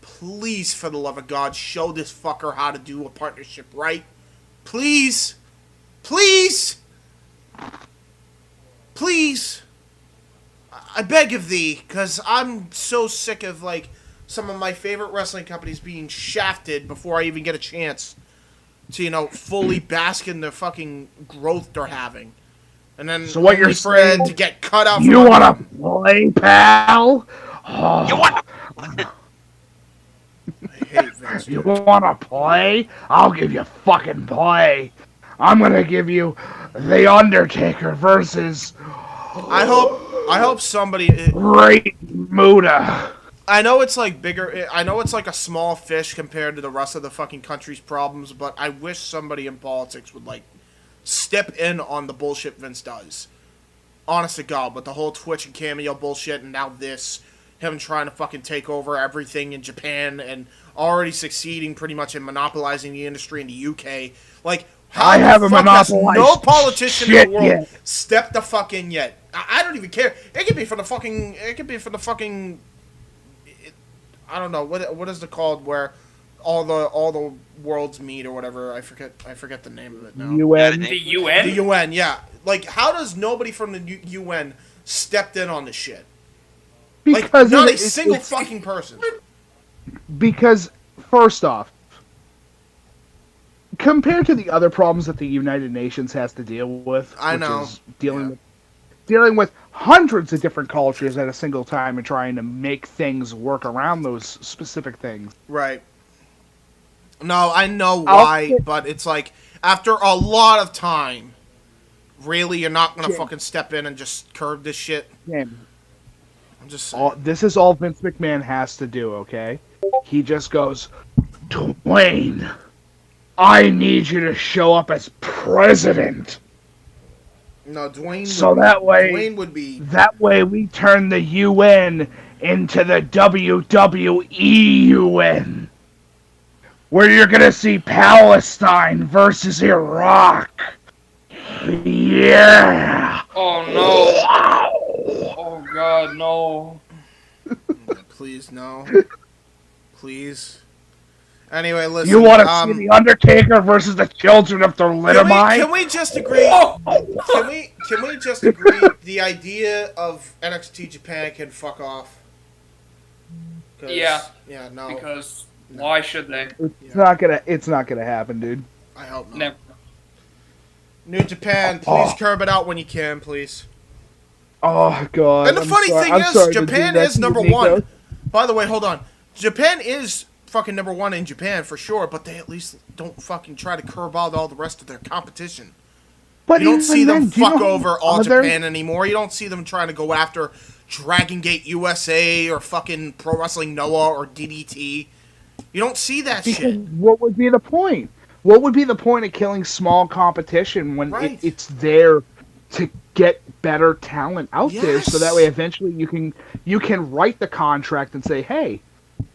Please, for the love of God, show this fucker how to do a partnership right. Please. Please. Please. I beg of thee, because I'm so sick of, like, some of my favorite wrestling companies being shafted before I even get a chance to, you know, fully bask in the fucking growth they're having. And then so what you're saying, to get cut out. You want to play, pal? Oh. You want I hate Vince. You want to play? I'll give you fucking play. I'm going to give you The Undertaker versus... I hope somebody... Great Muta. I know it's like bigger. I know it's like a small fish compared to the rest of the fucking country's problems, but I wish somebody in politics would like step in on the bullshit Vince does. Honest to God, but the whole Twitch and Cameo bullshit, and now this, him trying to fucking take over everything in Japan and already succeeding pretty much in monopolizing the industry in the UK. Like, how the fuck has no politician in the world stepped the fuck in yet? I don't even care. It could be for the fucking. I don't know what is it called where all the worlds meet or whatever. I forget the name of it now. UN. The UN. The UN. Yeah. Like, how does nobody from the UN stepped in on this shit? Like, Because not a single fucking person. Because first off, compared to the other problems that the United Nations has to deal with, I which know. is dealing with hundreds of different cultures at a single time and trying to make things work around those specific things. Right. No, I know why, but it's like, after a lot of time, really, you're not going to fucking step in and just curb this shit? Yeah. I'm just saying. This is all Vince McMahon has to do, okay? He just goes, Dwayne, I need you to show up as president. No, Dwayne. Dwayne would be. That way, we turn the UN into the WWE UN, where you're gonna see Palestine versus Iraq. Yeah. Oh no. Oh God, no. Please, no. Please. Anyway, listen. You want to see The Undertaker versus the Children of Thalidomide? Can we just agree? Can we just agree? The idea of NXT Japan can fuck off. Yeah. Yeah. No. Because why should they? It's not gonna happen, dude. I hope not. Never. New Japan, please curb it out when you can, please. Oh God. And the funny thing is, Japan is number one. By the way, hold on. Japan is fucking number one in Japan for sure, but they at least don't fucking try to curb out all the rest of their competition. But you don't see them fuck know over All Japan anymore. You don't see them trying to go after Dragon Gate USA or fucking Pro Wrestling Noah or DDT. You don't see that shit. What would be the point? What would be the point of killing small competition when it's there to get better talent out there, so that way eventually you can write the contract and say, hey,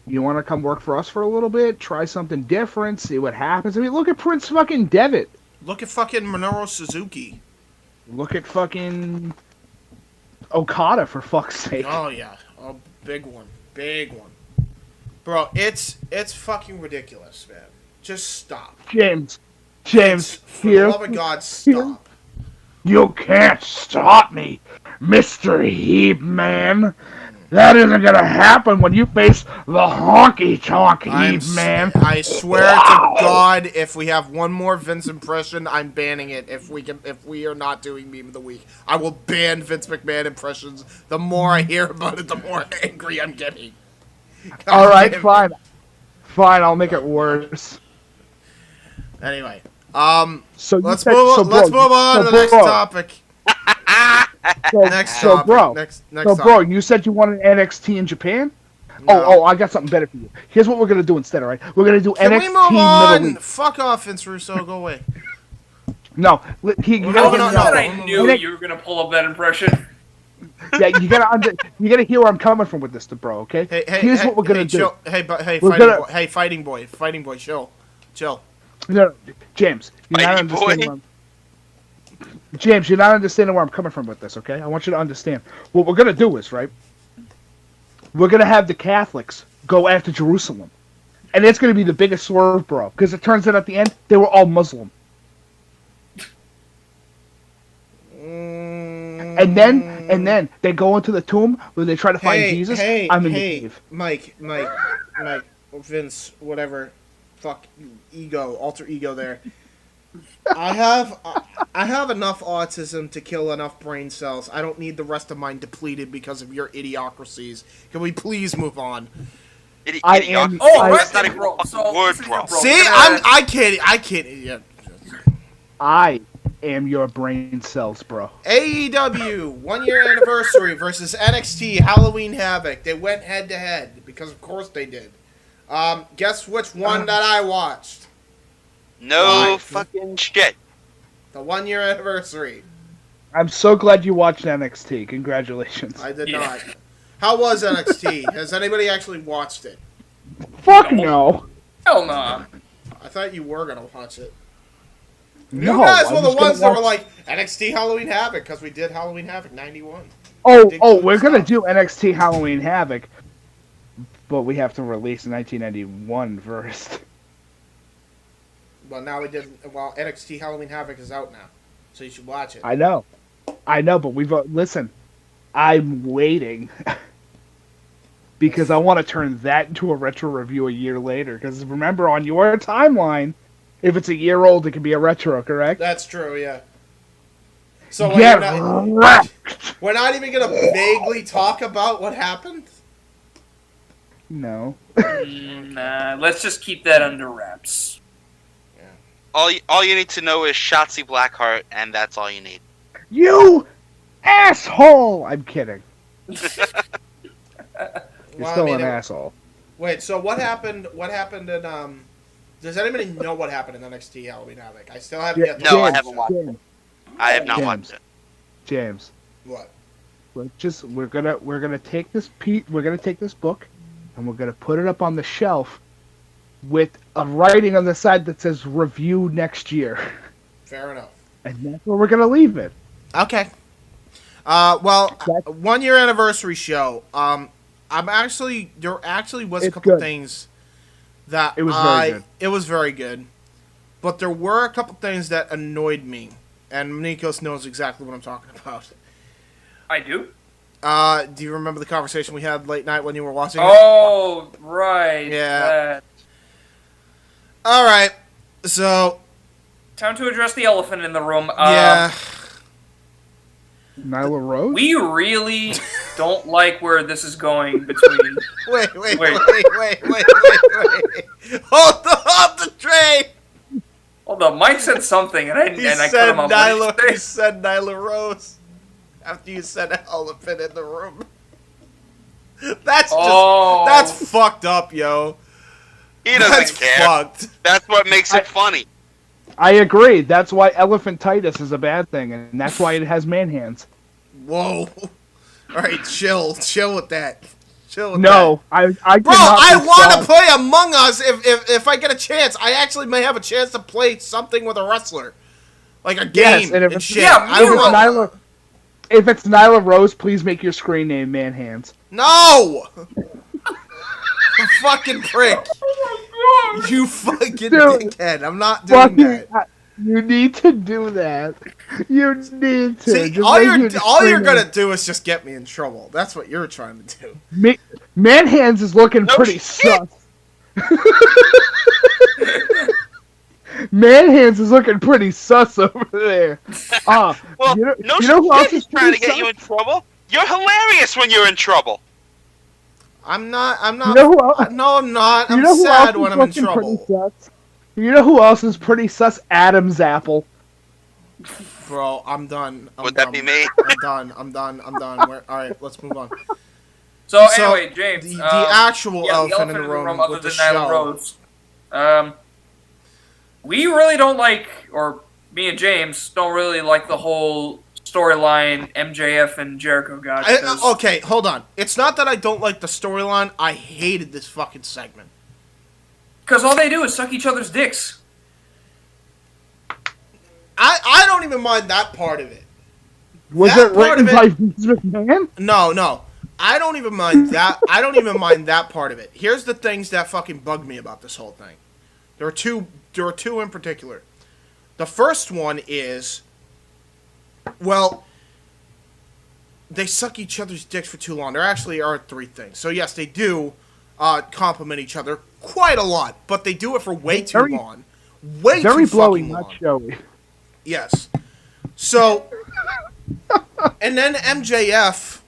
you want to come work for us for a little bit, try something different, see what happens. I mean, look at Prince fucking Devitt. Look at fucking Minoru Suzuki. Look at fucking Okada, for fuck's sake. Oh yeah, a big one, bro. It's fucking ridiculous, man. Just stop, James. For the love of God, stop. You can't stop me, Mr. Heap Man. That isn't gonna happen when you face the honky-tonk Heap Man. I swear to God, if we have one more Vince impression, I'm banning it. If we are not doing Meme of the Week, I will ban Vince McMahon impressions. The more I hear about it, the more angry I'm getting. All right, fine. I'll make it worse. Anyway, so let's move on to the next topic. Bro, you said you wanted NXT in Japan? No. Oh, I got something better for you. Here's what we're gonna do instead, all right? We're gonna do Can NXT we move Middle on? East. Fuck off, Vince Russo. Go away. No, I knew you were gonna pull up that impression. Yeah, you gotta hear where I'm coming from with this, bro. Okay. Here's what we're gonna do. Chill. Hey, fighting boy, chill. No, James, you're not understanding. James, you're not understanding where I'm coming from with this. Okay, I want you to understand. What we're gonna do is right. We're gonna have the Catholics go after Jerusalem, and it's gonna be the biggest swerve, bro. Because it turns out at the end they were all Muslim. And then they go into the tomb where they try to find Jesus. I'm in the cave. Mike, Vince, whatever, fuck, alter ego there. I have enough autism to kill enough brain cells. I don't need the rest of mine depleted because of your idiocracies. Can we please move on? That's not even a fucking word, bro. See, I can't. Yeah. I am your brain cells, bro. AEW 1 year anniversary versus NXT Halloween Havoc. They went head to head because of course they did. Guess which one that I watched? No fucking shit. The 1 year anniversary. I'm so glad you watched NXT. Congratulations. I did not. How was NXT? Has anybody actually watched it? Fuck no. Hell nah. I thought you were gonna watch it. No, you guys were I'm the just ones gonna that were watch- like NXT Halloween Havoc because we did Halloween Havoc '91. We're gonna do NXT Halloween Havoc, but we have to release 1991 first. Well, now we did. Well, NXT Halloween Havoc is out now, so you should watch it. I know, but we've listen. I'm waiting because I want to turn that into a retro review a year later. Because remember, on your timeline, if it's a year old, it can be a retro, correct? That's true, yeah. So we're not even gonna vaguely talk about what happened. No. Nah, let's just keep that under wraps. All you need to know is Shotzi Blackheart, and that's all you need. You asshole! I'm kidding. You're still an asshole. Wait, so what happened? What happened in Does anybody know what happened in NXT Halloween Havoc? I still haven't yet. No, I haven't watched it. I have not watched it. James. What? We're gonna take this book, and we're gonna put it up on the shelf, with a writing on the side that says "Review next year." Fair enough. And that's where we're gonna leave it. Okay. Well, 1 year anniversary show. There actually was a couple things that it was very good. It was very good, but there were a couple things that annoyed me, and Nikos knows exactly what I'm talking about. I do. Do you remember the conversation we had late night when you were watching? Oh, right. Yeah. All right. So. Time to address the elephant in the room. Yeah. Nyla Rose? We really don't like where this is going between... Wait. Hold the train! Hold up, Mike said something, and I cut him off. He said Nyla Rose after you said elephant in the room. That's fucked up, yo. He doesn't care. Fucked. That's what makes it funny. I agree. That's why elephantitis is a bad thing, and that's why it has man hands. Whoa. All right, chill with that. No, I bro, I want to play Among Us if I get a chance. I actually may have a chance to play something with a wrestler, like a game. Yes, and if it's, shit. If it's Nyla Rose, please make your screen name Man Hands. No. Fucking prick. You fucking dickhead. I'm not doing that. You need to do that. You need to. See, all you're gonna do is just get me in trouble. That's what you're trying to do. Man Hands is looking pretty sus. Man Hands is looking pretty sus over there. Well, you know who else is trying to get you in trouble? You're hilarious when you're in trouble. I'm not. You know who else? No, I'm not. I'm sad when I'm in trouble. You know who else is pretty sus? Adam's apple. Bro, I'm done. Would that be me? I'm done. All right, let's move on. So anyway, James, the actual elephant in the room other with the than Nyla show. Rose. We really don't like, or me and James don't really like the whole storyline MJF and Jericho got. Okay, hold on. It's not that I don't like the storyline. I hated this fucking segment. Because all they do is suck each other's dicks. I don't even mind that part of it. Was it written by Vince McMahon? No. I don't even mind that. I don't even mind that part of it. Here's the things that fucking bug me about this whole thing. There are two in particular. The first one is, well, they suck each other's dicks for too long. There actually are three things. So yes, they do compliment each other quite a lot, but they do it for way too long. Way too fucking long. Not showy. Yes. So, and then MJF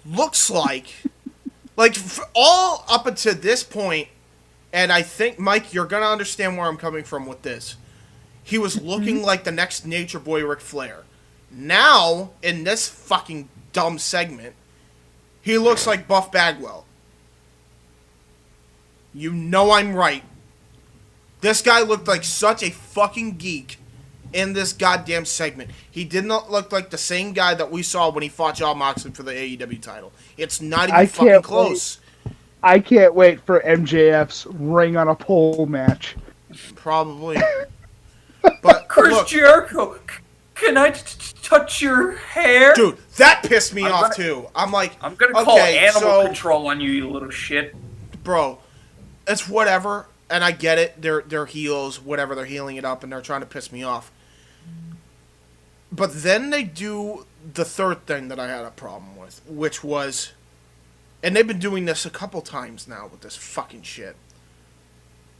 looks like all up until this point, and I think, Mike, you're going to understand where I'm coming from with this. He was looking like the next Nature Boy Ric Flair. Now, in this fucking dumb segment, he looks like Buff Bagwell. You know I'm right. This guy looked like such a fucking geek in this goddamn segment. He did not look like the same guy that we saw when he fought Jon Moxley for the AEW title. It's not even fucking close. I can't wait for MJF's ring on a pole match. Probably. But Chris Jericho, can I touch your hair? Dude, that pissed me off too. I'm like, I'm gonna call animal control on you, you little shit. Bro, it's whatever. And I get it, they're heels, whatever, they're healing it up, and they're trying to piss me off. But then they do the third thing that I had a problem with, which was, and they've been doing this a couple times now with this fucking shit.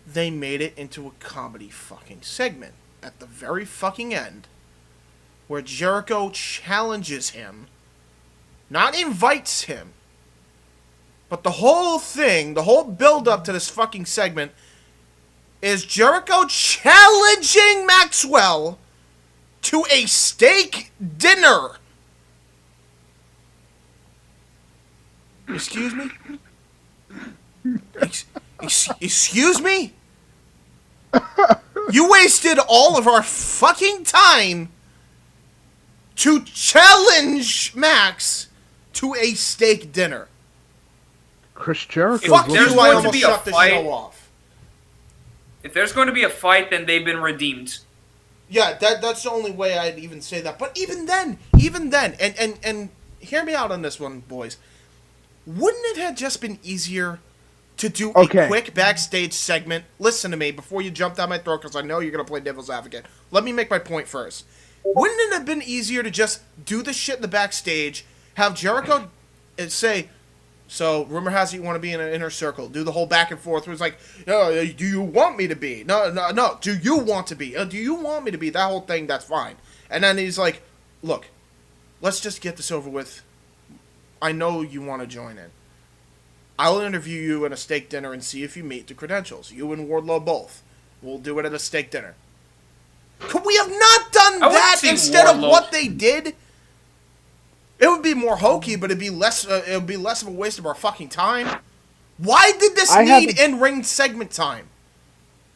They made it into a comedy fucking segment at the very fucking end, where Jericho challenges him, not invites him, but the whole thing, the whole build-up to this fucking segment is Jericho challenging Maxwell to a steak dinner. Excuse me? Excuse me? You wasted all of our fucking time to challenge Max to a steak dinner. Chris Jericho. Fuck you, I almost shut the show off. If there's going to be a fight, then they've been redeemed. Yeah, that's the only way I'd even say that. But even then, and hear me out on this one, boys. Wouldn't it have just been easier to do a quick backstage segment? Listen to me before you jump down my throat, because I know you're going to play devil's advocate. Let me make my point first. Wouldn't it have been easier to just do the shit in the backstage, have Jericho say, so, rumor has it you want to be in an inner circle. Do the whole back and forth where it's like, do you want me to be? No. Do you want to be? Do you want me to be? That whole thing, that's fine. And then he's like, look, let's just get this over with. I know you want to join in. I'll interview you at a steak dinner and see if you meet the credentials. You and Wardlow both. We'll do it at a steak dinner. Could we have not done that instead of what they did? It would be more hokey, but it'd be less. It would be less of a waste of our fucking time. Why did this need in-ring segment time?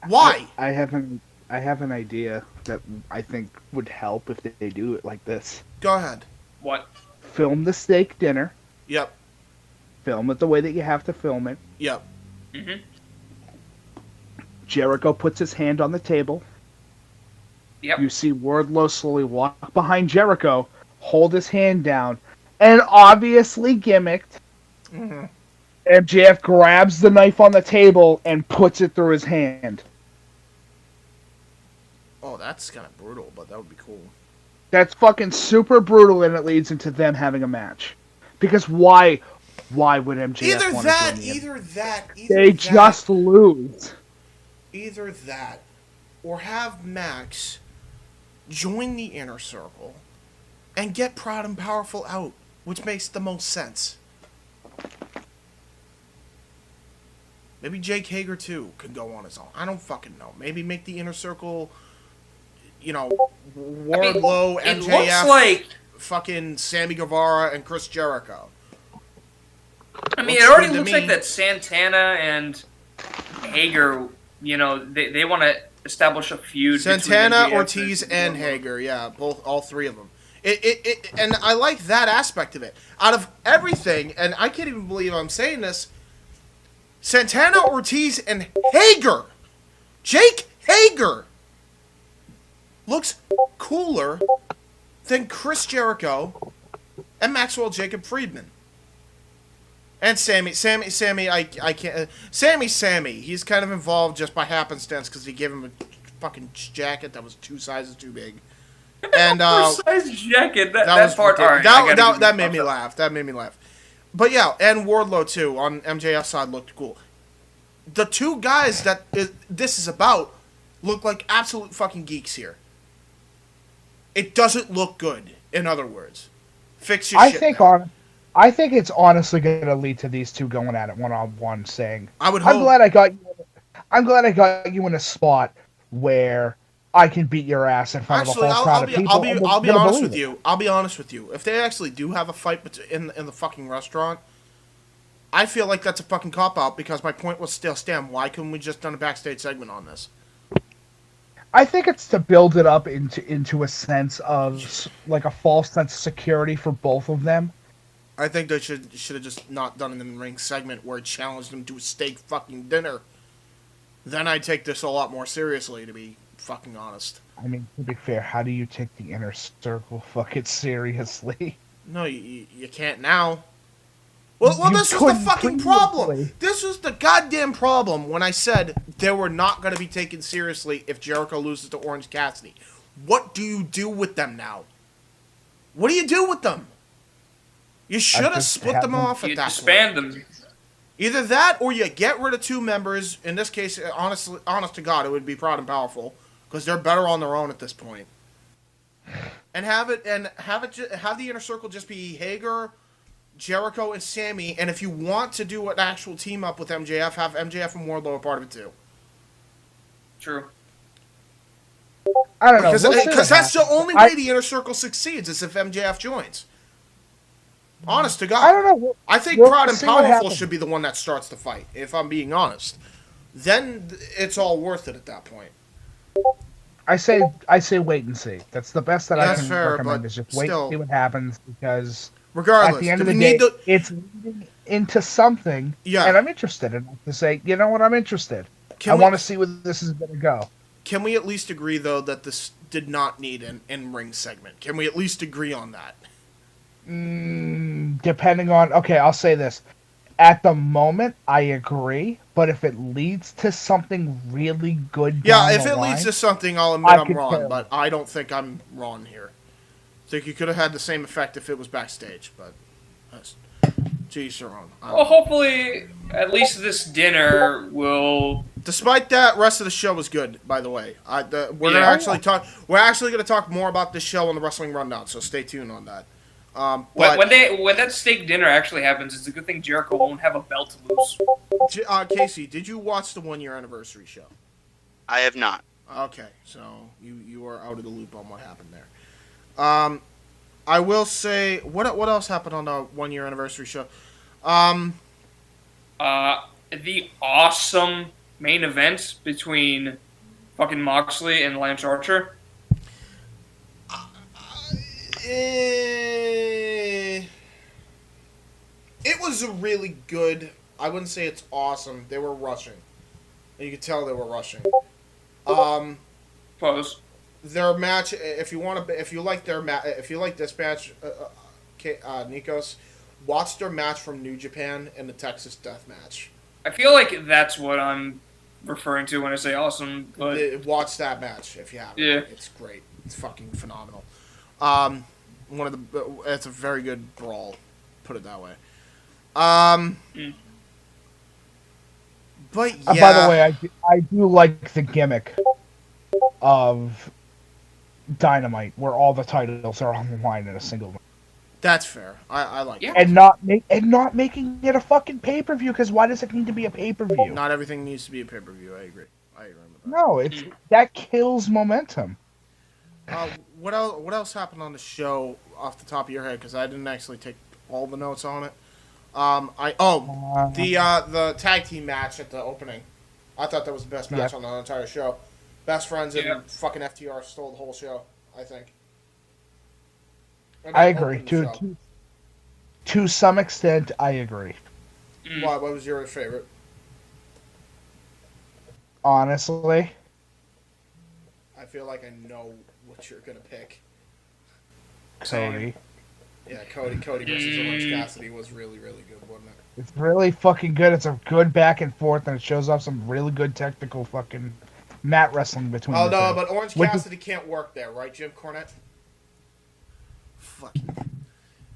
Why? I have an idea that I think would help if they do it like this. Go ahead. What? Film the steak dinner. Yep. Film it the way that you have to film it. Yep. Mm-hmm. Jericho puts his hand on the table. Yep. You see Wardlow slowly walk behind Jericho, hold his hand down, and obviously gimmicked, MJF grabs the knife on the table and puts it through his hand. Oh, that's kind of brutal, but that would be cool. That's fucking super brutal, and it leads into them having a match. Because why would MJF want to join Either that. They just lose. Either that, or have Max join the Inner Circle and get Proud and Powerful out, which makes the most sense. Maybe Jake Hager, too, could go on his own. I don't fucking know. Maybe make the Inner Circle, Wardlow, MJF, looks like fucking Sammy Guevara, and Chris Jericho. I mean, it already looks like that Santana and Hager, they want to establish a feud. Santana, between Ortiz, and Hager, yeah, all three of them. And I like that aspect of it. Out of everything, and I can't even believe I'm saying this, Santana, Ortiz, and Hager, Jake Hager, looks cooler than Chris Jericho and Maxwell Jacob Friedman. And Sammy, I can't. Sammy. He's kind of involved just by happenstance because he gave him a fucking jacket that was 2 sizes too big. And size jacket. That part. Right, that made me laugh. That made me laugh. But yeah, and Wardlow too on MJF's side looked cool. The two guys that this is about look like absolute fucking geeks here. It doesn't look good. In other words, fix your shit. I think it's honestly going to lead to these two going at it one-on-one, saying, "I would hope." I'm glad I got you in a spot where I can beat your ass in front of a whole crowd of people. I'll be honest with you. I'll be honest with you. If they actually do have a fight in the fucking restaurant, I feel like that's a fucking cop out because my point was still stand. Why couldn't we just done a backstage segment on this? I think it's to build it up into a sense of like a false sense of security for both of them. I think they should have just not done an in-ring segment where it challenged them to a steak fucking dinner. Then I'd take this a lot more seriously, to be fucking honest. I mean, to be fair, how do you take the Inner Circle fucking seriously? No, you can't now. Well, this was the fucking problem. This was the goddamn problem when I said they were not going to be taken seriously if Jericho loses to Orange Cassidy. What do you do with them now? What do you do with them? You should have split them off at that point. Disband them. Either that or you get rid of 2 members. In this case, honest to God, it would be Proud and Powerful because they're better on their own at this point. And have the Inner Circle just be Hager, Jericho, and Sammy. And if you want to do an actual team up with MJF, have MJF and Wardlow a part of it too. True. I don't know. Because that's the only way the Inner Circle succeeds is if MJF joins. Honest to God. I don't know. I think Proud and Powerful should be the one that starts the fight, if I'm being honest. Then it's all worth it at that point. I say wait and see. That's the best that I can recommend is just wait and see what happens because regardless, at the end of the day, it's leading into something. Yeah. And I'm interested enough to say, you know what, I'm interested. I want to see where this is going to go. Can we at least agree, though, that this did not need an in-ring segment? Can we at least agree on that? Depending on... Okay, I'll say this. At the moment, I agree, but if it leads to something really good leads to something, I'll admit I'm wrong, but I don't think I'm wrong here. I think you could have had the same effect if it was backstage, but... Geez, you're wrong. Well, hopefully, at least this dinner will... Despite that, rest of the show was good, by the way. We're actually going to talk more about this show on the Wrestling Rundown, so stay tuned on that. When that steak dinner actually happens, it's a good thing Jericho won't have a belt to lose. Casey, did you watch the 1 year anniversary show? I have not. Okay, so you are out of the loop on what happened there. I will say, what else happened on the 1 year anniversary show? The awesome main event between fucking Moxley and Lance Archer. It was a really good. I wouldn't say it's awesome. They were rushing. You could tell they were rushing. Pause. Their match. If you like this match, Nikos, watch their match from New Japan and the Texas Death Match. I feel like that's what I'm referring to when I say awesome. But watch that match if you haven't. Yeah, it's great. It's fucking phenomenal. It's a very good brawl. Put it that way. But yeah. By the way, I do like the gimmick of Dynamite, where all the titles are on the line in a single match. That's fair. I like it. And not making it a fucking pay-per-view, because why does it need to be a pay-per-view? Not everything needs to be a pay-per-view. I agree with that. No, that kills momentum. What else happened on the show off the top of your head? Because I didn't actually take all the notes on it. The tag team match at the opening. I thought that was the best match on the entire show. Best friends and fucking FTR stole the whole show, I think. I agree. To some extent, I agree. Why? What was your favorite? Honestly, I feel like I know what you're gonna pick. Cody. Yeah, Cody versus Orange Cassidy was really, really good, wasn't it? It's really fucking good. It's a good back and forth, and it shows off some really good technical fucking mat wrestling between the two. Oh, no, but Orange Cassidy can't work there, right, Jim Cornette? Fucking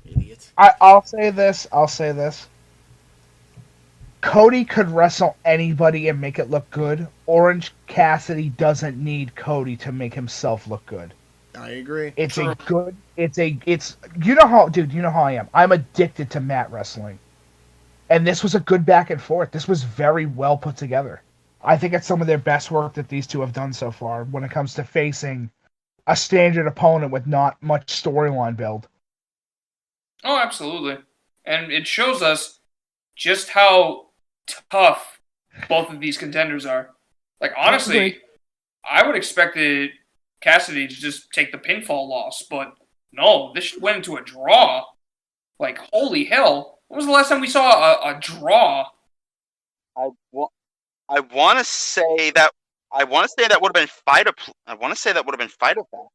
idiot. I'll say this. Cody could wrestle anybody and make it look good. Orange Cassidy doesn't need Cody to make himself look good. I agree. It's you know how I am. I'm addicted to mat wrestling. And this was a good back and forth. This was very well put together. I think it's some of their best work that these two have done so far when it comes to facing a standard opponent with not much storyline build. Oh, absolutely. And it shows us just how tough both of these contenders are. Like, honestly, I would expect Cassidy to just take the pinfall loss, but no, this went into a draw. Like, holy hell. When was the last time we saw a draw? I want to say that would have been fight. I want to say that would have been fight of that.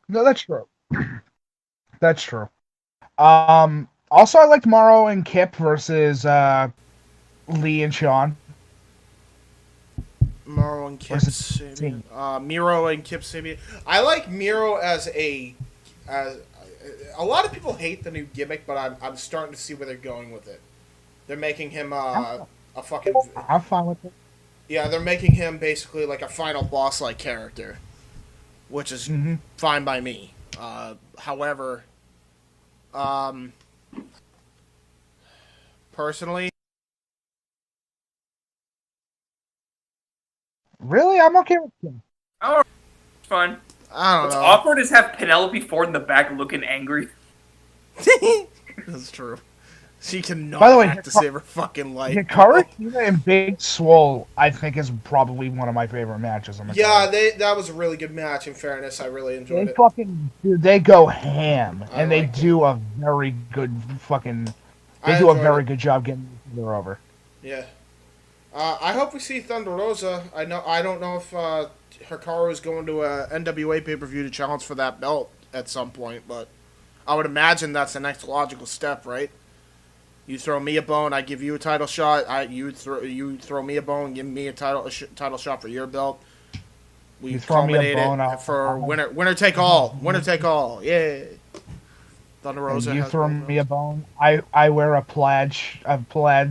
No, that's true. That's true. Also, I liked Morrow and Kip versus Lee and Sean. Miro and Kip Sabian. Miro and Kip Sabian. I like Miro as a lot of people hate the new gimmick, but I'm starting to see where they're going with it. They're making him a fucking. I'm fine with it. Yeah, they're making him basically like a final boss-like character, which is fine by me. However, personally, really, I'm okay with him. Oh, it's fine. I don't What's know. awkward is have Penelope Ford in the back looking angry. That's true. She cannot By the way, act to save her fucking life. Hikaru Shida and Big Swole, I think, is probably one of my favorite matches on the card. that was a really good match. In fairness, I really enjoyed it. They go ham, and they do a very good fucking. They do a very good job getting each other over. Yeah. I hope we see Thunder Rosa. I don't know if Hikaru is going to a NWA pay-per-view to challenge for that belt at some point, but I would imagine that's the next logical step, right? You throw me a bone, I give you a title shot. You throw me a bone, give me a title shot for your belt. We culminate it for winner take all. Winner take all. Yeah. Thunder Rosa. You throw me a bone. I wear a plaid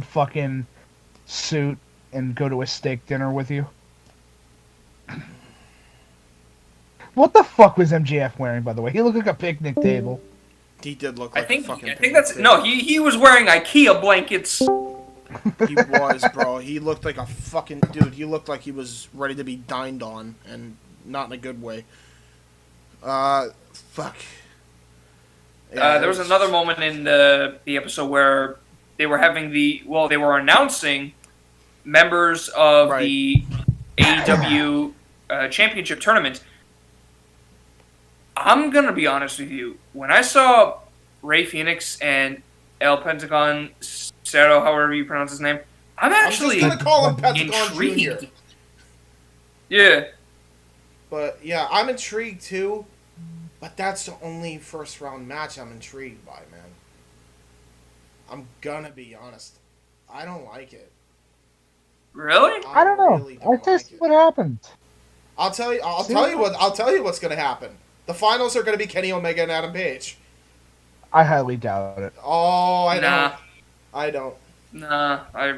fucking suit and go to a steak dinner with you. What the fuck was MJF wearing, by the way? He looked like a picnic table. He did look like I think that's no. He was wearing IKEA blankets. He was, bro. He looked like a fucking dude. He looked like he was ready to be dined on, and not in a good way. Fuck. Yeah, there was another moment in the episode where they were having they were announcing members of the AEW Championship Tournament. I'm gonna be honest with you. When I saw Rey Fenix and El Pentagon Cerro, however you pronounce his name, I'm actually just gonna call him Pentagon intrigued. Jr. Yeah. But yeah, I'm intrigued too. But that's the only first round match I'm intrigued by, man. I'm gonna be honest. I don't like it. Really? I don't know. I just what happened. I'll tell you what's gonna happen. The finals are gonna be Kenny Omega and Adam Page. I highly doubt it. Oh, I Nah. don't. Nah, I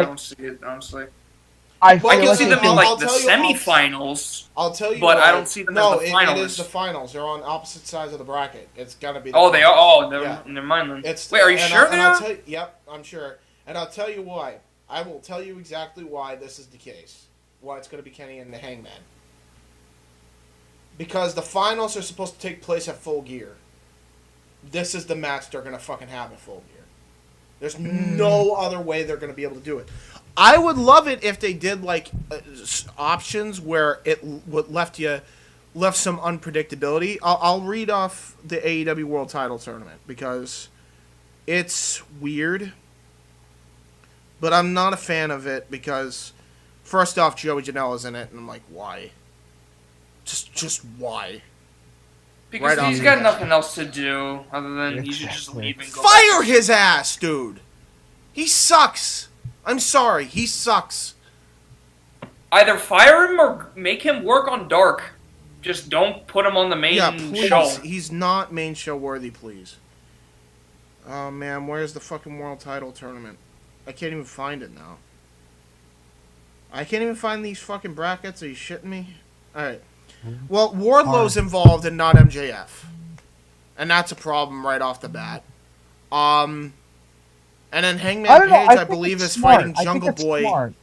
don't see it, honestly. I can see them in like the semifinals. I'll tell you, but why. I don't see them as the finals. It is the finals. They're on opposite sides of the bracket. It's gotta be. They are. Oh, never mind then. Wait, are you sure they are? Yep, I'm sure. And I'll tell you why. I will tell you exactly why this is the case. Why it's gonna be Kenny and the Hangman. Because the finals are supposed to take place at Full Gear. this is the match they're gonna fucking have at Full Gear. There's no other way they're gonna be able to do it. I would love it if they did like options where it left some unpredictability. I'll read off the AEW World Title Tournament because it's weird, but I'm not a fan of it because first off, Joey Janela's in it, and I'm like, why? Just why? Because Right he's off got the nothing else to do other than he should just leave and go. Fire his ass, dude. He sucks. I'm sorry, he sucks. Either fire him or make him work on Dark. Just don't put him on the main show. He's not main show worthy, please. Oh man, where's the fucking World Title Tournament? I can't even find it now. I can't even find these fucking brackets. Are you shitting me? Alright. Well, Wardlow's involved and not MJF. And that's a problem right off the bat. And then Hangman Page, I believe, is fighting Jungle Boy. Smart.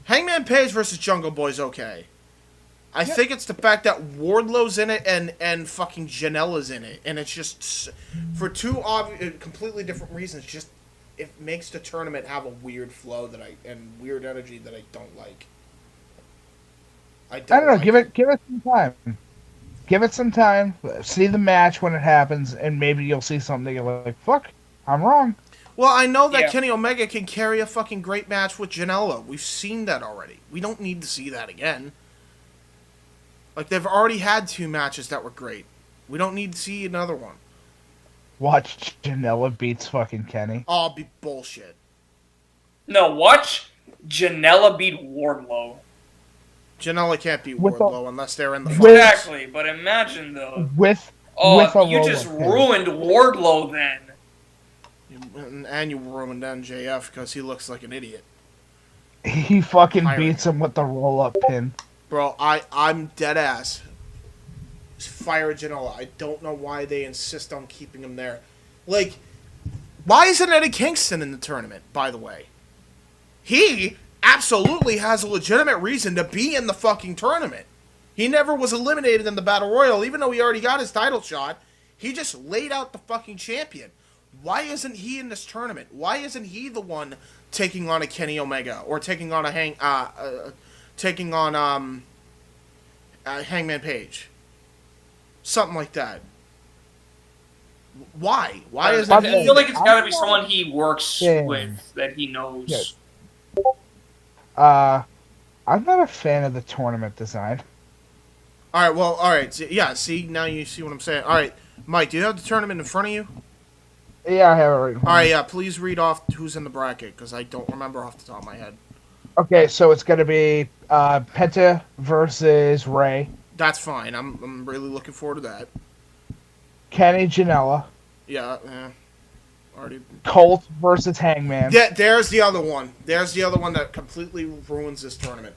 Hangman Page versus Jungle Boy's okay. I think it's the fact that Wardlow's in it and fucking Janela's in it. And it's just, for two completely different reasons, just it makes the tournament have a weird flow and weird energy that I don't like. I don't know. Give it some time. Give it some time. See the match when it happens, and maybe you'll see something you're like, "Fuck, I'm wrong." Well, I know that Kenny Omega can carry a fucking great match with Janela. We've seen that already. We don't need to see that again. Like, they've already had 2 matches that were great. We don't need to see another one. Watch Janela beats fucking Kenny. Oh, be bullshit. No, watch Janela beat Wardlow. Janela can't beat Wardlow unless they're in the with- Exactly, but imagine though. With you just ruined Wardlow then. And you ruined MJF because he looks like an idiot. He fucking beats him with the roll-up pin. Bro, I'm dead ass. Fire Janela. I don't know why they insist on keeping him there. Like, why isn't Eddie Kingston in the tournament, by the way? He absolutely has a legitimate reason to be in the fucking tournament. He never was eliminated in the Battle Royal, even though he already got his title shot. He just laid out the fucking champion. Why isn't he in this tournament? Why isn't he the one taking on a Kenny Omega or taking on Hangman Page? Something like that. Why? Why is I feel like it's got to be someone he works with that he knows. I'm not a fan of the tournament design. All right. See, now you see what I'm saying. All right, Mike, do you have the tournament in front of you? Yeah, I have it right now. All right, yeah, please read off who's in the bracket, because I don't remember off the top of my head. Okay, so it's going to be Penta versus Ray. That's fine. I'm really looking forward to that. Kenny Janela. Yeah. Already. Colt versus Hangman. Yeah, there's the other one. There's the other one that completely ruins this tournament.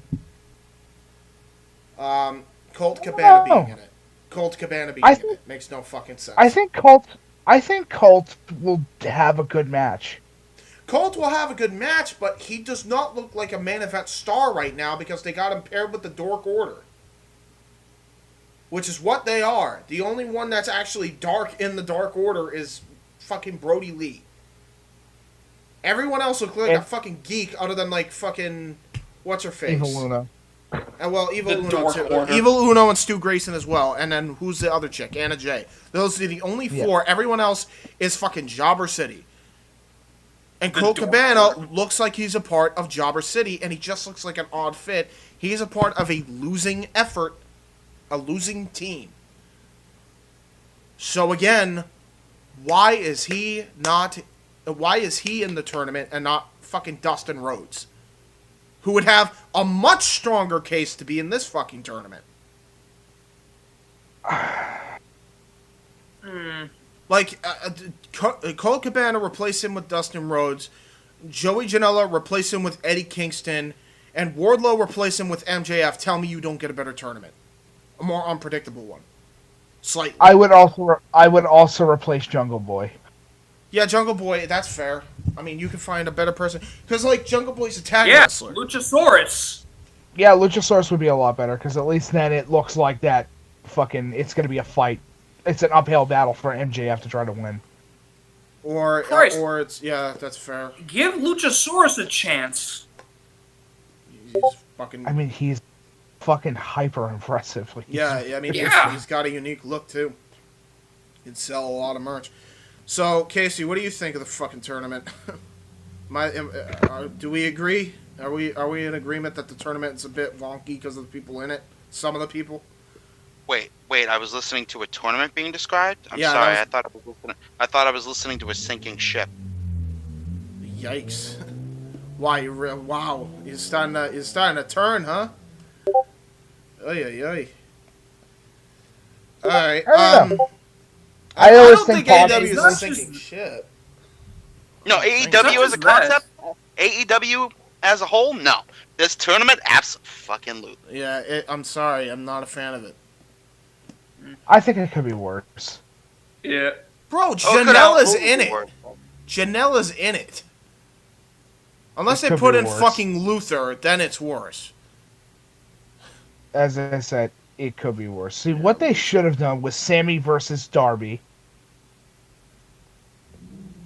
Colt Cabana being in it. Colt Cabana being in it makes no fucking sense. I think Colt will have a good match. Colt will have a good match, but he does not look like a main event star right now because they got him paired with the Dark Order. Which is what they are. The only one that's actually dark in the Dark Order is fucking Brody Lee. Everyone else looks like a fucking geek other than like fucking what's her face? Evil Uno. And well, Evil Uno too. Evil Uno and Stu Grayson as well. And then who's the other chick? Anna Jay. Those are the only 4. Yeah. Everyone else is fucking Jobber City. And Colt Cabana looks like he's a part of Jobber City, and he just looks like an odd fit. He's a part of a losing effort, a losing team. So again, why is he in the tournament and not fucking Dustin Rhodes, who would have a much stronger case to be in this fucking tournament? Like, Colt Cabana replace him with Dustin Rhodes, Joey Janela replace him with Eddie Kingston, and Wardlow replace him with MJF. Tell me you don't get a better tournament. A more unpredictable one. Slightly. I would also replace Jungle Boy. Yeah, Jungle Boy, that's fair. I mean, you can find a better person. Because, like, Jungle Boy's a tag wrestler. Luchasaurus. Yeah, Luchasaurus would be a lot better, because at least then it looks like that fucking, it's going to be a fight. it's an uphill battle for MJF to try to win. Or it's that's fair. Give Luchasaurus a chance. He's fucking. I mean, he's fucking hyper impressive. He's got a unique look too. He'd sell a lot of merch. So, Casey, what do you think of the fucking tournament? Do we agree? Are we in agreement that the tournament is a bit wonky because of the people in it? Some of the people. Wait! I was listening to a tournament being described. I'm Yeah, sorry. I thought I was listening to a sinking ship. Yikes! Why? Wow! He's starting to turn, huh? Ay. All right. I don't think AEW is a sinking ship. No, AEW as a concept, AEW as a whole, no. This tournament, absolutely. Yeah, I'm sorry, I'm not a fan of it. I think it could be worse. Yeah. Bro, Janela's in it. Janela's in it. Unless they put in fucking Luther, then it's worse. As I said, it could be worse. See, what they should have done was Sammy versus Darby.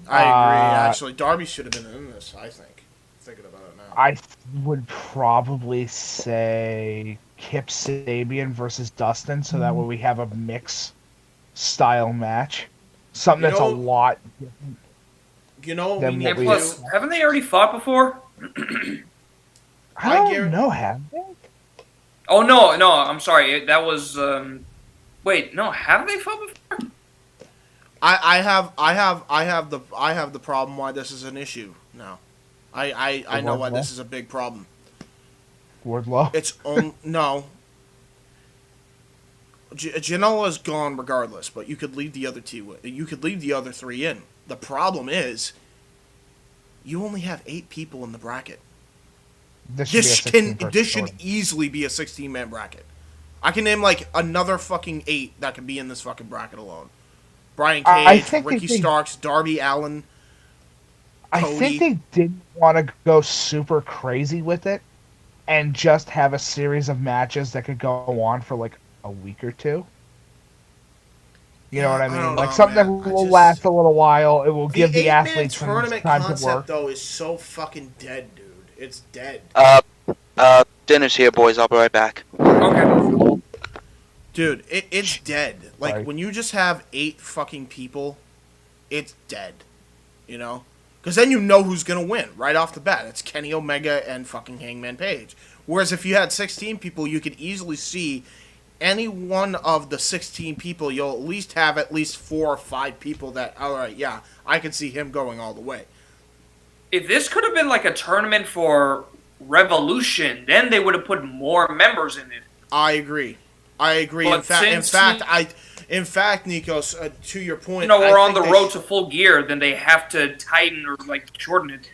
I agree, actually. Darby should have been in this, I think. Thinking about it now. I would probably say Kip Sabian versus Dustin, so that way we have a mix style match. Something that's a lot different. You know, plus, haven't they already fought before? I don't know, have they? Oh no, I'm sorry. That was wait, no, have they fought before? I have the problem why this is an issue now. I know why this is a big problem. Wardlow? It's no. Janela's gone regardless, but you could leave the other two. You could leave the other three in. The problem is, you only have 8 people in the bracket. This should easily be a 16-man bracket. I can name like another fucking 8 that could be in this fucking bracket alone. Brian Cage, Ricky Starks, Darby Allin, Cody. I think they didn't want to go super crazy with it and just have a series of matches that could go on for like a week or two. You know what I mean? Like something that will last a little while. It will give the athletes tournament time concept, to work. Though, is so fucking dead, dude. It's dead. Dinner's here, boys. I'll be right back. Okay. Dude, it's dead. Like, when you just have 8 fucking people, it's dead. You know? Because then you know who's going to win right off the bat. It's Kenny Omega and fucking Hangman Page. Whereas if you had 16 people, you could easily see any one of the 16 people, you'll at least have at least 4 or 5 people that, alright, yeah, I can see him going all the way. If this could have been like a tournament for Revolution, then they would have put more members in it. I agree. But in fact, Nikos, to your point, we're on the road to Full Gear. Then they have to tighten or like shorten it.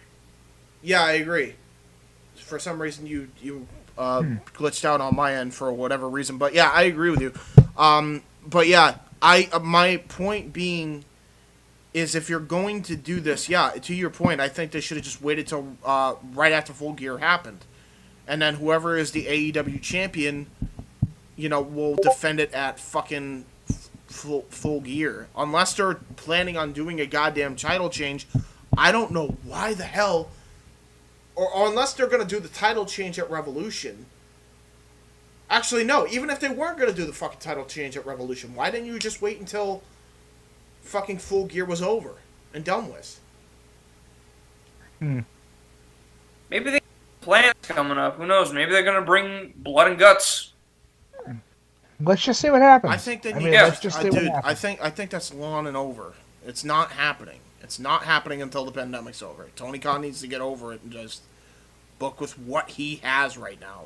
Yeah, I agree. For some reason, you glitched out on my end for whatever reason, but yeah, I agree with you. But yeah, my point being is if you're going to do this, yeah, to your point, I think they should have just waited till right after Full Gear happened, and then whoever is the AEW champion, will defend it at fucking full Gear. Unless they're planning on doing a goddamn title change, I don't know why the hell, or unless they're going to do the title change at Revolution. Actually, no, even if they weren't going to do the fucking title change at Revolution, why didn't you just wait until fucking Full Gear was over and done with? Maybe they have plans coming up. Who knows? Maybe they're going to bring Blood and Guts. Let's just see what happens. I think they need. Let's just see what happens. I think that's long and over. It's not happening. It's not happening until the pandemic's over. Tony Khan needs to get over it and just book with what he has right now.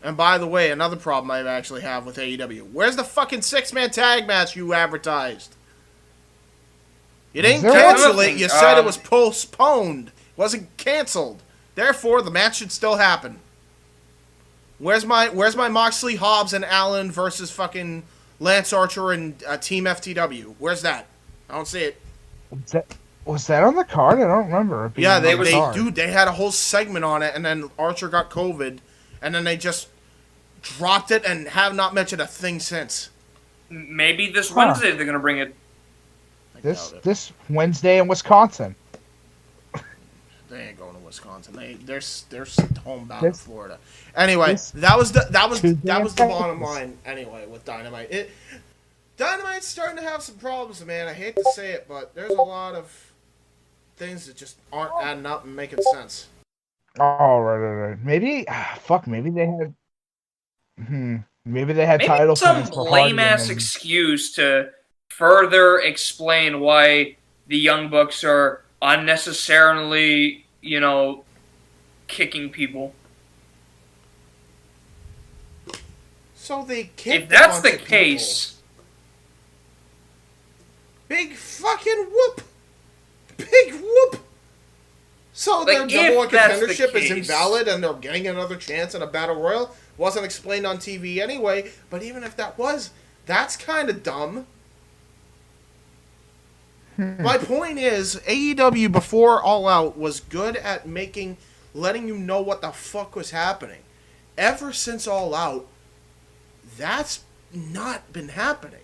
And by the way, another problem I actually have with AEW. Where's the fucking 6-man tag match you advertised? You didn't cancel it. You said it was postponed. It wasn't canceled. Therefore, the match should still happen. Where's my Moxley, Hobbs, and Allen versus fucking Lance Archer and Team FTW? Where's that? I don't see it. Was that on the card? I don't remember. Yeah, they had a whole segment on it, and then Archer got COVID, and then they just dropped it and have not mentioned a thing since. Maybe this Wednesday they're gonna bring it. This Wednesday in Wisconsin. They ain't going to Wisconsin. They're homebound in Florida. Anyway, that was the bottom line. Anyway, with Dynamite, Dynamite's starting to have some problems, man. I hate to say it, but there's a lot of things that just aren't adding up and making sense. Oh, right. Maybe they had. Maybe they had title some lame ass excuse to further explain why the Young Bucks are unnecessarily, kicking people. So they kicked. If that's the case, big fucking whoop, big whoop. So their number one contendership is invalid, and they're getting another chance in a battle royal. Wasn't explained on TV anyway. But even if that was, that's kind of dumb. My point is, AEW before All Out was good at letting you know what the fuck was happening. Ever since All Out, that's not been happening.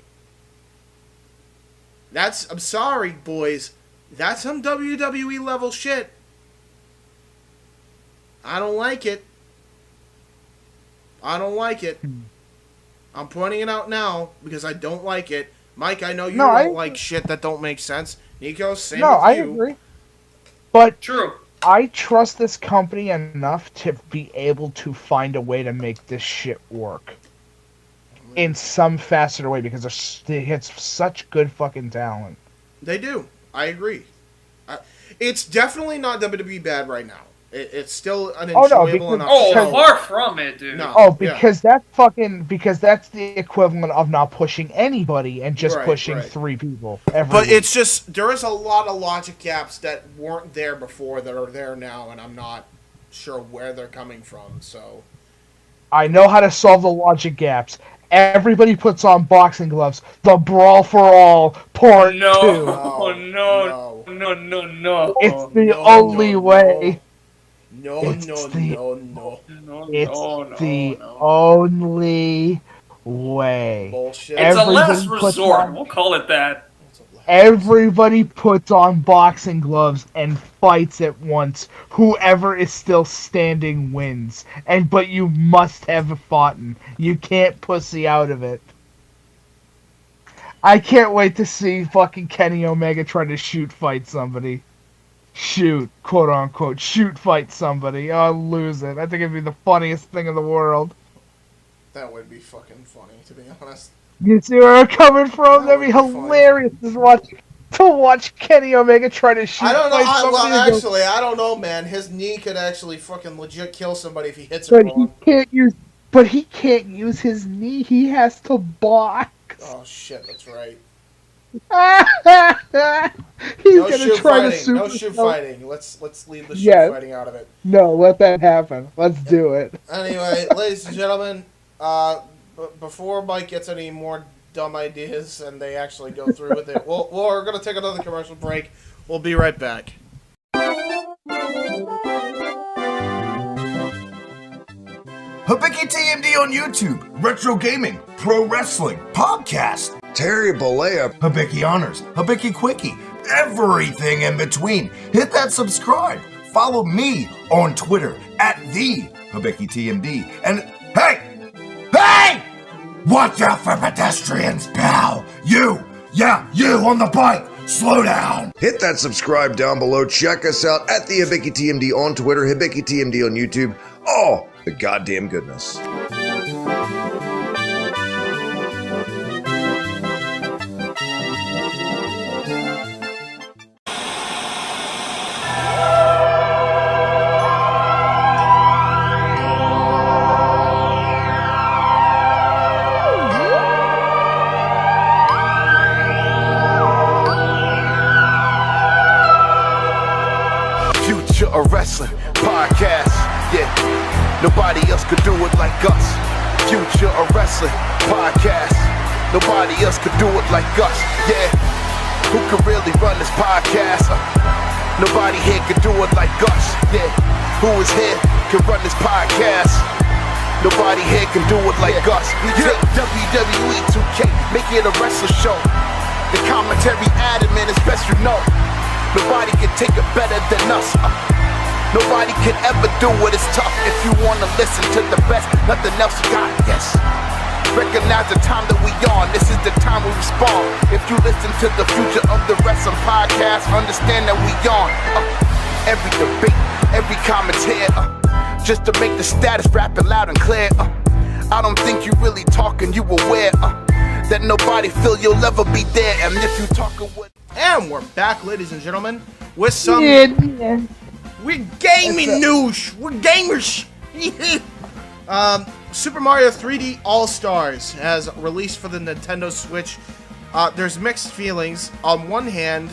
I'm sorry, boys. That's some WWE level shit. I don't like it. I'm pointing it out now because I don't like it. Mike, I know you don't like shit that don't make sense. Nico, same with you. I agree. But true. I trust this company enough to be able to find a way to make this shit work. In some facet or way, because they have such good fucking talent. They do. I agree. It's definitely not WWE bad right now. It's still an enjoyable enough show. Far from it, dude. No, because that's the equivalent of not pushing anybody and just pushing 3 people every week. It's just, there is a lot of logic gaps that weren't there before that are there now, and I'm not sure where they're coming from, so. I know how to solve the logic gaps. Everybody puts on boxing gloves. The Brawl for All Part 2. No. It's the only way. It's the only way. Bullshit. It's a last resort. We'll call it that. Everybody puts on boxing gloves and fights at once. Whoever is still standing wins. But you must have fought. You can't pussy out of it. I can't wait to see fucking Kenny Omega try to shoot fight somebody. Shoot, quote unquote, fight somebody. I'll lose it. I think it'd be the funniest thing in the world. That would be fucking funny, to be honest. You see where I'm coming from? That'd be hilarious to watch Kenny Omega try to shoot. I don't know. Somebody I don't know, man. His knee could actually fucking legit kill somebody if he hits it wrong. He can't use his knee. He has to box. Oh shit, that's right. He's gonna try to No shoot fighting. Let's leave the shoot fighting out of it. No, let that happen. Let's do it. Anyway, ladies and gentlemen, before Mike gets any more dumb ideas and they actually go through with it, we're gonna take another commercial break. We'll be right back. Hibiki TMD on YouTube, retro gaming, pro wrestling, podcast, Terry Bollea, Hibiki Honors, Hibiki Quickie, everything in between. Hit that subscribe. Follow me on Twitter at the Hibiki TMD. And hey! Watch out for pedestrians, pal! You on the bike! Slow down! Hit that subscribe down below. Check us out at the Hibiki TMD on Twitter, Hibiki TMD on YouTube. Oh, the goddamn goodness. Future of Wrestling Podcast, yeah. Nobody else could do it like us. Future of Wrestling Podcast. Nobody else could do it like us, yeah. Who could really run this podcast? Nobody here could do it like us, yeah. Who is here can run this podcast? Nobody here can do it like us. We take WWE 2K, make it a wrestler show. The commentary added, man, it's best you know. Nobody can take it better than us. Nobody can ever do it, it's tough. If you wanna listen to the best, nothing else you got, yes. Recognize the time that we on, this is the time we respond. If you listen to the future of the wrestling podcast, understand that we on. Every debate, every commentary, just to make the status rapping loud and clear. I don't think you really talking, you aware that nobody feel you'll ever be there. And if you talking with... And we're back, ladies and gentlemen, with some... We're gaming news! We're gamers! Super Mario 3D All-Stars has released for the Nintendo Switch. There's mixed feelings. On one hand,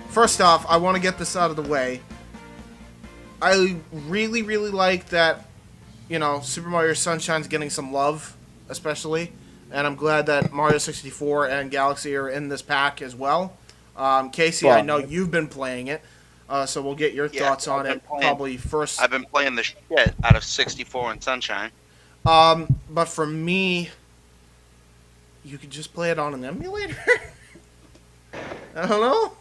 first off, I want to get this out of the way. I really, really like that, you know, Super Mario Sunshine's getting some love, especially. And I'm glad that Mario 64 and Galaxy are in this pack as well. Casey, I know you've been playing it, so we'll get your thoughts on it probably first. I've been playing the shit out of 64 and Sunshine. But for me, you could just play it on an emulator? I don't know.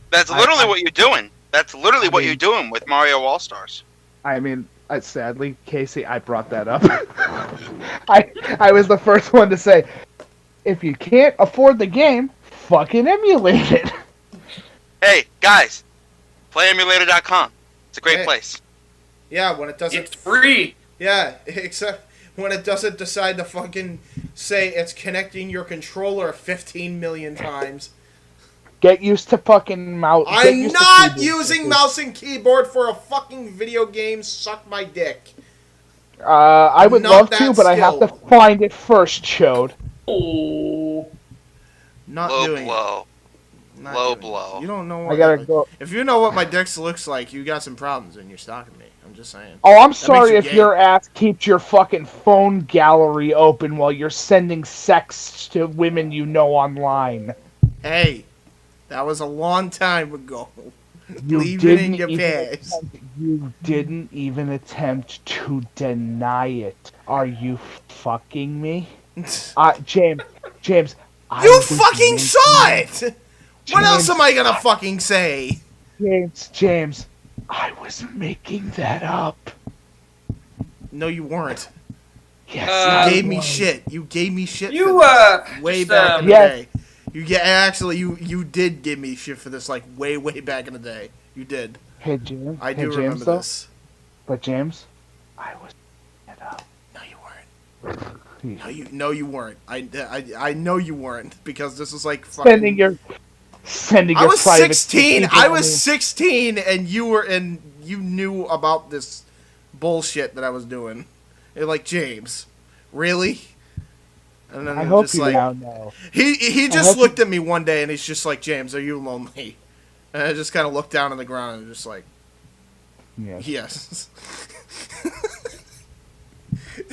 That's literally what you're doing. That's literally what you're doing with Mario All-Stars. I mean, sadly, Casey, I brought that up. I was the first one to say, if you can't afford the game, fucking emulate it. Hey, guys, playemulator.com. It's a great place. Yeah, when it doesn't... It's free! Yeah, except when it doesn't decide to fucking say it's connecting your controller 15 million times. Get used to fucking mouse. I'm not using mouse and keyboard for a fucking video game. Suck my dick. I would love to, but I have to find it first, Chode. Oh. Not low doing blow. it. Not Low doing blow. It. You don't know what I gotta go. If you know what my dick looks like, you got some problems and you're stalking me. I'm just saying. Oh, I'm That sorry makes if you your ass keeps your fucking phone gallery open while you're sending sex to women you know online. Hey, that was a long time ago. You Leave it in didn't your even past. You didn't even attempt to deny it. Are you fucking me? James, You fucking saw it! What else am I gonna fucking say? James, I was making that up. No, you weren't. Yes, you gave me shit. You gave me shit. You, for this way back in the yes. day. You did give me shit for this, like, way back in the day. You did. Hey, James. I do remember this. But, James, I was making it up. No, you weren't. No, you weren't. I know you weren't, because this is like fucking... Sending your I was private 16. people I on was me. 16, and you knew about this bullshit that I was doing. You're like, James, really? And then I hope just you like, now know. He just looked at me one day, and he's just like, James, are you lonely? And I just kind of looked down on the ground and just like, yes.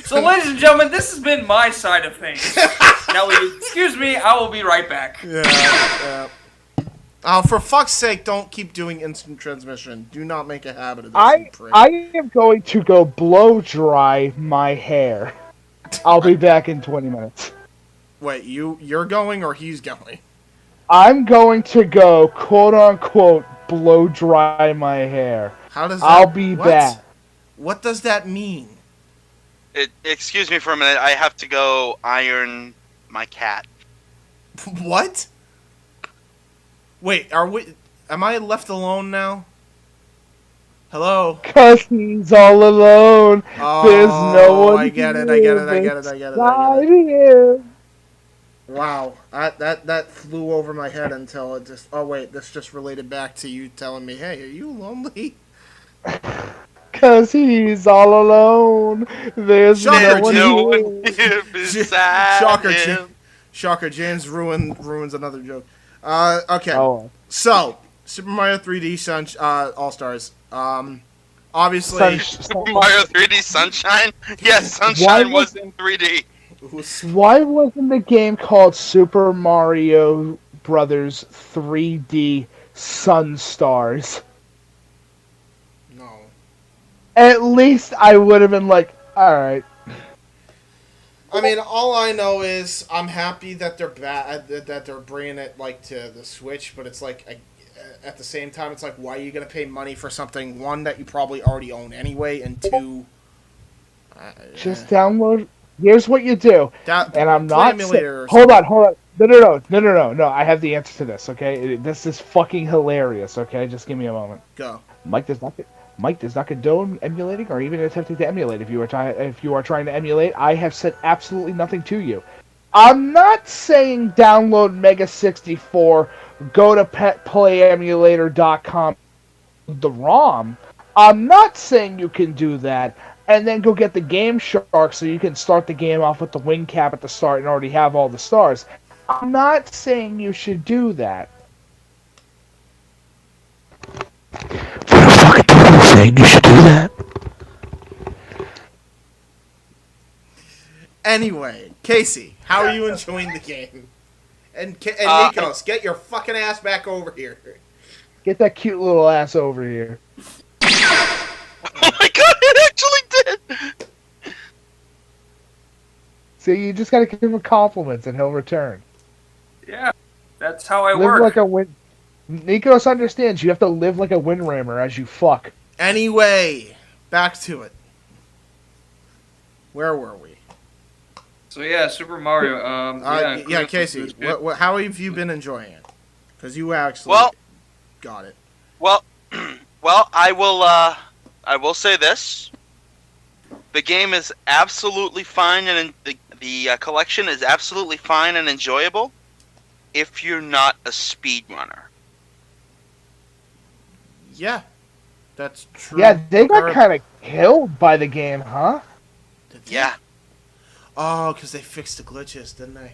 So, ladies and gentlemen, this has been my side of things. Now, excuse me, I will be right back. Yeah. For fuck's sake, don't keep doing instant transmission. Do not make a habit of this. I am going to go blow dry my hair. I'll be back in 20 minutes. Wait, you're going or he's going? I'm going to go, quote unquote, blow dry my hair. How does I'll be back. What does that mean? Excuse me for a minute. I have to go iron my cat. What? Wait, am I left alone now? Hello? 'Cause he's all alone. There's no one I get it. beside him. Wow, that flew over my head until it just... Oh wait, this just related back to you telling me, hey, are you lonely? 'Cause he's all alone. There's no one here. Shocker, James ruins another joke. Okay. So, Super Mario 3D All-Stars. Obviously... Super Mario 3D Sunshine? Yes, Sunshine was in 3D. Why wasn't the game called Super Mario Brothers 3D Sunstars? No. At least I would have been like, All right. I mean, all I know is I'm happy that they're that they're bringing it like to the Switch, but it's like at the same time, it's like, why are you gonna pay money for something, one, that you probably already own anyway, and two, just download. Here's what you do, and I'm not. emulator or Hold on. No. I have the answer to this. Okay, this is fucking hilarious. Okay, just give me a moment. Go. Mike does not condone emulating or even attempting to emulate. If you are trying to emulate, I have said absolutely nothing to you. I'm not saying download Mega 64, go to petplayemulator.com, the ROM. I'm not saying you can do that, and then go get the Game Shark so you can start the game off with the wing cap at the start and already have all the stars. I'm not saying you should do that. Saying you should do that. Anyway, Casey, how are you enjoying the game? And Nikos, get your fucking ass back over here. Get that cute little ass over here. Oh my god, it actually did! See, you just gotta give him compliments and he'll return. Yeah, that's how I Live work. like a win. Nikos understands you have to live like a windrammer as you fuck. Anyway, back to it. Where were we? So yeah, Super Mario. Yeah, Casey, how have you been enjoying it? Because you actually got it. Well, I will say this: the game is absolutely fine, and the collection is absolutely fine and enjoyable if you're not a speedrunner. Yeah, that's true. Yeah, they got kind of killed by the game, huh? Yeah. Oh, because they fixed the glitches, didn't they?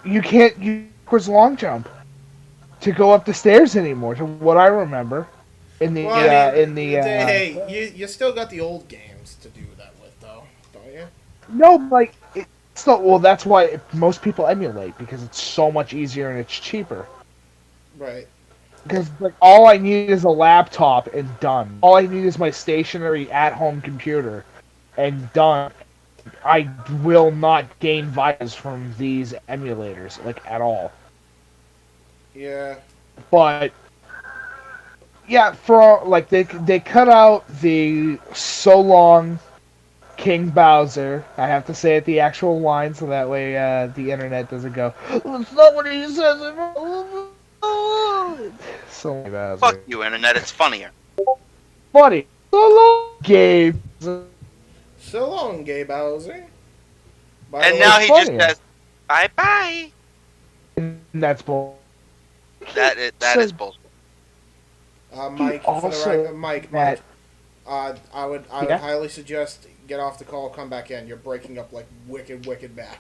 You can't use backwards long jump to go up the stairs anymore, to what I remember. Hey, you still got the old games to do that with, though, don't you? No, like, it's not. Well, that's why most people emulate, because it's so much easier and it's cheaper. Right. Because like all I need is a laptop and done. All I need is my stationary at-home computer, and done. I will not gain vibes from these emulators, like, at all. Yeah. But yeah, for like they cut out the so long King Bowser. I have to say it the actual line so that way the internet doesn't go, "It's not what he says." So long, Bowser. Fuck you, internet. It's funnier. Funny. So long, Gabe. So long, Gay Bowser. And now he just says, bye-bye. And that's bull. That is bullshit. Mike, I would highly suggest get off the call, come back in. You're breaking up like wicked bad.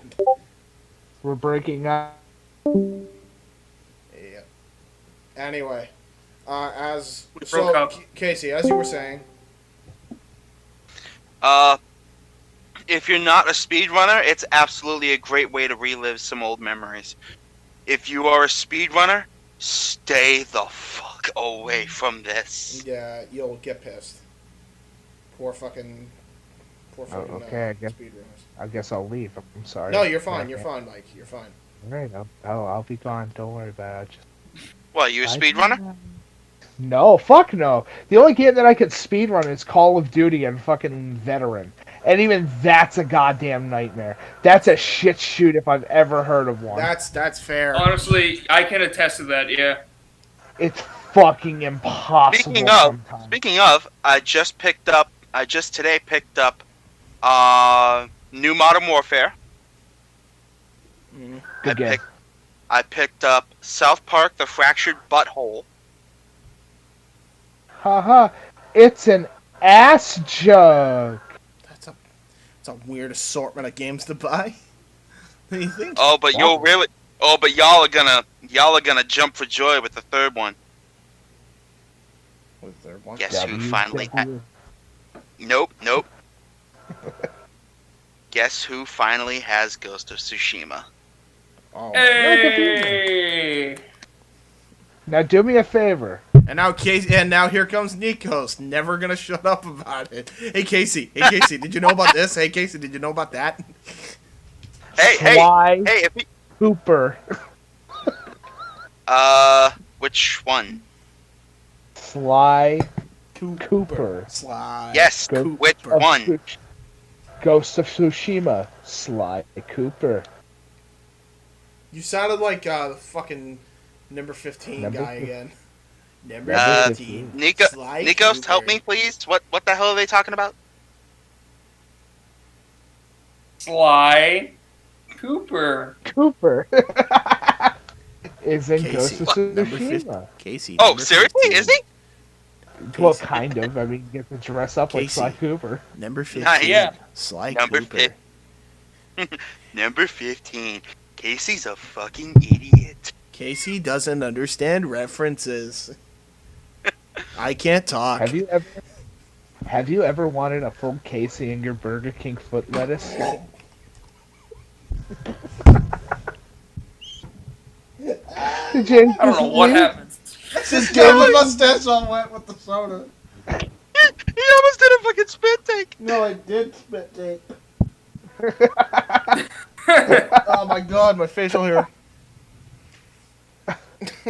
We're breaking up. Yeah. Anyway, Casey, as you were saying. If you're not a speedrunner, it's absolutely a great way to relive some old memories. If you are a speedrunner, stay the fuck away from this. Yeah, you'll get pissed. Poor fucking okay, I guess I'll leave. I'm sorry. No, you're fine. You're fine, Mike. You're fine. All right, I'll be gone. Don't worry about it. What, you a speedrunner? No, fuck no. The only game that I could speedrun is Call of Duty and fucking Veteran. And even that's a goddamn nightmare. That's a shit shoot if I've ever heard of one. That's fair. Honestly, I can attest to that, yeah. It's fucking impossible. Speaking of, I just today picked up New Modern Warfare. Good game. I picked up South Park: The Fractured Butthole. Haha, it's an ass joke. It's a weird assortment of games to buy. What do you think? But y'all are gonna jump for joy with the third one. With the third one? Guess who finally? Nope. Guess who finally has Ghost of Tsushima? Oh. Hey! Now do me a favor. And now here comes Nikos, never gonna shut up about it. Hey Casey, did you know about this? Hey Casey, did you know about that? Sly hey, if he, Cooper. which one? Sly Cooper. Sly. Yes, which one? Ghost of Tsushima. Sly Cooper. You sounded like the fucking number 15 guy again. Number 15. Nikos, help me, please. What the hell are they talking about? Sly Cooper. Is in Ghost of Tsushima. Casey. Oh, seriously? Is he? Well, kind of. I mean, you get to dress up like Sly Cooper. Number 15. Yeah. Sly Number Cooper. Number 15. Casey's a fucking idiot. Casey doesn't understand references. I can't talk. Have you ever wanted a full Casey in your Burger King foot lettuce? I don't know what happened. Just gave a mustache all wet with the soda. He almost did a fucking spit take. No, I did spit take. Oh my god, my facial hair.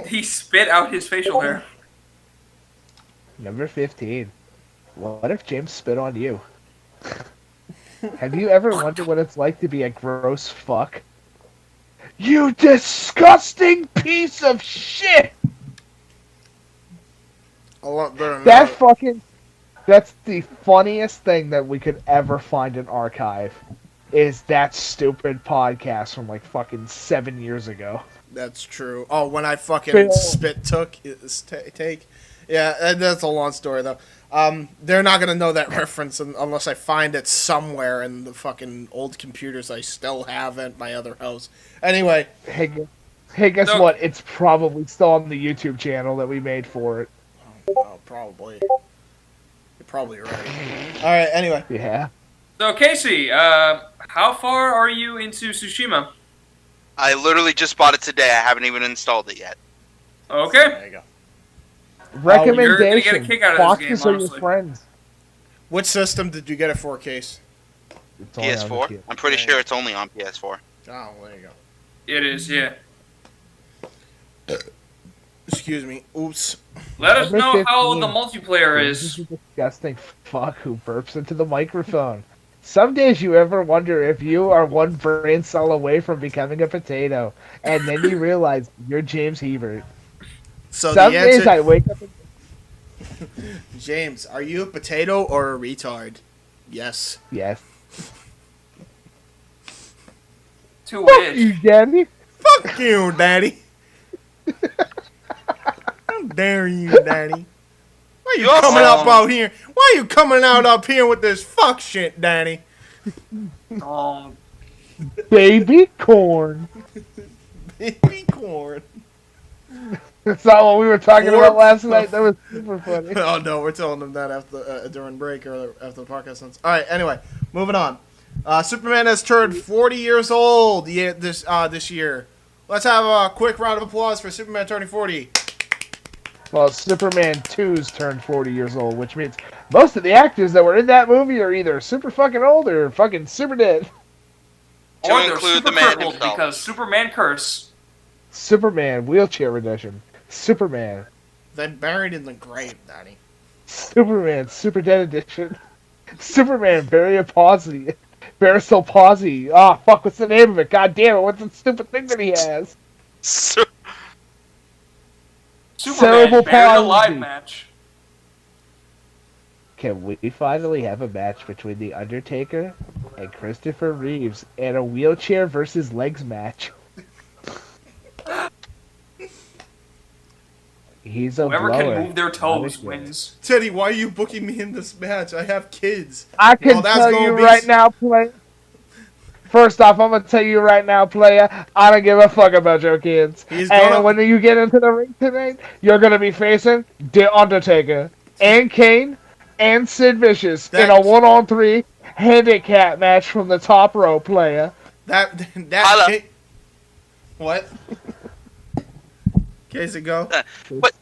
He spit out his facial hair. Number 15. What if James spit on you? Have you ever wondered what it's like to be a gross fuck? You disgusting piece of shit! A lot better than That's the funniest thing that we could ever find in archive. Is that stupid podcast from like fucking 7 years ago. That's true. Oh, when I fucking take. Yeah, that's a long story though. They're not gonna know that reference unless I find it somewhere in the fucking old computers I still have at my other house. Anyway. Hey, guess what? It's probably still on the YouTube channel that we made for it. Oh, probably. You're probably right. Alright, anyway. Yeah. So, Casey, how far are you into Tsushima? I literally just bought it today. I haven't even installed it yet. Okay. There you go. Recommendation. You're gonna get a kick out of this game, Foxes are your honestly. friends. What system did you get it for, Case? PS4? I'm pretty sure it's only on PS4. Oh, there you go. It is, yeah. Excuse me. Oops. Let us know 15. how the multiplayer This is. is a disgusting fuck who burps into the microphone. Some days you ever wonder if you are one brain cell away from becoming a potato, and then you realize you're James Hebert. So Some the answer... days I wake up and... James, are you a potato or a retard? Yes. Yes. To Fuck which? you, Daddy. Fuck you, Daddy. How dare you, Daddy? Why you coming up out here? Why you coming out up here with this fuck shit, Daddy? Baby corn. Baby corn. That's not what we were talking about last night. That was super funny. Oh no, we're telling them that after during break or after the podcast ends. All right. Anyway, moving on. Superman has turned 40 years old this year. Let's have a quick round of applause for Superman turning 40. Well, Superman 2's turned 40 years old, which means most of the actors that were in that movie are either super fucking old or fucking super dead. Or they're super crippled because Superman curse. Superman wheelchair edition. Superman. Then buried in the grave, Daddy. Superman super dead edition. Superman burial palsy. Barisal palsy. Ah, fuck, what's the name of it? God damn it, what's the stupid thing that he has? Superman Cerebral buried alive palsy. match. Can we finally have a match between The Undertaker and Christopher Reeves and a wheelchair versus legs match? He's a Whoever blower. can move their toes wins. Teddy, why are you booking me in this match? I have kids. I can that's tell gonna you be right now, player. First off, I'm gonna tell you right now, player. I don't give a fuck about your kids. And when you get into the ring tonight, you're gonna be facing The Undertaker and Kane and Sid Vicious in a 1-on-3 handicap match from the top row, player. What? Casey, go. But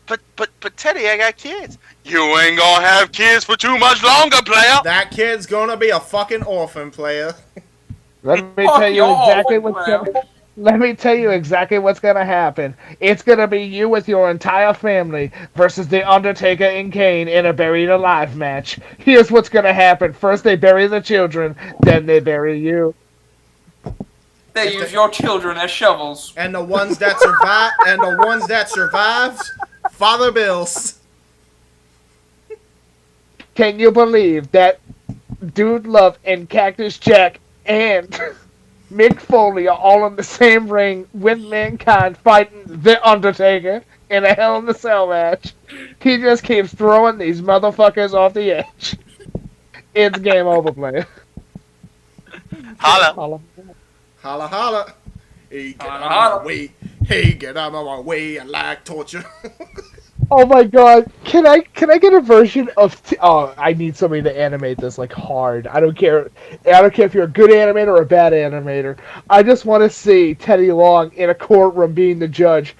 But Teddy, I got kids. You ain't gonna have kids for too much longer, player. That kid's gonna be a fucking orphan, player. Let me tell you exactly what's gonna. Let me tell you exactly what's gonna happen. It's gonna be you with your entire family versus the Undertaker and Kane in a buried alive match. Here's what's gonna happen: first they bury the children, then they bury you. They use your children as shovels. And the ones that survives, Father Bills. Can you believe that Dude Love and Cactus Jack and Mick Foley are all in the same ring with Mankind fighting the Undertaker in a Hell in a Cell match? He just keeps throwing these motherfuckers off the edge. It's game over, player. Holla. Holla. Holla, holla. Hey, get Holla, out holla. of my way. Hey, get out of my way. I like torture. Oh my god, can I get a version of I need somebody to animate this like hard. I don't care if you're a good animator or a bad animator. I just want to see Teddy Long in a courtroom being the judge.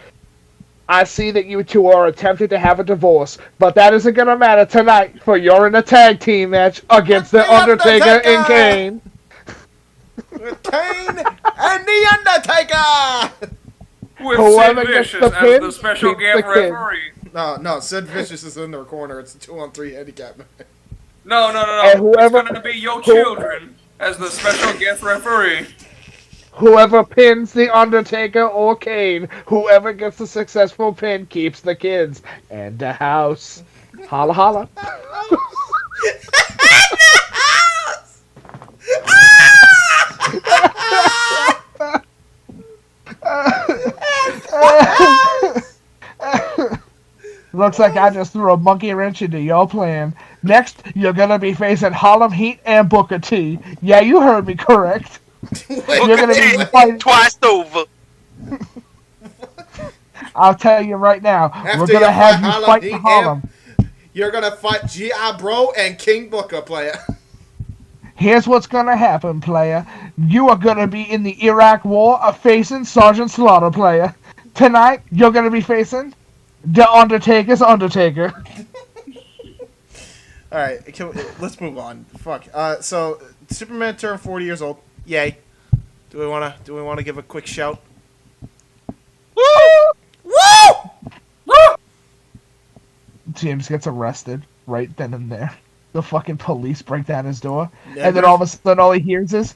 I see that you two are attempting to have a divorce, but that isn't gonna matter tonight, for you're in a tag team match against the Undertaker and Kane. Kane and the Undertaker! With Whoever Sid gets Vicious the as pin, the special keeps guest the kid. referee. No, Sid Vicious is in the corner. It's a 2-on-3 handicap match. No. And whoever- It's gonna be your children as the special guest referee. Whoever pins the Undertaker or Kane, whoever gets the successful pin keeps the kids and the house. Holla holla. Looks like I just threw a monkey wrench into your plan. Next, you're gonna be facing Harlem Heat and Booker T. Yeah, you heard me correct. You're gonna be fighting twice over. I'll tell you right now, After we're gonna have you Harlem fight Heat for Harlem. You're gonna fight G.I. Bro and King Booker, player. Here's what's gonna happen, player. You are gonna be in the Iraq War facing Sergeant Slaughter, player. Tonight, you're gonna be facing the Undertaker's Undertaker. All right, let's move on. Fuck. So Superman turned 40 years old. Yay. Do we wanna give a quick shout? Woo! Woo! James gets arrested right then and there. The fucking police break down his door, Never. and then all of a sudden, all he hears is,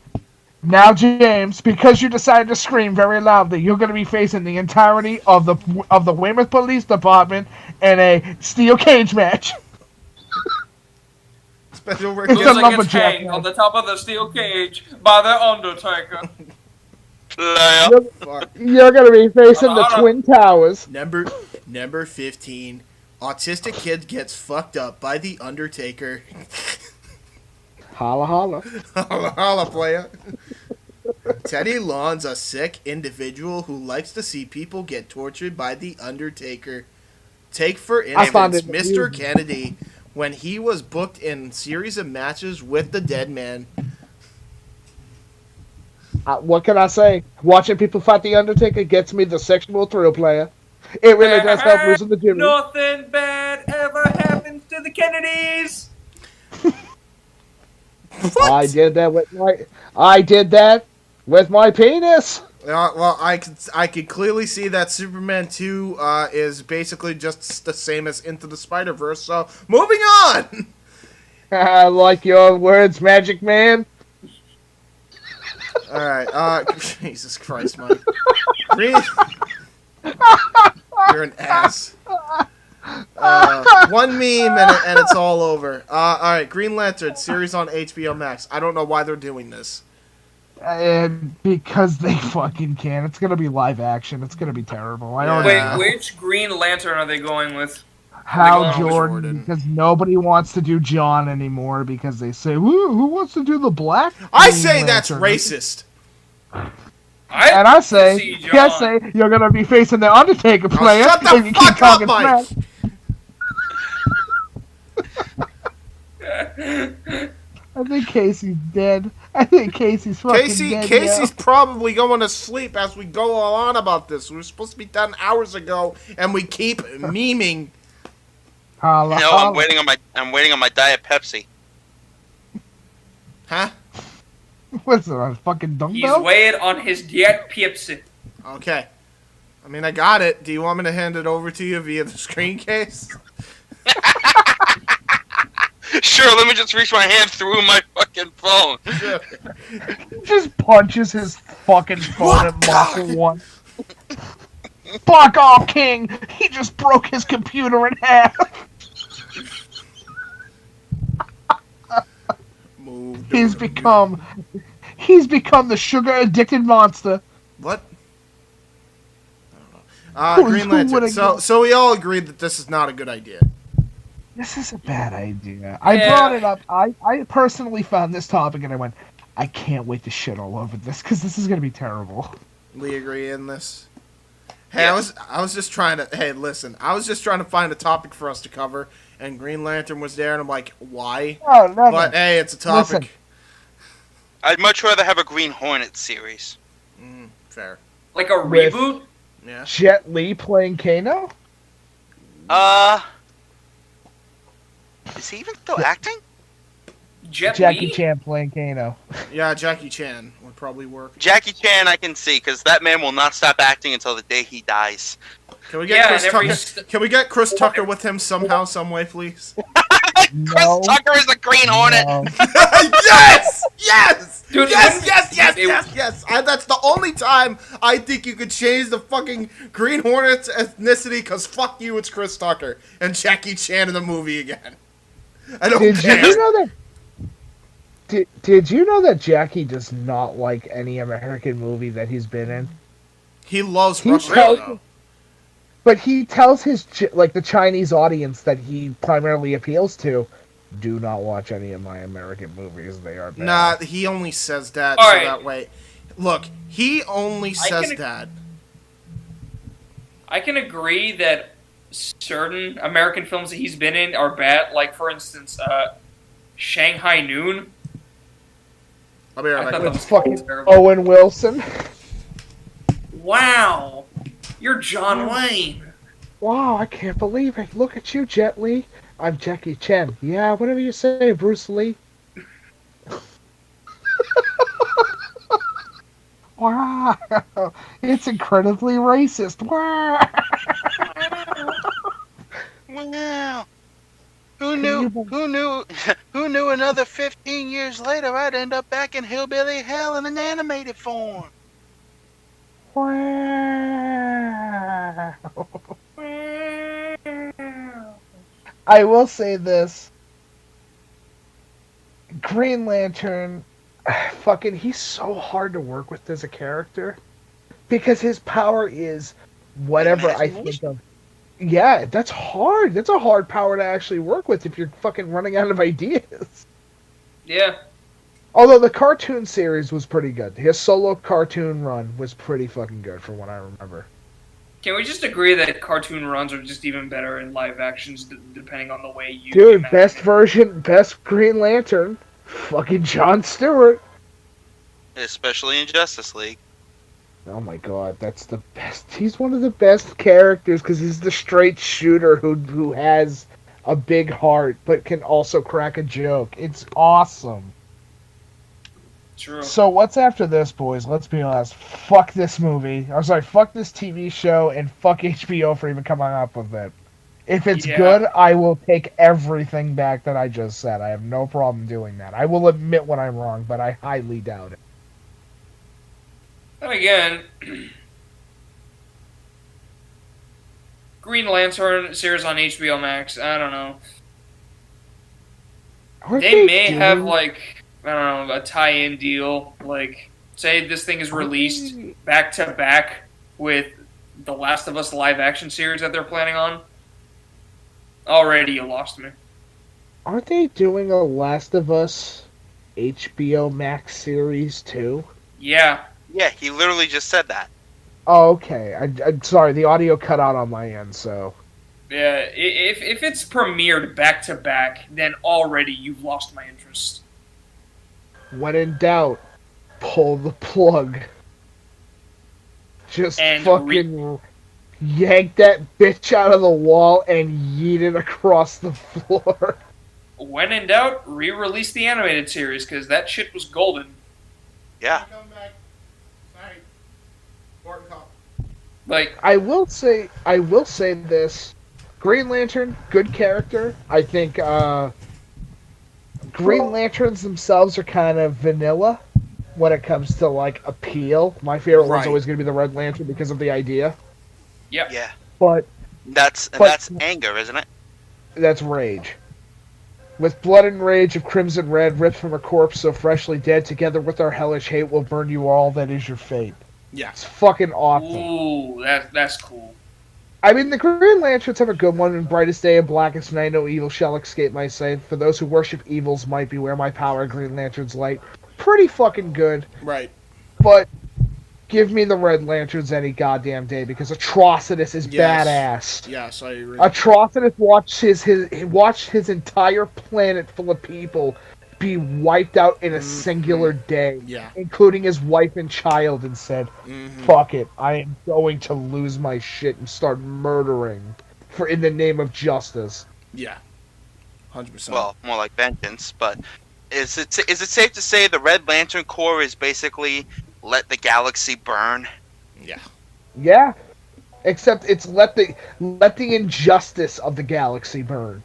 "Now, James, because you decided to scream very loudly, you're going to be facing the entirety of the Weymouth Police Department in a steel cage match." Special It's a Looks like it's lumberjack hanged match. on the top of the steel cage by the Undertaker. You're going to be facing the Twin Towers. Number 15. Autistic kid gets fucked up by the Undertaker. Holla holla. Holla holla, player. Teddy Long's a sick individual who likes to see people get tortured by the Undertaker. Take for found instance it Mr. Kennedy when he was booked in series of matches with the Dead Man. What can I say? Watching people fight the Undertaker gets me the sexual thrill, player. It really does help loosen the jimmy. Nothing bad ever happens to the Kennedys. I did that with my penis. Well, I could clearly see that Superman 2 is basically just the same as Into the Spider-Verse. So moving on. I like your words, Magic Man. All right. Jesus Christ, Mike. You're an ass. One meme and it's all over. All right, Green Lantern series on HBO Max. I don't know why they're doing this. Because they fucking can. It's gonna be live action. It's gonna be terrible. I don't Wait, know. which Green Lantern are they going with? Hal Jordan, because nobody wants to do John anymore because they say, who wants to do the black? I Green say that's Lantern?" racist. And I say, you're gonna be facing the Undertaker player. shut the if you fuck keep talking up, Mike. smack. I think Casey's dead. I think Casey's fucking dead. Casey's probably going to sleep as we go on about this. We were supposed to be done hours ago, and we keep memeing. No, I'm waiting on my Diet Pepsi. Huh? What's it, a fucking dumbbell? He's waiting on his Diet Pepsi. Okay. I mean, I got it. Do you want me to hand it over to you via the screen case? Sure, let me just reach my hand through my fucking phone. Just punches his fucking phone at Marshall 1. Fuck off, King! He just broke his computer in half. He's become the sugar addicted monster. What? I don't know. Green Lantern. So we all agreed that this is not a good idea. This is a bad idea. I brought it up. I personally found this topic and I went, I can't wait to shit all over this because this is going to be terrible. We agree in this. Hey, I was just trying to. Hey, listen. I was just trying to find a topic for us to cover, and Green Lantern was there, and I'm like, why? No. But hey, it's a topic. Listen. I'd much rather have a Green Hornet series. Fair. Like a reboot? Yeah. Jet Li playing Kano? Is he even still acting? Jackie Chan playing Kano. Yeah, Jackie Chan would probably work. Jackie Chan, I can see, because that man will not stop acting until the day he dies. Can we get Chris Tucker? Can we get Chris Tucker with him somehow, some way, please? Chris Tucker is a Green Hornet. Yes! Yes! Dude, Yes! That's the only time I think you could change the fucking Green Hornet's ethnicity, because fuck you, it's Chris Tucker and Jackie Chan in the movie again. I don't care. You know that? Did you know that Jackie does not like any American movie that he's been in? He loves Russia, though. But he tells his the Chinese audience that he primarily appeals to, do not watch any of my American movies. They are bad. Nah, he only says that that way. Look, he only says that. I can agree that certain American films that he's been in are bad. Like, for instance, Shanghai Noon. I'll be right back. With fucking Owen Wilson. Wow. You're John Wayne. Wow, I can't believe it. Look at you, Jet Li. I'm Jackie Chan. Yeah, whatever you say, Bruce Lee. Wow. It's incredibly racist. Wow. Wow. Who knew another 15 years later I'd end up back in hillbilly hell in an animated form? Wow. I will say this. Green Lantern, fucking, he's so hard to work with as a character. Because his power is whatever I think of. Yeah, that's hard. That's a hard power to actually work with if you're fucking running out of ideas. Yeah. Although the cartoon series was pretty good. His solo cartoon run was pretty fucking good from what I remember. Can we just agree that cartoon runs are just even better in live actions depending on the way you... Dude, best Green Lantern, fucking Jon Stewart. Especially in Justice League. Oh my god, that's the best. He's one of the best characters because he's the straight shooter who has a big heart but can also crack a joke. It's awesome. True. So what's after this, boys? Let's be honest. Fuck this movie. I'm sorry, fuck this TV show and fuck HBO for even coming up with it. If it's good, I will take everything back that I just said. I have no problem doing that. I will admit when I'm wrong, but I highly doubt it. And again, Green Lantern series on HBO Max, I don't know. They may have, like, I don't know, a tie-in deal. Like, say this thing is released back-to-back with the Last of Us live-action series that they're planning on. Already you lost me. Aren't they doing a Last of Us HBO Max series, too? Yeah. Yeah, he literally just said that. Oh, okay. I'm sorry, the audio cut out on my end, so... Yeah, if it's premiered back-to-back, then already you've lost my interest. When in doubt, pull the plug. Just And fucking yank that bitch out of the wall and yeet it across the floor. When in doubt, re-release the animated series, because that shit was golden. Yeah. Like, I will say this. Green Lantern, good character. I think Green Lanterns themselves are kind of vanilla when it comes to like appeal. My favorite one's always going to be the Red Lantern because of the idea. Yep. Yeah. But That's anger, isn't it? that's rage. With blood and rage of crimson red ripped from a corpse so freshly dead, together with our hellish hate will burn you all, that is your fate. Yeah. It's fucking awesome. Ooh, that's cool. I mean, the Green Lanterns have a good one. In brightest day and blackest night, no evil shall escape my sight. For those who worship evils might beware my power, Green Lantern's light. Pretty fucking good. Right. But give me the Red Lanterns any goddamn day, because Atrocitus is badass. Yes, I agree. Atrocitus watched his entire planet full of people be wiped out in a singular day, including his wife and child, and said, fuck it, I am going to lose my shit and start murdering in the name of justice. Yeah. 100%. Well, more like vengeance, but is it safe to say the Red Lantern Corps is basically let the galaxy burn? Yeah. Yeah. Except it's let the injustice of the galaxy burn.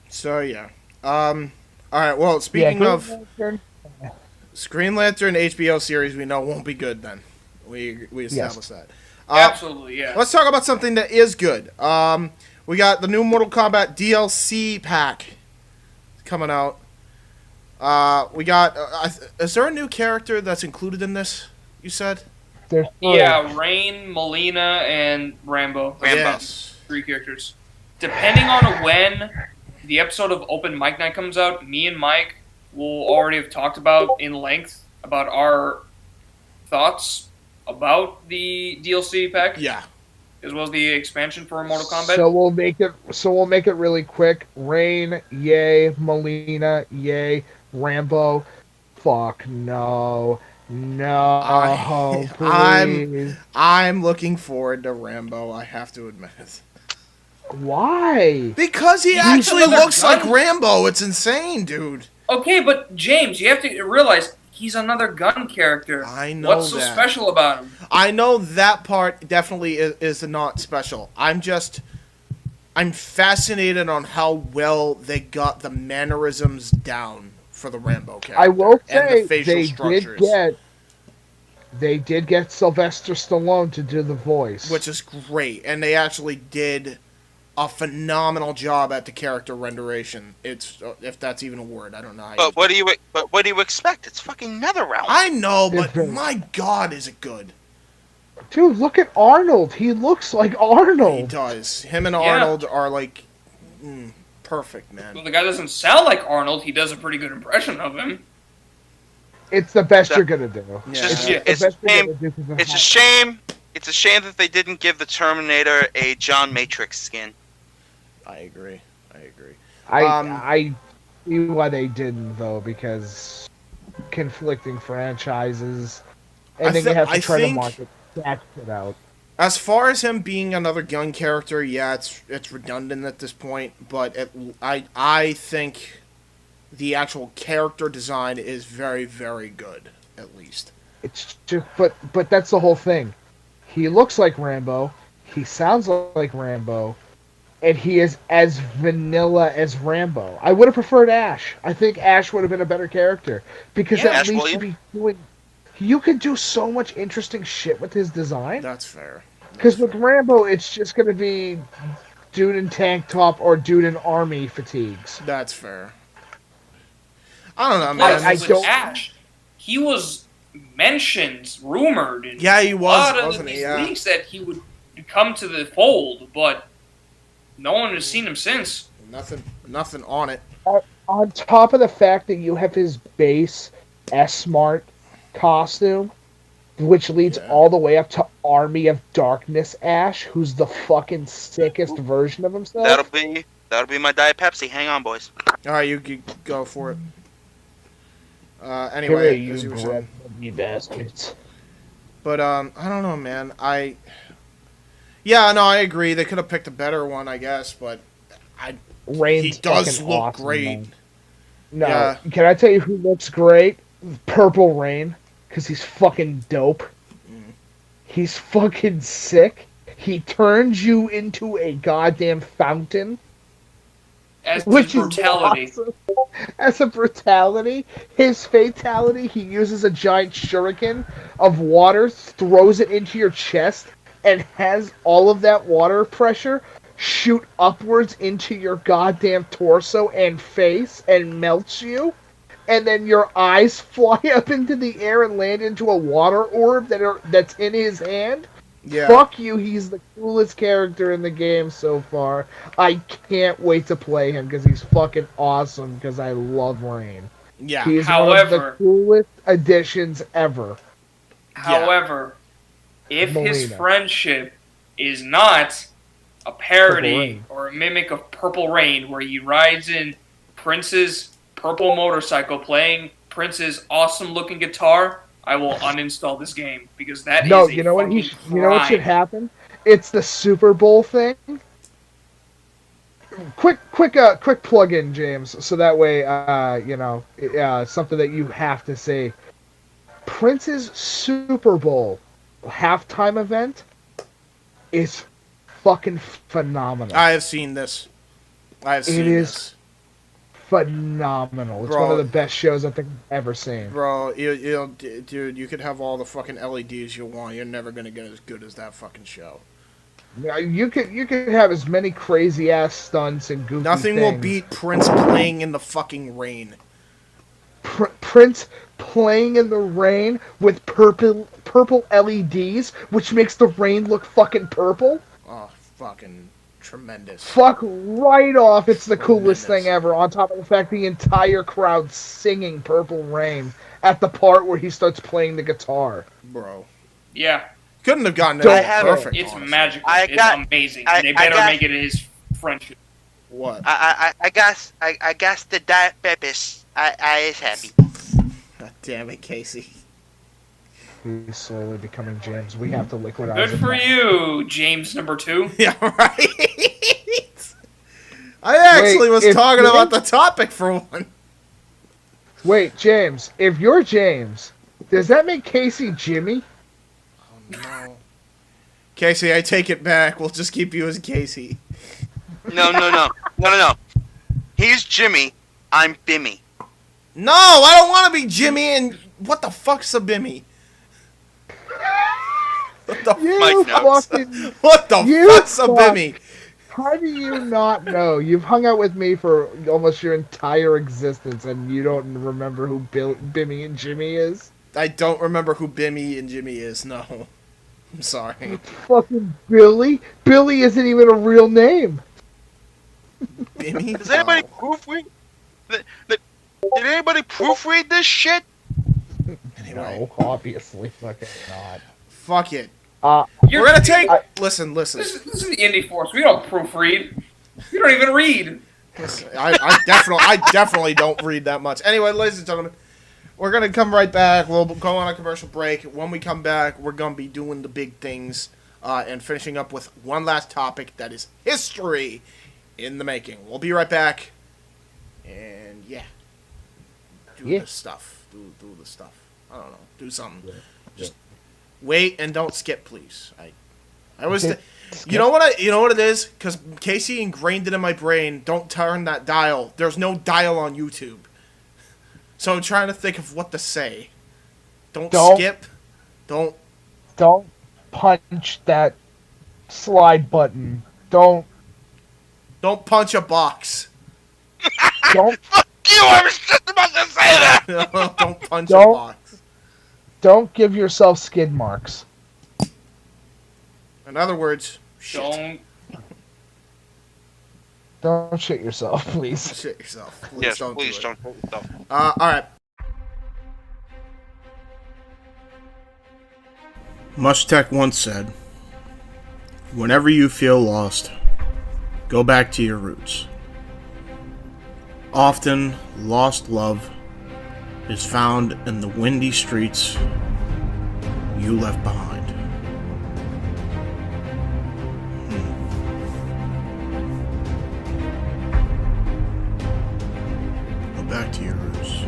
So yeah. Alright, well, speaking of Green Lantern HBO series, we know won't be good then. We established that. Absolutely, yeah. Let's talk about something that is good. We got the new Mortal Kombat DLC pack coming out. We got... is there a new character that's included in this, you said? Yeah, Rain, Molina, and Rambo. Yes. 3 characters. Depending on when the episode of Open Mic Night comes out, me and Mike will already have talked about in length about our thoughts about the DLC pack. Yeah. As well as the expansion for Mortal Kombat. So we'll make it really quick. Rain, yay. Molina, yay. Rambo, fuck no. No, please. I'm looking forward to Rambo, I have to admit. Why? Because he actually looks like Rambo. It's insane, dude. Okay, but James, you have to realize he's another gun character. I know What's so that. special about him? I know that part definitely is not special. I'm fascinated on how well they got the mannerisms down for the Rambo character. I will and say the facial structures. they did get Sylvester Stallone to do the voice, which is great, and they actually did a phenomenal job at the character renderation. It's if that's even a word, I don't know. But what do you expect? It's fucking NetherRealm. I know, but my God, is it good? Dude, look at Arnold. He looks like Arnold. He does. Him and Arnold are like perfect, man. Well, the guy doesn't sound like Arnold. He does a pretty good impression of him. It's the best you're gonna do. Yeah. It's a shame. It's a shame that they didn't give the Terminator a John Matrix skin. I agree. I see why they didn't though, because conflicting franchises, and then you have to try to market that shit out. As far as him being another gun character, yeah, it's redundant at this point. But I think the actual character design is very, very good. At least it's just, but that's the whole thing. He looks like Rambo. He sounds like Rambo. And he is as vanilla as Rambo. I would have preferred Ash. I think Ash would have been a better character. Because at least you could do so much interesting shit with his design. That's fair. Because with Rambo, it's just going to be dude in tank top or dude in army fatigues. That's fair. I don't know, man. With Ash, he was mentioned, rumored, in he was, a lot of wasn't he? these Yeah. leaks that he would come to the fold, but no one has seen him since. Nothing on it. On top of the fact that you have his base S-Smart costume, which leads all the way up to Army of Darkness Ash, who's the fucking sickest version of himself. That'll be my Diet Pepsi. Hang on, boys. All right, you go for it. Anyway, you as you were saying. you bastards. But I don't know, man. Yeah, no, I agree. They could have picked a better one, I guess. But Rain's he does fucking look awesome, great. man. No, Yeah. can I tell you who looks great? Purple Rain, because he's fucking dope. He's fucking sick. He turns you into a goddamn fountain. As Which brutality. is awesome. As a brutality, his fatality, he uses a giant shuriken of water, throws it into your chest, and has all of that water pressure shoot upwards into your goddamn torso and face and melts you. And then your eyes fly up into the air and land into a water orb that's in his hand. Yeah. Fuck you, he's the coolest character in the game so far. I can't wait to play him because he's fucking awesome because I love Rain. Yeah. He's one of the coolest additions ever. However, if his Melina. friendship is not a parody Purple Rain. or a mimic of Purple Rain, where he rides in Prince's purple motorcycle playing Prince's awesome-looking guitar, I will uninstall this game because that is a you know what fucking you know what should crime. happen? It's the Super Bowl thing. Quick plug in, James, so that way, something that you have to say. Prince's Super Bowl halftime event is fucking phenomenal. I have seen this. It is phenomenal. It's Bro. one of the best shows I think I've ever seen. Bro, dude, you could have all the fucking LEDs you want. You're never gonna get as good as that fucking show. You could have as many crazy ass stunts and goofy Nothing things. will beat Prince playing in the fucking rain. Prince playing in the rain with purple LEDs, which makes the rain look fucking purple. Oh, fucking tremendous. Fuck right off, it's the coolest thing ever. On top of the fact the entire crowd singing Purple Rain at the part where he starts playing the guitar. Bro. Yeah. Couldn't have gotten it perfect. It's honestly. magical. It's amazing. They better make it his friendship. What? I guess the diabetes. I is happy. God damn it, Casey. He's slowly becoming James. We have to liquidize Good him for now. you, James number 2. Yeah, right. I actually was talking about the topic for one. Wait, James, if you're James, does that make Casey Jimmy? No. Casey, I take it back. We'll just keep you as Casey. No. He's Jimmy. I'm Bimmy. No, I don't want to be Jimmy. And what the fuck's a Bimmy? What the fuck's a Bimmy? How do you not know? You've hung out with me for almost your entire existence, and you don't remember who Bimmy and Jimmy is? I don't remember who Bimmy and Jimmy is. No, I'm sorry. Fucking Billy. Billy isn't even a real name. Bimmy. Does anybody proofread? Did anybody proofread this shit? No, obviously fucking not. Fuck it. You're We're gonna take. Listen. This is the Indy Force. We don't proofread. We don't even read. Listen, I definitely don't read that much. Anyway, ladies and gentlemen, we're gonna come right back. We'll go on a commercial break. When we come back, we're gonna be doing the big things and finishing up with one last topic that is history in the making. We'll be right back. And do the stuff. Do the stuff. I don't know. Do something. Just wait and don't skip, please. I was. You know what it is? Because Casey ingrained it in my brain. Don't turn that dial. There's no dial on YouTube. So I'm trying to think of what to say. Don't skip. Don't punch that slide button. Don't punch a box. Don't. Fuck you! I was just about to say that. Don't punch a box. Don't give yourself skid marks. In other words, shit. Don't shit yourself, please. Shit yourself. Please Yes, don't please do it. don't. All right. Mushtech once said, "Whenever you feel lost, go back to your roots. Often, lost love is found in the windy streets you left behind. Go back to your roots.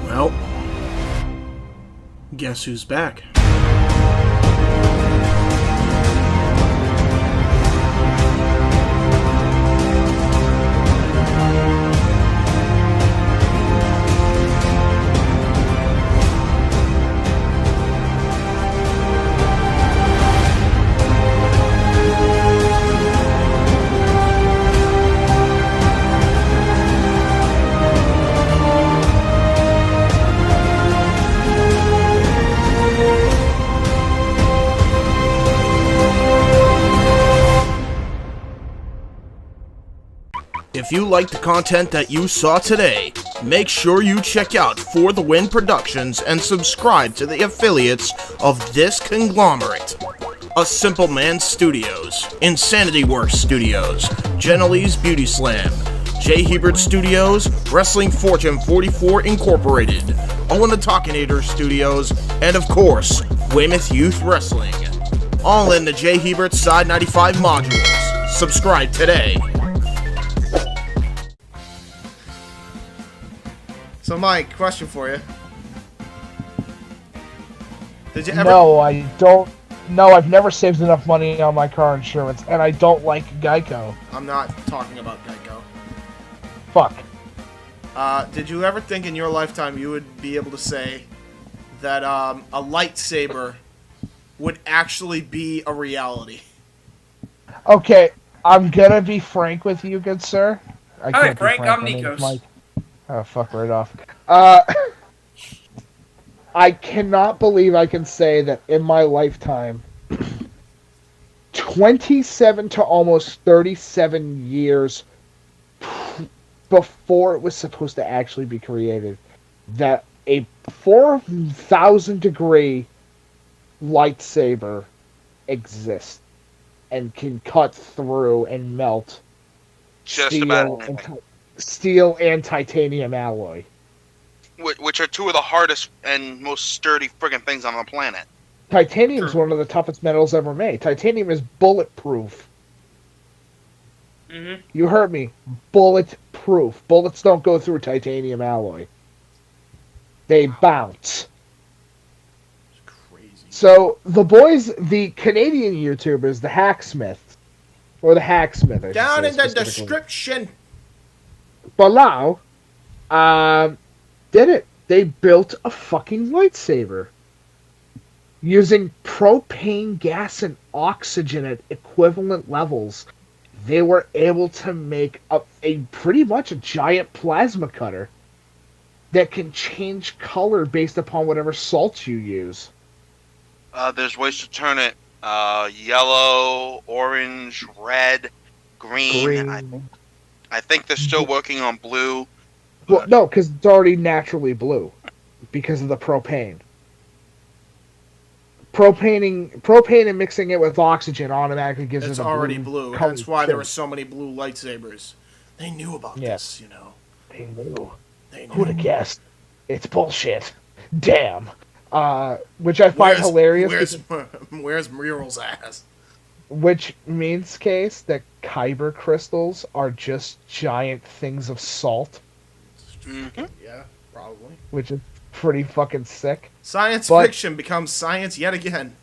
Well, guess who's back? If you like the content that you saw today, make sure you check out For the Win Productions and subscribe to the affiliates of this conglomerate. A Simple Man Studios, Insanity Works Studios, Genelee's Beauty Slam, J. Hebert Studios, Wrestling Fortune 44 Incorporated, Owen the Talkinator Studios, and of course, Weymouth Youth Wrestling. All in the J. Hebert Side 95 modules. Subscribe today. So, Mike, question for you. Did you ever... No, I don't. No, I've never saved enough money on my car insurance, and I don't like Geico. I'm not talking about Geico. Fuck. Did you ever think in your lifetime you would be able to say that a lightsaber would actually be a reality? Okay, I'm gonna be frank with you, good sir. Hi, Frank. I'm Nikos. Mike. Oh, fuck right off. I cannot believe I can say that in my lifetime, 27 to almost 37 years before it was supposed to actually be created, that a 4,000 degree lightsaber exists and can cut through and melt Just about anything. Steel and titanium alloy. Which are two of the hardest and most sturdy friggin' things on the planet. Titanium is one of the toughest metals ever made. Titanium is bulletproof. Mm-hmm. You heard me. Bulletproof. Bullets don't go through titanium alloy. They bounce. Crazy. So, the Canadian YouTubers, the Hacksmith, or the Hacksmith, down in the description below, did it. They built a fucking lightsaber using propane gas and oxygen at equivalent levels. They were able to make a pretty much a giant plasma cutter that can change color based upon whatever salts you use. There's ways to turn it yellow, orange, red, green. I think they're still working on blue. Well, no, because it's already naturally blue because of the propane. Propane and mixing it with oxygen automatically gives it a already blue. That's why there were so many blue lightsabers. They knew about this, They knew. Who'd have guessed? It's bullshit. Damn. which I find hilarious. Where's Muriel's ass? Which means, Case, that kyber crystals are just giant things of salt. Mm-hmm. Yeah, probably. Which is pretty fucking sick. Science fiction becomes science yet again.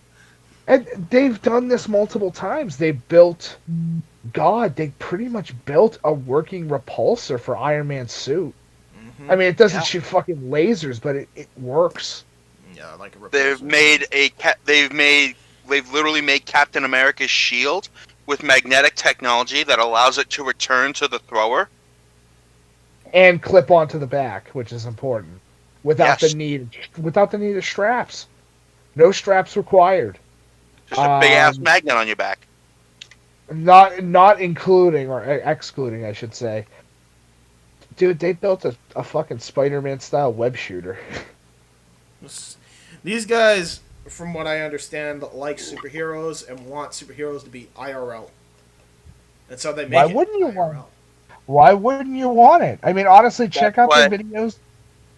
And they've done this multiple times. They pretty much built a working repulsor for Iron Man's suit. Mm-hmm. I mean, it doesn't shoot fucking lasers, but it works. Yeah, like a repulsor. They've literally made Captain America's shield with magnetic technology that allows it to return to the thrower. And clip onto the back, which is important. Without the need of straps. No straps required. Just a big ass magnet on your back. Not including or excluding, I should say. Dude, they built a fucking Spider-Man style web shooter. These guys, from what I understand, like superheroes and want superheroes to be IRL. And so they make Why wouldn't you want it? I mean, honestly, check out their videos.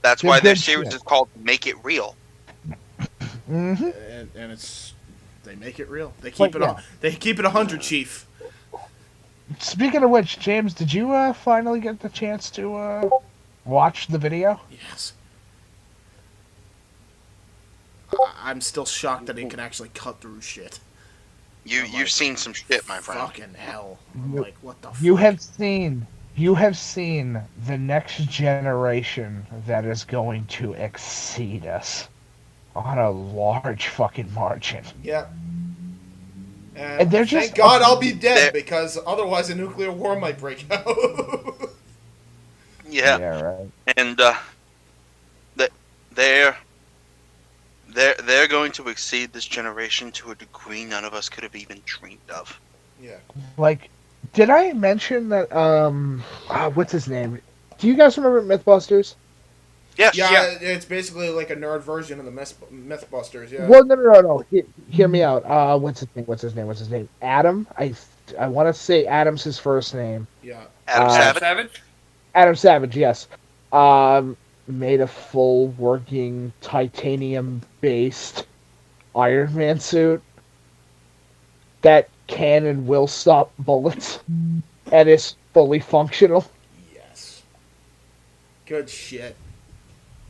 That's why their series is called Make It Real. Mm-hmm. And they make it real. They keep They keep it 100, Chief. Speaking of which, James, did you finally get the chance to watch the video? Yes. I'm still shocked that it can actually cut through shit. You've seen some shit, my friend. Fucking hell! Like what the? You have seen the next generation that is going to exceed us on a large fucking margin. Yeah. And they're just thank God I'll be dead because otherwise a nuclear war might break out. Yeah, right. And they're going to exceed this generation to a degree none of us could have even dreamed of. Yeah. Like, did I mention that? What's his name? Do you guys remember Mythbusters? Yes. Yeah, it's basically like a nerd version of the Mythbusters. Yeah. Well, no. Hear me out. What's his name? Adam. I want to say Adam's his first name. Yeah. Adam Savage. Adam Savage. Yes. Made a full working titanium-based Iron Man suit that can and will stop bullets and is fully functional. Yes. Good shit.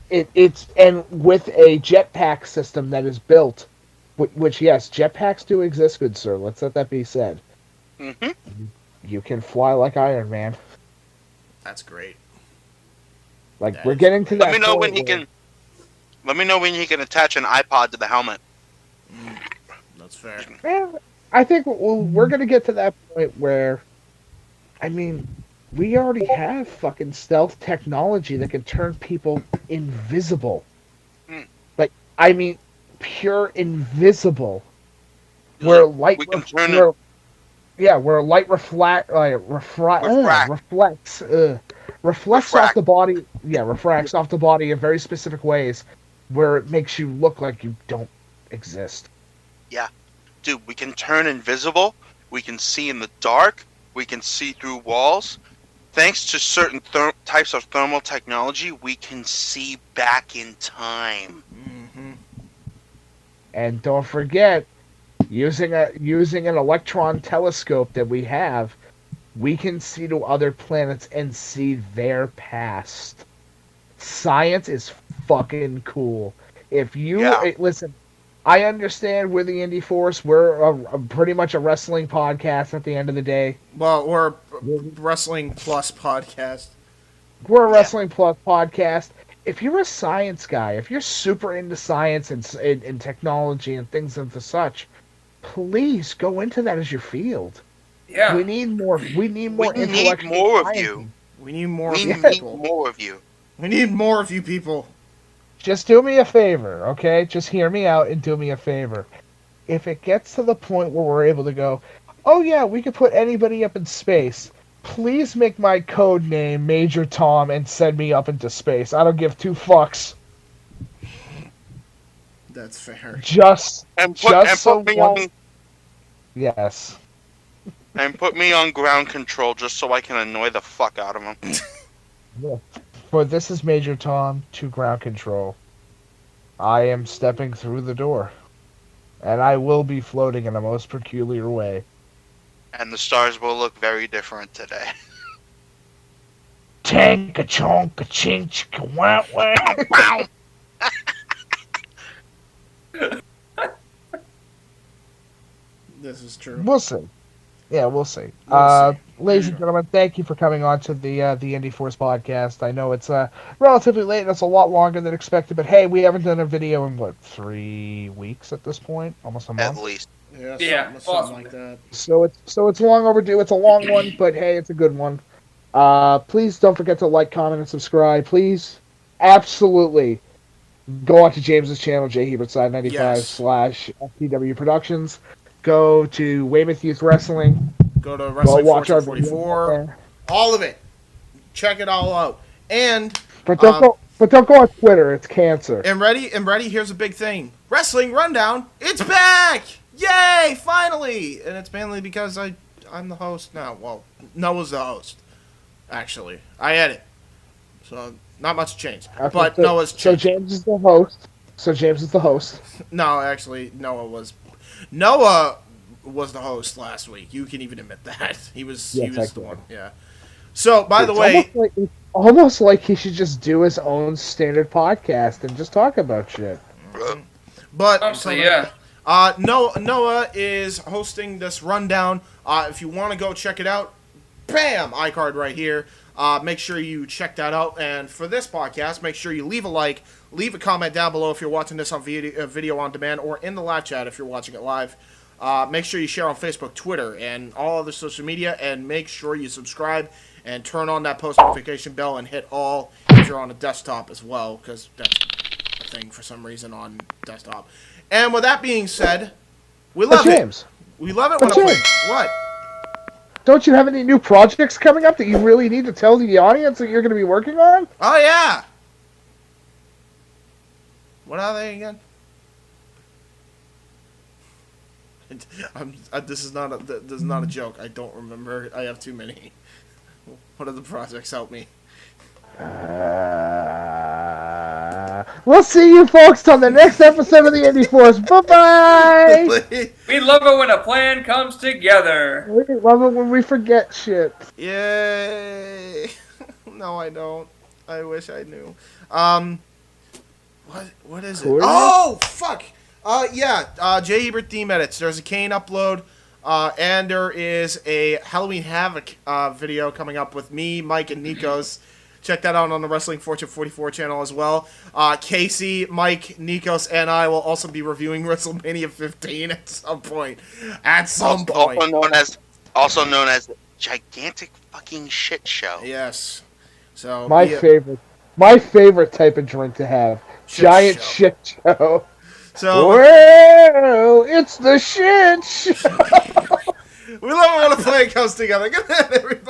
It's with a jetpack system that is built, which yes, jetpacks do exist, good sir. Let's let that be said. Mm-hmm. You can fly like Iron Man. That's great. Like we're getting to that. Let me know when he can. Let me know when he can attach an iPod to the helmet. That's fair. Man, I think we're gonna get to that point where, I mean, we already have fucking stealth technology that can turn people invisible. Like, I mean, pure invisible. Where light reflects off the body. Yeah, refracts off the body in very specific ways, where it makes you look like you don't exist. Yeah, dude, we can turn invisible. We can see in the dark. We can see through walls. Thanks to certain types of thermal technology, we can see back in time. Mm-hmm. And don't forget, using an electron telescope that we have, we can see to other planets and see their past. Science is fucking cool. If you listen, I understand we're the Indy Force. We're pretty much a wrestling podcast at the end of the day. Well, we're a Wrestling Plus podcast. We're a Wrestling Plus podcast. If you're a science guy, if you're super into science and technology and things of the such, please go into that as your field. Yeah. We need more. We need more. We need more of you. We need more. We need more of you. We need more of you people. Just do me a favor, okay? Just hear me out and do me a favor. If it gets to the point where we're able to go, oh yeah, we could put anybody up in space, please make my code name Major Tom and send me up into space. I don't give two fucks. That's fair. Yes. And put me on ground control just so I can annoy the fuck out of them. Yeah. For this is Major Tom to ground control. I am stepping through the door. And I will be floating in a most peculiar way. And the stars will look very different today. Tanka chonka chink chicka wow wow. This is true. We'll see. Yeah, we'll see. We'll see. Ladies and gentlemen, thank you for coming on to the Indy Force Podcast. I know it's relatively late and it's a lot longer than expected, but hey, we haven't done a video in, 3 weeks at this point? Almost a month? At least. Yeah, something like that. So it's long overdue. It's a long one, but hey, it's a good one. Please don't forget to like, comment, and subscribe. Please, absolutely, go on to James's channel, JHebertside95 / FTW Productions. Go to Weymouth Youth Wrestling. Go to Wrestling watch our 44. All of it. Check it all out. And But don't go on Twitter. It's cancer. And ready. Here's a big thing. Wrestling Rundown. It's back. Yay! Finally. And it's mainly because I'm the host now. Well, Noah's the host. Actually, I edit. So not much changed. Okay, But Noah's changed. So James is the host. No, actually, Noah was the host last week. You can even admit that. He was the one. Yeah. So, by the way, it's almost like he should just do his own standard podcast and just talk about shit. But Honestly, yeah. Noah is hosting this rundown. If you want to go check it out, bam, iCard right here. Make sure you check that out. And for this podcast, make sure you leave a like, leave a comment down below if you're watching this on video on demand, or in the live chat if you're watching it live. Make sure you share on Facebook, Twitter, and all other social media, and make sure you subscribe and turn on that post notification bell and hit all if you're on a desktop as well, because that's a thing for some reason on desktop. And with that being said, we love it. We love it when I play. What? Don't you have any new projects coming up that you really need to tell the audience that you're going to be working on? Oh, yeah. What are they again? This is not a joke. I don't remember. I have too many. What are the projects? Help me. We'll see you folks on the next episode of the Indy Force. Bye-bye! We love it when a plan comes together. We love it when we forget shit. Yay! No, I don't. I wish I knew. What is it? Oh, fuck! J. Hebert theme edits. There's a Kane upload, and there is a Halloween Havoc video coming up with me, Mike, and Nikos. Check that out on the Wrestling Fortune 44 channel as well. Casey, Mike, Nikos, and I will also be reviewing WrestleMania 15 at some point. Also known as Gigantic Fucking Shit Show. Yes. So my favorite type of drink to have. Giant shit show. So, well, it's the shit show. We love it when a play comes together. Good night, everybody.